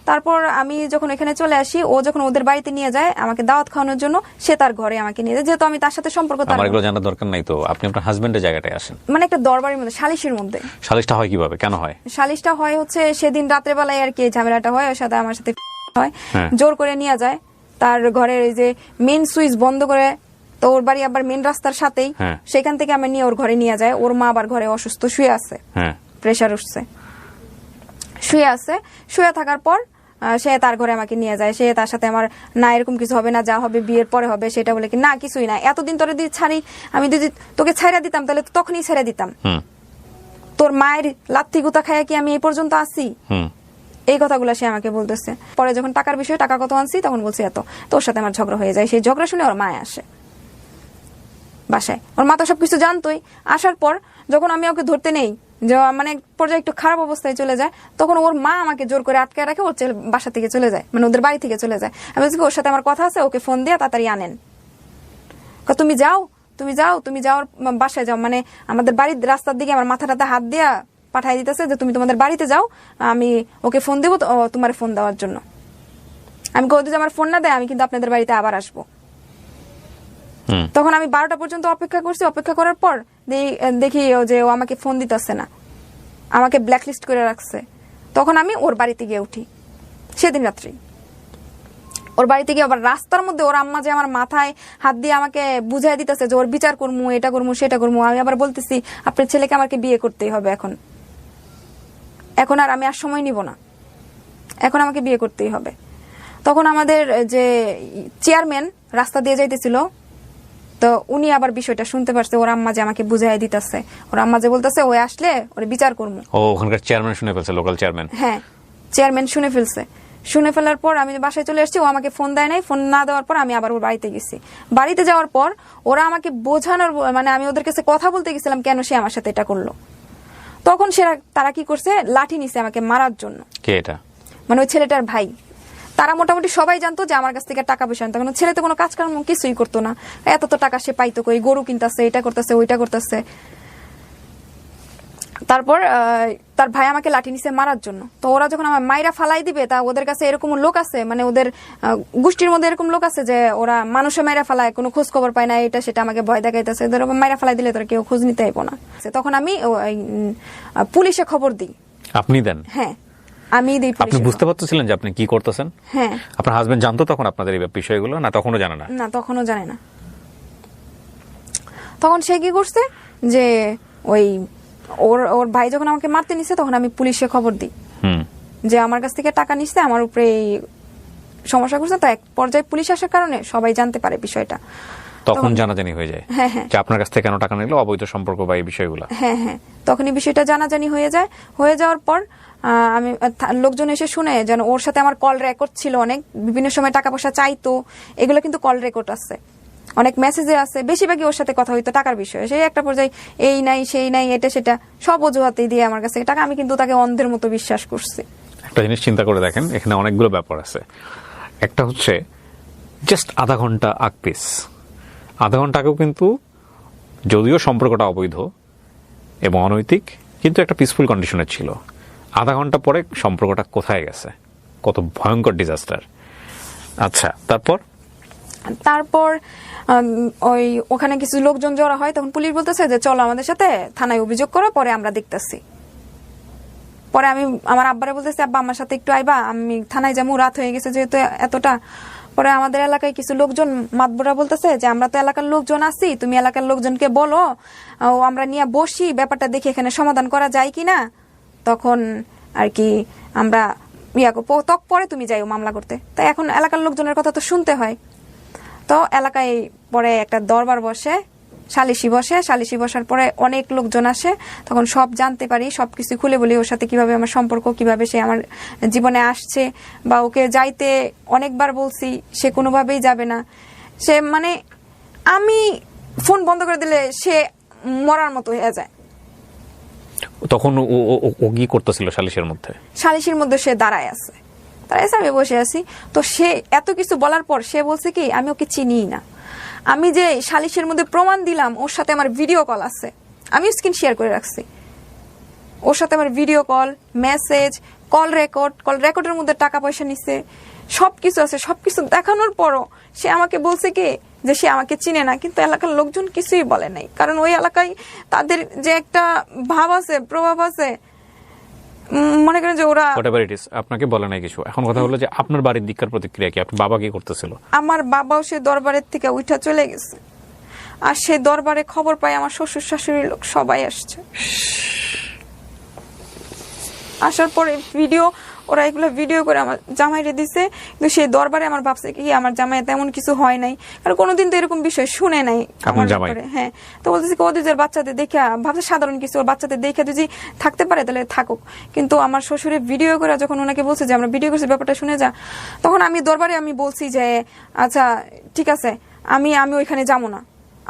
তারপর আমি যখন এখানে চলে আসি, ও যখন ওদের বাড়িতে নিয়ে যায় আমাকে দাওয়াত খাওয়ানোর জন্য, সে তার ঘরে আমাকে নিয়ে যায়, যেহেতু আমি তার সাথে সম্পর্ক। আমার এগুলো জানার দরকার নাই তো, আপনি আপনার হাজবেন্ডের জায়গাটায় আসেন। মানে একটা দরবারের মধ্যে, সালিশের মধ্যে। সালিশটা হয় কিভাবে, কেন হয়? সালিশটা হয় হচ্ছে সেদিন রাত্রে বেলায় আর কি ঝামেলাটা হয়, ওর সাথে আমার সাথে হয়। জোর করে নিয়ে যায় তার ঘরের এই যে মেন সুইচ বন্ধ করে, তো ওর বাড়ি আবার মেন রাস্তার সাথেই, সেখান থেকে আমি নিয়ে ওর ঘরে নিয়ে যায়। ওর মা আবার ঘরে অসুস্থ শুয়ে আছে, প্রেসার উঠছে, শুয়ে আছে। শুয়ে থাকার পর সে তার ঘরে আমাকে নিয়ে যায়। সে তার সাথে আমার না এরকম কিছু হবে না, যা হবে বিয়ের পরে হবে, সেটা বলে কি না কিছুই না, এতদিন তোরে দিয়ে ছাড়ি, আমি যদি তোকে ছাইরা দিতাম তাহলে তো তখনই ছেড়ে দিতাম, তোর মায়ের লাথি গুতা খায় কি আমি এই পর্যন্ত আসি। এই কথাগুলো সে আমাকে বলতেছে। পরে যখন টাকার বিষয়ে, টাকা কত আনছি, তখন বলছি এত। তোর সাথে আমার ঝগড়া হয়ে যায়। সেই ঝগড়া শুনে ওর মায় আসে বাসায়। ওর মা তো সবকিছু জানতোই। আসার পর যখন আমি ওকে ধরতে নেই, যে মানে পর্যায়ে একটু খারাপ অবস্থায় চলে যায়, তখন ওর মা আমাকে জোর করে আটকে রাখে, ওর বাসা থেকে চলে যায়, মানে ওদের বাড়ি থেকে চলে যায়। আমি বলছি ওর সাথে আমার কথা আছে, ওকে ফোন দিয়ে তাড়াতাড়ি আনেন। তুমি যাও, তুমি যাও, তুমি যাও বাসায় যাও, মানে আমাদের বাড়ির রাস্তার দিকে আমার মাথাটাতে হাত দিয়া পাঠাই দিতেছে যে তুমি তোমাদের বাড়িতে যাও, আমি ওকে ফোন দেবো তোমার ফোন দেওয়ার জন্য। আমি যদি আমার ফোন না দেয় আমি কিন্তু আপনাদের বাড়িতে আবার আসবো। তখন আমি 12টা পর্যন্ত অপেক্ষা করছি। অপেক্ষা করার পর দেখি যে ও আমাকে ফোন দিতেছে না, আমাকে ব্ল্যাকলিস্ট করে রাখছে। তখন আমি ওর বাড়িতে গিয়ে উঠি সেদিন রাত্রি। ওর বাড়িতে গিয়ে আবার রাস্তার মধ্যে ওর আম্মা যে আমার মাথায় হাত দিয়ে আমাকে বুঝাই দিতেছে যে ওর বিচার করবো, এটা করবো, সেটা করবো। আমি আবার বলতেছি আপনার ছেলেকে আমাকে বিয়ে করতেই হবে, এখন আর আমি আর সময় নিব না, এখন আমাকে বিয়ে করতেই হবে। তখন আমাদের যে চেয়ারম্যান রাস্তা দিয়ে যাইতেছিল, তো উনি আবার বিষয়টা শুনতে পারছে। ওর আম্মা যে আমাকে বুঝাই দিতেছে, ওর আম্মা যে বলতেছে ওই আসলে ওর বিচার করবো। ও ওখানকার চেয়ারম্যান শুনে ফেলছে, লোকাল চেয়ারম্যান। হ্যাঁ, চেয়ারম্যান শুনে ফেলছে। শুনে ফেলার পর আমি বাসায় চলে আসছি। ও আমাকে ফোন দেয় নাই। ফোন না দেওয়ার পর আমি আবার ওর বাড়িতে গেছি। বাড়িতে যাওয়ার পর ওরা আমাকে বোঝানোর, মানে আমি ওদের কাছে কথা বলতে গেছিলাম কেন সে আমার সাথে এটা করলো। তখন তারা কি করছে, লাঠি নিছে আমাকে মারার জন্য। কে এটা? মানে ওই ছেলেটার ভাই। তারা মোটামুটি সবাই জানতো যে আমার কাছ থেকে টাকা পয়সা আনতো, কারণ ছেলে তো কোনো কাজ কর্ম কিছুই করতো না। এত তো টাকা সে পাইতো কই, গরু কিনতেছে, এটা করতেছে, ওইটা করতেছে। তারপর তার ভাই আমাকে লাঠি নিছে মারার জন্য। তো ওরা যখন আমার মাইরা ফালাই দিবে, তা ওদের কাছে এরকম লোক আছে, মানে ওদের গোষ্ঠীর মধ্যে এরকম লোক আছে যে ওরা মানুষে মাইরা ফালায়, কোনো খোঁজ খবর পায় না, এটা সেটা আমাকে ভয় দেখাইতেছে। এদের মাইরা ফালাই দিলে তোরা কেউ খোঁজ নিতে আইবো না। তখন আমি পুলিশে খবর দিই। আপনি দেন? হ্যাঁ, আমি দিই। আপনি বুঝতে পারতেছিলেন যে আপনি কি করতেছেন? হ্যাঁ। আপনার হাজবেন্ড জানতো তখন আপনাদের এই বিষয়গুলো? না তখনও জানে না? না, তখনও জানে না। তখন সে কি করছে যে ওই ওর ভাই যখন আমাকে মারতে নিছে, তখন আমি পুলিশে খবর দিই যে আমার কাছ থেকে টাকা নিচ্ছে, আমার উপরে সমস্যা করছে। তো এক পর্যায়ে পুলিশ আসার কারণে সবাই জানতে পারে বিষয়টা। তখন জানাজানি হয়ে যায় যে আপনার কাছ থেকে কেন টাকা নিল, অবৈধ সম্পর্ক বা এই বিষয়গুলো। হ্যাঁ হ্যাঁ, তখন এই বিষয়টা জানাজানি হয়ে যায়। হয়ে যাওয়ার পর আমি লোকজন এসে শুনে যেন ওর সাথে আমার কল রেকর্ড ছিল, অনেক বিভিন্ন সময় টাকা পয়সা চাইতো, এগুলো কিন্তু কল রেকর্ড আছে, অনেক মেসেজে আছে, বেশিরভাগই ওর সাথে কথা হইতো টাকার বিষয়ে। সেই একটা পর্যায়ে এই নাই সেই নাই এটা সেটা সব অজুহাতেই দিয়ে আমার কাছে টাকা, আমি কিন্তু তাকে অন্ধের মতো বিশ্বাস করছি। একটা জিনিস চিন্তা করে দেখেন, এখানে অনেকগুলো ব্যাপার আছে। একটা হচ্ছে জাস্ট আধা ঘন্টা আকপিস, আধা ঘন্টা আগেও কিন্তু যদিও সম্পর্কটা অবৈধ এবং অনৈতিক, কিন্তু একটা পিসফুল কন্ডিশনে ছিল। আধা ঘন্টা পরে সম্পর্কটা কোথায় গেছে, কত ভয়ঙ্কর ডিজাস্টার। আচ্ছা, তারপর ওই ওখানে কিছু লোকজন জড়া হয়, তখন পুলিশ বলতেছে যে চলো আমাদের সাথে থানায় অভিযোগ করো, পরে আমরা দেখতেছি। পরে আমি আমার আব্বারে বলতেছি, আব্বা আমার সাথে একটু আইবা, আমি থানায় যাবো, রাত হয়ে গেছে যেহেতু এতটা। পরে আমাদের এলাকায় কিছু লোকজন মাতবরা বলতেছে যে আমরা তো এলাকার লোকজন আছি, তুমি এলাকার লোকজনকে বলো, আমরা নিয়ে বসি, ব্যাপারটা দেখি এখানে সমাধান করা যায় কিনা, তখন আর কি আমরা পরে তুমি যাইও মামলা করতে। তাই এখন এলাকার লোকজনের কথা তো শুনতে হয়। তো এলাকায় পরে একটা দরবার বসে, সালিশি বসে, সালিশি বসার পরে অনেক লোকজন আসে, তখন সব জানতে পারি, সবকিছু খুলে বলি ওর সাথে কিভাবে আমার সম্পর্ক, কিভাবে সে আমার জীবনে আসছে, বা ওকে যাইতে অনেকবার বলছি, সে কোনোভাবেই যাবে না। সে মানে আমি ফোন বন্ধ করে দিলে সে মরার মতো হয়ে যায়। তখন ও কি করতেছিল সালিশের মধ্যে? সালিশির মধ্যে সে দাঁড়ায় আছে, আমি বসে আছি। তো সে এত কিছু বলার পর সে বলছে কি আমি ওকে চিনি না। আমি যে সালিশের মধ্যে প্রমাণ দিলাম, ওর সাথে আমার ভিডিও কল আছে, আমি স্ক্রিন শেয়ার করে রাখছি, ওর সাথে আমার ভিডিও কল, মেসেজ, কল রেকর্ডের মধ্যে টাকা পয়সা নিছে, সবকিছু আছে। সবকিছু দেখানোর পরও সে আমাকে বলছে কি যে সে আমাকে চিনে না, কিন্তু এলাকার লোকজন কিছুই বলে নাই, কারণ ওই এলাকায় তাদের যে একটা ভাব আছে, প্রভাব আছে, মনে করেন যে ওরা আপনাকে বলে নাই কিছু। এখন কথা হলো যে আপনার বাড়ির দিককার প্রতিক্রিয়া কি? আপনার বাবা কি করতেছিল? আমার বাবাও সে দরবারের থেকে উঠা চলে গেছে, আর সে দরবারে খবর পায় আমার শ্বশুর শাশুড়ির লোক সবাই আসছে। আসার পরে ওরা এগুলো ভিডিও করে আমার জামাইরে দিছে, কিন্তু সেই দরবারে আমার ভাবছে কি আমার জামাই তেমন কিছু হয় নাই, আর কোনোদিন তো এরকম বিষয় শুনে নাই আমার ব্যাপারে। হ্যাঁ, তো বলতেছি ওদের যে বাচ্চাদের দেখে ভাবছে সাধারণ কিছু, ওর বাচ্চাদের দেখে যদি থাকতে পারে তাহলে থাকুক, কিন্তু আমার শ্বশুরে ভিডিও করে যখন ওনাকে বলছে যে আমরা ভিডিও করছি, ব্যাপারটা শুনে যা, তখন আমি দরবারে আমি বলছি যে আচ্ছা ঠিক আছে, আমি ওইখানে যাবো না,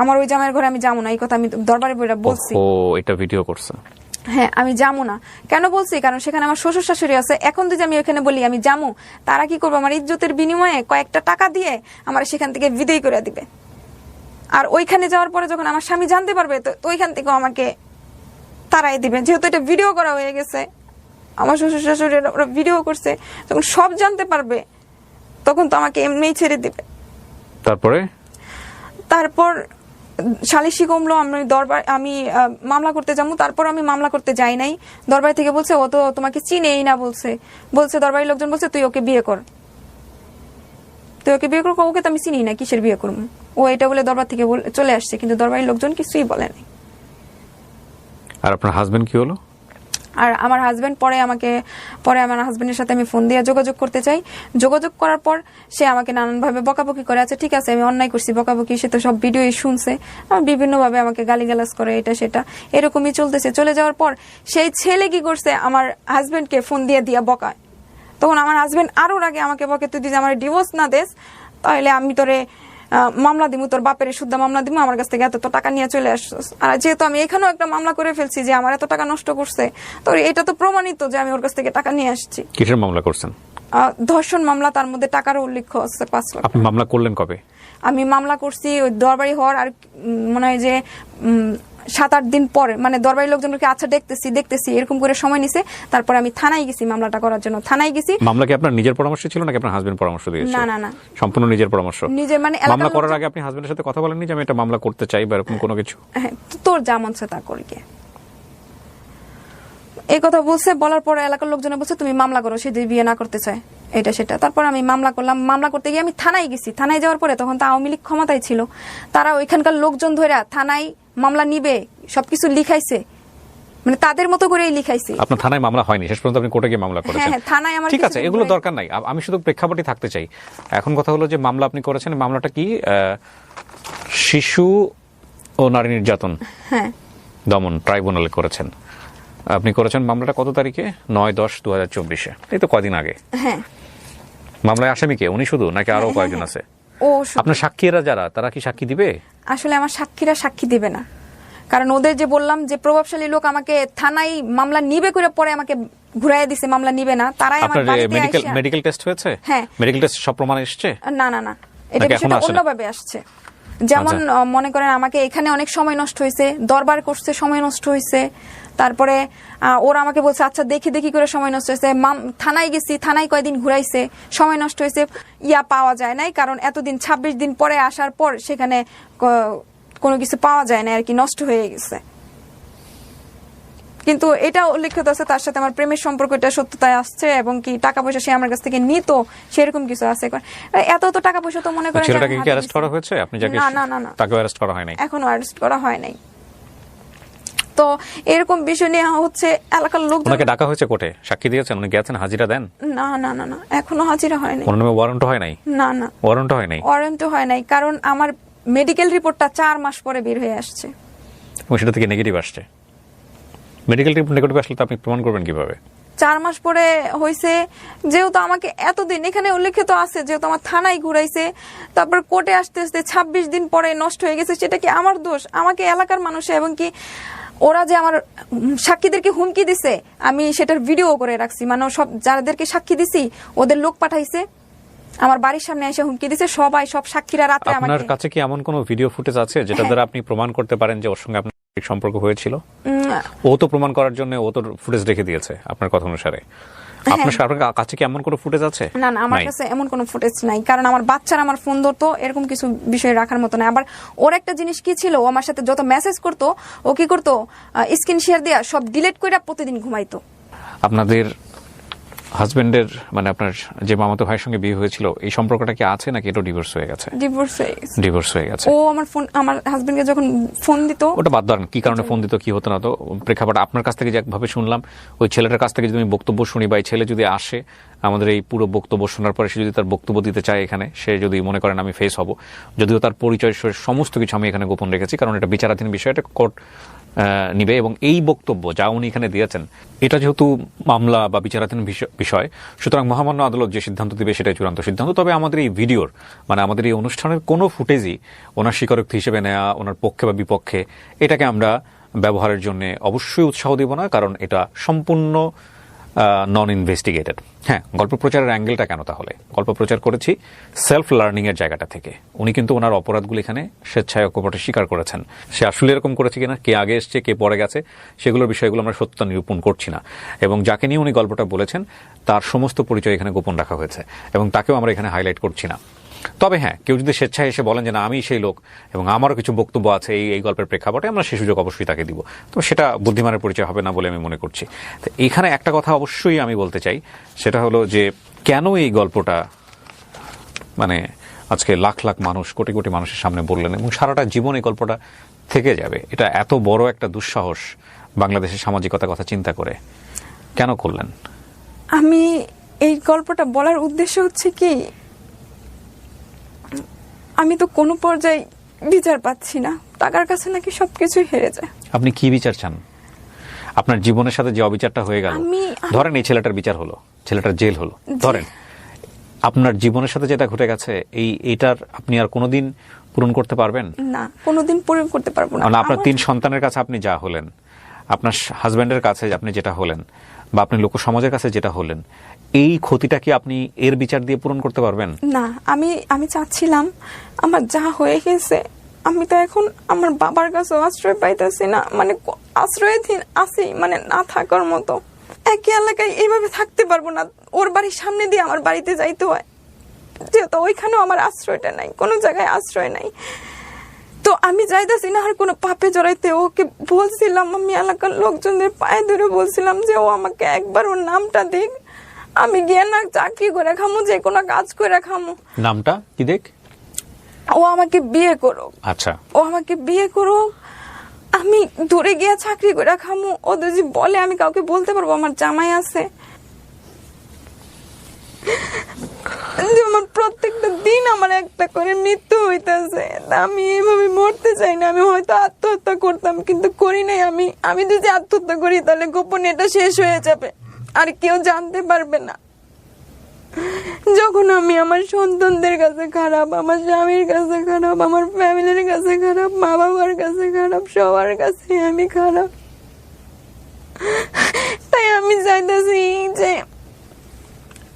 আমার ওই জামাইয়ের ঘরে আমি যাবো না, এই কথা আমি দরবারে বলছি। ও এটা ভিডিও করছে? হ্যাঁ, আমি যাবো না। কেন বলছি? কারণ সেখানে আমার শ্বশুর শাশুড়ি আছে। এখন যদি আমি ওখানে বলি আমি যাবো, তারা কি করবো? আমার ইজ্জতের বিনিময়ে কয়েকটা টাকা দিয়ে আমার সেখান থেকে বিদায় করে দিবে। আর ওইখানে যাওয়ার পরে যখন আমার স্বামী জানতে পারবে, তো ওইখান থেকেও আমাকে তারাই দিবে, যেহেতু এটা ভিডিও করা হয়ে গেছে। আমার শ্বশুর শাশুড়ি ওরা ভিডিও করছে, যখন সব জানতে পারবে তখন তো আমাকে এমনিই ছেড়ে দিবে। তারপর সালিশি কমলো, আমি মামলা করতে যাবো। তারপর আমি মামলা করতে যাই নাই। দরবার থেকে বলছে ও তো তোমাকে চিনেই না, বলছে দরবারি লোকজন বলছে তুই ওকে বিয়ে কর, ওকে তো আমি চিনি না, কিসের বিয়ে করবো? ও এটা বলে দরবার থেকে চলে আসছে, কিন্তু দরবারি লোকজন কিছুই বলে নাই। আর আপনার হাজবেন্ড কি হলো? আর আমার হাজবেন্ড পরে আমার হাজবেন্ডের সাথে আমি ফোন দিয়ে যোগাযোগ করতে চাই। যোগাযোগ করার পর সে আমাকে নানানভাবে বকাবকি করে। আচ্ছা ঠিক আছে, আমি অন্যায় করছি, বকাবকি, সে তো সব ভিডিওই শুনছে, বিভিন্ন ভাবে আমাকে গালিগালাজ করে, এটা সেটা এরকমই চলতেছে। চলে যাওয়ার পর সেই ছেলে কি করছে, আমার হাজবেন্ডকে ফোন দিয়ে বকায়। তখন আমার হাজবেন্ড আরো আগে আমাকে বকে, তুই যদি আমার ডিভোর্স না দেস তাহলে আমি তোরে মামলা দিমু, তোর বাপের শুদ্ধ মামলা দিমু, আমার কাছ থেকে এত টাকা নিয়ে চলে আসছিস। আর যেহেতু আমি এখানেও একটা মামলা করে ফেলছি যে আমার এত টাকা নষ্ট করছে, তো এটা তো প্রমাণিত যে আমি ওর কাছ থেকে টাকা নিয়ে আসছি। কিসের মামলা করছেন? ধর্ষণ মামলা, তার মধ্যে টাকার উল্লেখ আছে 5 লাখ। আপনি মামলা করলেন কবে? আমি মামলা করছি ওই দরবারি হওয়ার আর মনে হয় যে 7-8 দিন পরে, মানে দরবারি লোকজনকে আচ্ছা দেখতেছি এরকম করে সময় নিছে। তারপরে আমি থানায় গেছি মামলাটা করার জন্য। থানায় গেছি। মামলা কি আপনার নিজের পরামর্শ ছিল নাকি আপনার হাজবেন্ড পরামর্শ দিয়েছে? না, সম্পূর্ণ নিজের পরামর্শ। নিজের, মানে মামলা করার আগে আপনি হাজবেন্ডের সাথে কথা বলেননি যে আমি এটা মামলা করতে চাই বা এরকম কোনো কিছু? হ্যাঁ, তোর যা মন চায় তা কর গিয়ে, এই কথা বলছে। বলার পরে এলাকার লোকজনে বলছে তুমি মামলা করো, সে যদি বিয়ে না করতে চায়, এটা সেটা। তারপর আমি মামলা করলাম। মামলা করতে গিয়ে আমি থানায় গেছি। থানায় যাওয়ার পরে তখন তো আওয়ামী লীগ ক্ষমতায় ছিল, তারা ওইখানকার লোকজন ধরে থানায় মামলা নিবে সবকিছু লিখাইছে, মানে তাদের মতো করেই লিখাইছে। আপনার থানায় মামলা হয়নি, শেষ পর্যন্ত আপনি কোর্টে গিয়ে মামলা করেছেন? হ্যাঁ, থানায় আমার ঠিক আছে, এগুলো দরকার নাই, আমি শুধু প্রেক্ষাপটই থাকতে চাই। এখন কথা হলো যে মামলা আপনি করেছেন, মামলাটা কি শিশু ও নারী নির্যাতন দমন ট্রাইব্যুনালে করেছেন। আপনি করেছেন মামলাটা কত তারিখে? 9/10/2024 এই তো কদিন আগে। হ্যাঁ। মামলায় আসামি কে? উনি শুধু নাকি আরো কয়েকজন আছে? ও আপনার সাক্ষীরা যারা, তারা কি সাক্ষী দিবে? আসলে আমার সাক্ষীরা সাক্ষী দিবে না, কারণ ওদের যে বললাম যে প্রভাবশালী লোক আমাকে থানায় মামলা নিবে করে পরে আমাকে ঘুরাইয়া দিছে, মামলা নিবে না। তারাই আমার বাড়িতে আইসা মেডিকেল টেস্ট হয়েছে? হ্যাঁ, মেডিকেল টেস্ট সব প্রমাণ এসেছে? না না না, এটা বিষয়টা অন্যভাবে আসছে। যেমন মনে করেন আমাকে এখানে অনেক সময় নষ্ট হয়েছে, দরবার করছে সময় নষ্ট হয়েছে, তারপরে ওরা আমাকে বলছে আচ্ছা দেখি দেখি করে সময় নষ্ট হয়েছে, থানায় গেছি, থানায় কয়দিন ঘুরাইছে, সময় নষ্ট হয়েছে, পাওয়া যায় নাই, কারণ এতদিন 26 দিন পরে আসার পর সেখানে কোনো কিছু পাওয়া যায় না আর কি, নষ্ট হয়ে গেছে। কিন্তু এটা উল্লেখিত আছে তার সাথে আমার প্রেমের সম্পর্কটা সত্যতায় আসছে, এবং কি টাকা পয়সা সে আমার কাছ থেকে নিত, সেরকম কিছু আছে। এত তো টাকা পয়সা তো মনে করেন ছেলেটাকে কি অ্যারেস্ট করা হয়েছে? আপনি যাকে না তাকে অ্যারেস্ট করা হয় নাই? এখনো অ্যারেস্ট করা হয় নাই। তো এরকম বিষয় নিয়ে হচ্ছে এলাকার লোক, ওনাকে ডাকা হয়েছে কোর্টে, সাক্ষী দিয়েছেন, উনি গেছেন, হাজিরা দেন? না না না না, এখনো হাজিরা হয় নাই। ওনার নামে ওয়ারেন্ট হয় নাই? না না, ওয়ারেন্ট হয় নাই। ওয়ারেন্ট হয় নাই, কারণ আমার মেডিকেল রিপোর্টটা 4 মাস পরে বের হয়ে আসছে। এবং সেটা থেকে নেগেটিভ আসছে। মেডিকেল রিপোর্ট নেগেটিভ আসলে তো আপনি প্রমাণ করবেন কিভাবে? 4 মাস পরে হয়েছে, যেহেতু আমাকে এতদিন এখানে উল্লেখিত আছে, যেহেতু আমার থানায় ঘুরাইছে, তারপর কোর্টে আসতে আসতে 26 দিন পরে নষ্ট হয়ে গেছে, সেটা কি আমার দোষ? আমাকে এলাকার মানুষ এবং কি ওরা যে আমার সাক্ষীদেরকে হুমকি দিছে, আমি সেটার ভিডিও করে রাখছি, মানে সব যাদেরকে সাক্ষী দিছি ওদের লোক পাঠাইছে, আমার বাড়ির সামনে এসে হুমকি দিছে, সবাই সব সাক্ষীরা রাতে আমাকে। আপনার কাছে কি এমন কোনো ভিডিও ফুটেজ আছে যেটা দ্বারা আপনি প্রমাণ করতে পারেন যে ওর সঙ্গে আপনার সম্পর্ক হয়েছিল? ও তো প্রমাণ করার জন্য ও তো ফুটেজ রেখে দিয়েছে আপনার কথা অনুসারে। আপনার কাছে কি এমন কোনো ফুটেজ আছে? না না, আমার কাছে এমন কোনো ফুটেজ নাই, কারণ আমার বাচ্চারা আমার ফোন ধরতো, এরকম কিছু বিষয় রাখার মতো না। আবার ওর একটা জিনিস কি ছিল, ও আমার সাথে যত মেসেজ করতো, ও কি করতো, স্ক্রিন শেয়ার দিয়া সব ডিলিট করে প্রতিদিন ঘুমাইতো। আপনাদের হাজবেন্ডের, মানে আপনার যে মামাতো ভাইয়ের সঙ্গে বিয়ে হয়েছিল, এই সম্পর্কটা কি আছে নাকি এটা ডিভোর্স হয়ে গেছে? ডিভোর্স হয়ে গেছে। ও আমার হাজবেন্ডকে যখন ফোন দিত, ওটা বাদ দেন, কি কারণে ফোন দিত, কি হতো না তো, প্রেক্ষাপট আপনার কাছ থেকে যেভাবে শুনলাম, ওই ছেলেটার কাছ থেকে যদি আমি বক্তব্য শুনি, বা এই ছেলে যদি আসে আমাদের এই পুরো বক্তব্য শোনার পরে, সে যদি তার বক্তব্য দিতে চায় এখানে, সে যদি মনে করেন আমি ফেস হব, যদিও তার পরিচয় সমস্ত কিছু আমি এখানে গোপন রেখেছি, কারণ এটা বিচারাধীন বিষয়, এটা কোর্ট নিবে। এবং এই বক্তব্য যা উনি এখানে দিয়েছেন, এটা যেহেতু মামলা বা বিচারাধীন বিষয়, সুতরাং মহামান্য আদালত যে সিদ্ধান্ত দিবে সেটাই চূড়ান্ত সিদ্ধান্ত। তবে আমাদের এই ভিডিওর, মানে আমাদের এই অনুষ্ঠানের কোনো ফুটেজই ওনার স্বীকারোক্তি হিসেবে নেওয়া, ওনার পক্ষে বা বিপক্ষে, এটাকে আমরা ব্যবহারের জন্য অবশ্যই উৎসাহ দেব না, কারণ এটা সম্পূর্ণ নন ইনভেস্টিগেটেড। হ্যাঁ, গল্প প্রচারের অ্যাঙ্গেলটা কেন তাহলে? গল্প প্রচার করেছি সেলফ লার্নিং এর জায়গাটা থেকে। উনি কিন্তু ওনার অপরাধগুলো এখানে স্বেচ্ছায় অকপটে স্বীকার করেছেন। সে আসলে এরকম করেছে কিনা, কে আগে এসছে, কে পরে গেছে, সেগুলোর বিষয়গুলো আমরা সত্য নিরূপণ করছি না। এবং যাকে নিয়ে উনি গল্পটা বলেছেন তার সমস্ত পরিচয় এখানে গোপন রাখা হয়েছে, এবং তাকেও আমরা এখানে হাইলাইট করছি না। তবে হ্যাঁ, কেউ যদি স্বেচ্ছায় এসে বলেন যে না আমি সেই লোক এবং আমারও কিছু বক্তব্য আছে এই গল্পের প্রেক্ষাপটে, আমরা সেই সুযোগ অবশ্যই তাকে দিব। তো সেটা বুদ্ধিমানের পরিচয় হবে না বলে আমি মনে করছি। তো এখানে একটা কথা অবশ্যই আমি বলতে চাই, সেটা হলো যে কেন এই গল্পটা মানে আজকে লাখ লাখ মানুষ, কোটি কোটি মানুষের সামনে বললেন, এবং সারাটা জীবন এই গল্পটা থেকে যাবে। এটা এত বড় একটা দুঃসাহস বাংলাদেশের সামাজিকতার কথা চিন্তা করে কেন করলেন? আমি এই গল্পটা বলার উদ্দেশ্য হচ্ছে কি, আমি তো কোনো পর্যায়ে বিচার পাচ্ছি না, টাকার কাছে নাকি সবকিছুই হেরে যায়। আপনি কি বিচার চান? আপনার জীবনের সাথে যে অবিচারটা হয়ে গেল, ধরেন এই ছেলেটার বিচার হলো, ছেলেটার জেল হলো, ধরেন আপনার জীবনের সাথে যেটা ঘটে গেছে, এইটার আপনি আর কোনোদিন পূরণ করতে পারবেন না? কোনোদিন পূরণ করতে পারবো না। আপনার 3 সন্তানের কাছে আপনি যা হলেন, আপনার হাজবেন্ডের কাছে আপনি যেটা হলেন, বা আপনি লোক সমাজের কাছে যেটা হলেন, এই ক্ষতিটা কি আপনি এর বিচার দিয়ে পূরণ করতে পারবেন না? আমি চাচ্ছিলাম, আমার যা হয়ে গেছে, আমি তো এখন আমার বাবার কাছে আশ্রয় পাইতেছি না, মানে আশ্রয়হীন আছি, মানে না থাকার মতো। একই এলাকায় এইভাবে থাকতে পারবো না, ওর বাড়ির সামনে দিয়ে আমার বাড়িতে যাইতে হয়, যেহেতু ওইখানেও আমার আশ্রয়টা নাই, কোনো জায়গায় আশ্রয় নাই। তো আমি যাইতেছি না আর কোনো পাপে জড়াইতে। ওকে বলছিলাম, আমি এলাকার লোকজনদের পায়ে ধরে বলছিলাম যে ও আমাকে একবার ওর নামটা দিক, আমি গিয়ে না চাকরি করে খামু, যে কোনো কাজ করে খামু। নামটা কি দেখ? ও আমাকে বিয়ে করো। আচ্ছা, ও আমাকে বিয়ে করো, আমি দূরে গিয়ে চাকরি করে খামু। ও যদি বলে আমি কাউকে বলতে পারবো আমার জামাই আছে, আমার প্রত্যেকটা দিন আমার একটা করে মৃত্যু হইতেছে। আমি এইভাবে মরতে চাই না। আমি হয়তো আত্মহত্যা করতাম, কিন্তু করি নাই। আমি যদি আত্মহত্যা করি তাহলে গোপনে এটা শেষ হয়ে যাবে, আর কেউ জানতে পারবে না। যখন আমি আমার সন্তানদের কাছে খারাপ, আমার স্বামীর কাছে খারাপ, আমার ফ্যামিলির কাছে খারাপ, মা বাবার কাছে খারাপ, সবার কাছে আমি খারাপ। তাই আমি চাইতেছি যে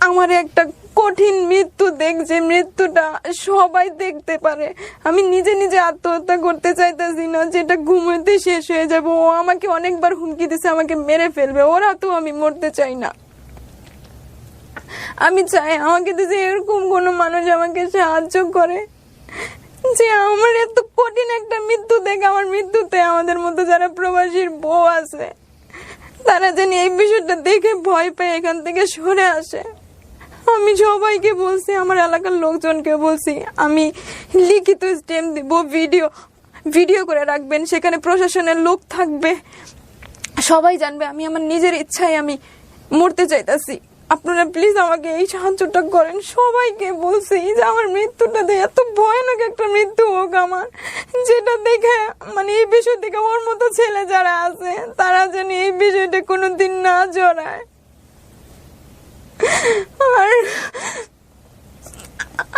আমার একটা কঠিন মৃত্যু দেখ, যে মৃত্যুটা সবাই দেখতে পারে। আমি নিজে নিজে আত্মহত্যা করতে চাইতেছি না, যেটা ঘুমোতে শেষ হয়ে যাবে। ও আমাকে অনেকবার হুমকি দিছে আমাকে মেরে ফেলবে, ওরা তো আমি মরতে চাই না। আমি চাই আমাকে যদি এরকম কোনো মানুষ আমাকে সাহায্য করে, যে আমার এত কঠিন একটা মৃত্যু দেখে আমার মৃত্যুতে আমাদের মতো যারা প্রবাসীর বউ আছে তারা যেন এই বিষয়টা দেখে ভয় পেয়ে এখান থেকে সরে আসে। আমি সবাইকে বলছি, আমার এলাকার লোকজনকে বলছি, আমি লিখিত স্টেম দিব, ভিডিও করে রাখবেন, সেখানে প্রশাসনের লোক থাকবে, সবাই জানবে আমি আমার নিজের ইচ্ছায় আমি মরতে চাইতেছি। আপনারা প্লিজ আমাকে এই সাহায্যটা করেন। সবাইকে বলছি যে আমার মৃত্যুটা এত ভয়ানক একটা মৃত্যু হোক আমার, যেটা দেখে মানে এই বিষয় থেকে ওর মতো ছেলে যারা আছে তারা যেন এই বিষয়টা কোনোদিন না জড়ায়। আর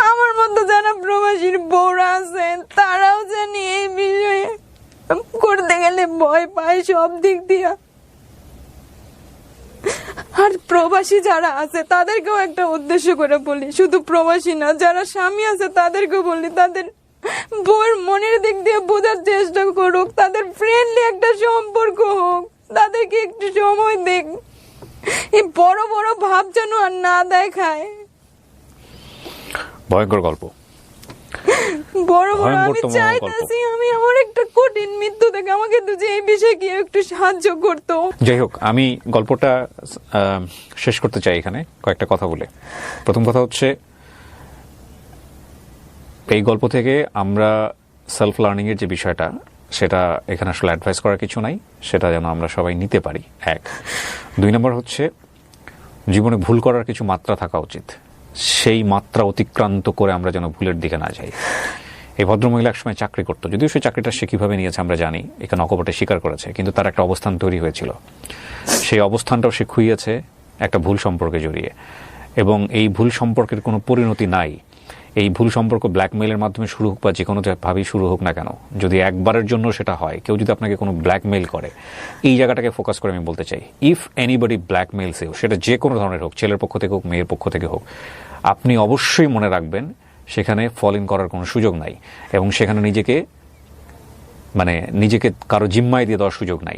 আমার মতো যারা প্রবাসীর বউরা আছে তারাও জানি এই বিষয়ে করতে গেলে ভয় পায় সব দিক দিয়ে। আর প্রবাসী যারা আছে তাদেরকেও একটা উদ্দেশ্য করে বলি, শুধু প্রবাসী না, যারা স্বামী আছে তাদেরকেও বলি, তাদের বউয়ের মনের দিক দিয়ে বোঝার চেষ্টা করুক, তাদের ফ্রেন্ডলি একটা সম্পর্ক হোক, তাদেরকে একটু সময় দেখ, এই বড় বড় ভাব যেন আর না দেখায়। ভয়ঙ্কর গল্প, বড় বড় আমি ভয়ঙ্করতম চাইতেছি আমি আমার একটা কঠিন মৃত্যু থেকে আমাকে তো যে এই বিষয়ে কি একটু সাহায্য করতো। যাই হোক, আমি গল্পটা শেষ করতে চাই এখানে কয়েকটা কথা বলে। প্রথম কথা হচ্ছে, এই গল্প থেকে আমরা সেলফ লার্নিং এর যে বিষয়টা, সেটা এখানে আসলে অ্যাডভাইস করার কিছু নাই, সেটা যেন আমরা সবাই নিতে পারি। এক, 2 নম্বর হচ্ছে, জীবনে ভুল করার কিছু মাত্রা থাকা উচিত, সেই মাত্রা অতিক্রান্ত করে আমরা যেন ভুলের দিকে না যাই। এই ভদ্রমহিলা একসময় চাকরি করতো, যদিও সেই চাকরিটা সে কিভাবে নিয়েছে আমরা জানি, এখানে অকপটে স্বীকার করেছে, কিন্তু তার একটা অবস্থান তৈরি হয়েছিল। সেই অবস্থানটাও সে খুইয়েছে একটা ভুল সম্পর্কে জড়িয়ে, এবং এই ভুল সম্পর্কের কোনো পরিণতি নাই। এই ভুল সম্পর্ক ব্ল্যাকমেইলের মাধ্যমে শুরু হোক বা যে কোনো ভাবেই শুরু হোক না কেন, যদি একবারের জন্য সেটা হয়, কেউ যদি আপনাকে কোনো ব্ল্যাকমেইল করে, এই জায়গাটাকে ফোকাস করে আমি বলতে চাই, ইফ এনিবডি ব্ল্যাকমেইলস ইউ, সেটা যে কোনো ধরনের হোক, ছেলের পক্ষ থেকে হোক, মেয়ের পক্ষ থেকে হোক, আপনি অবশ্যই মনে রাখবেন সেখানে ফল ইন করার কোনো সুযোগ নাই, এবং সেখানে নিজেকে কারো জিম্মায় দিয়ে দেওয়ার সুযোগ নাই।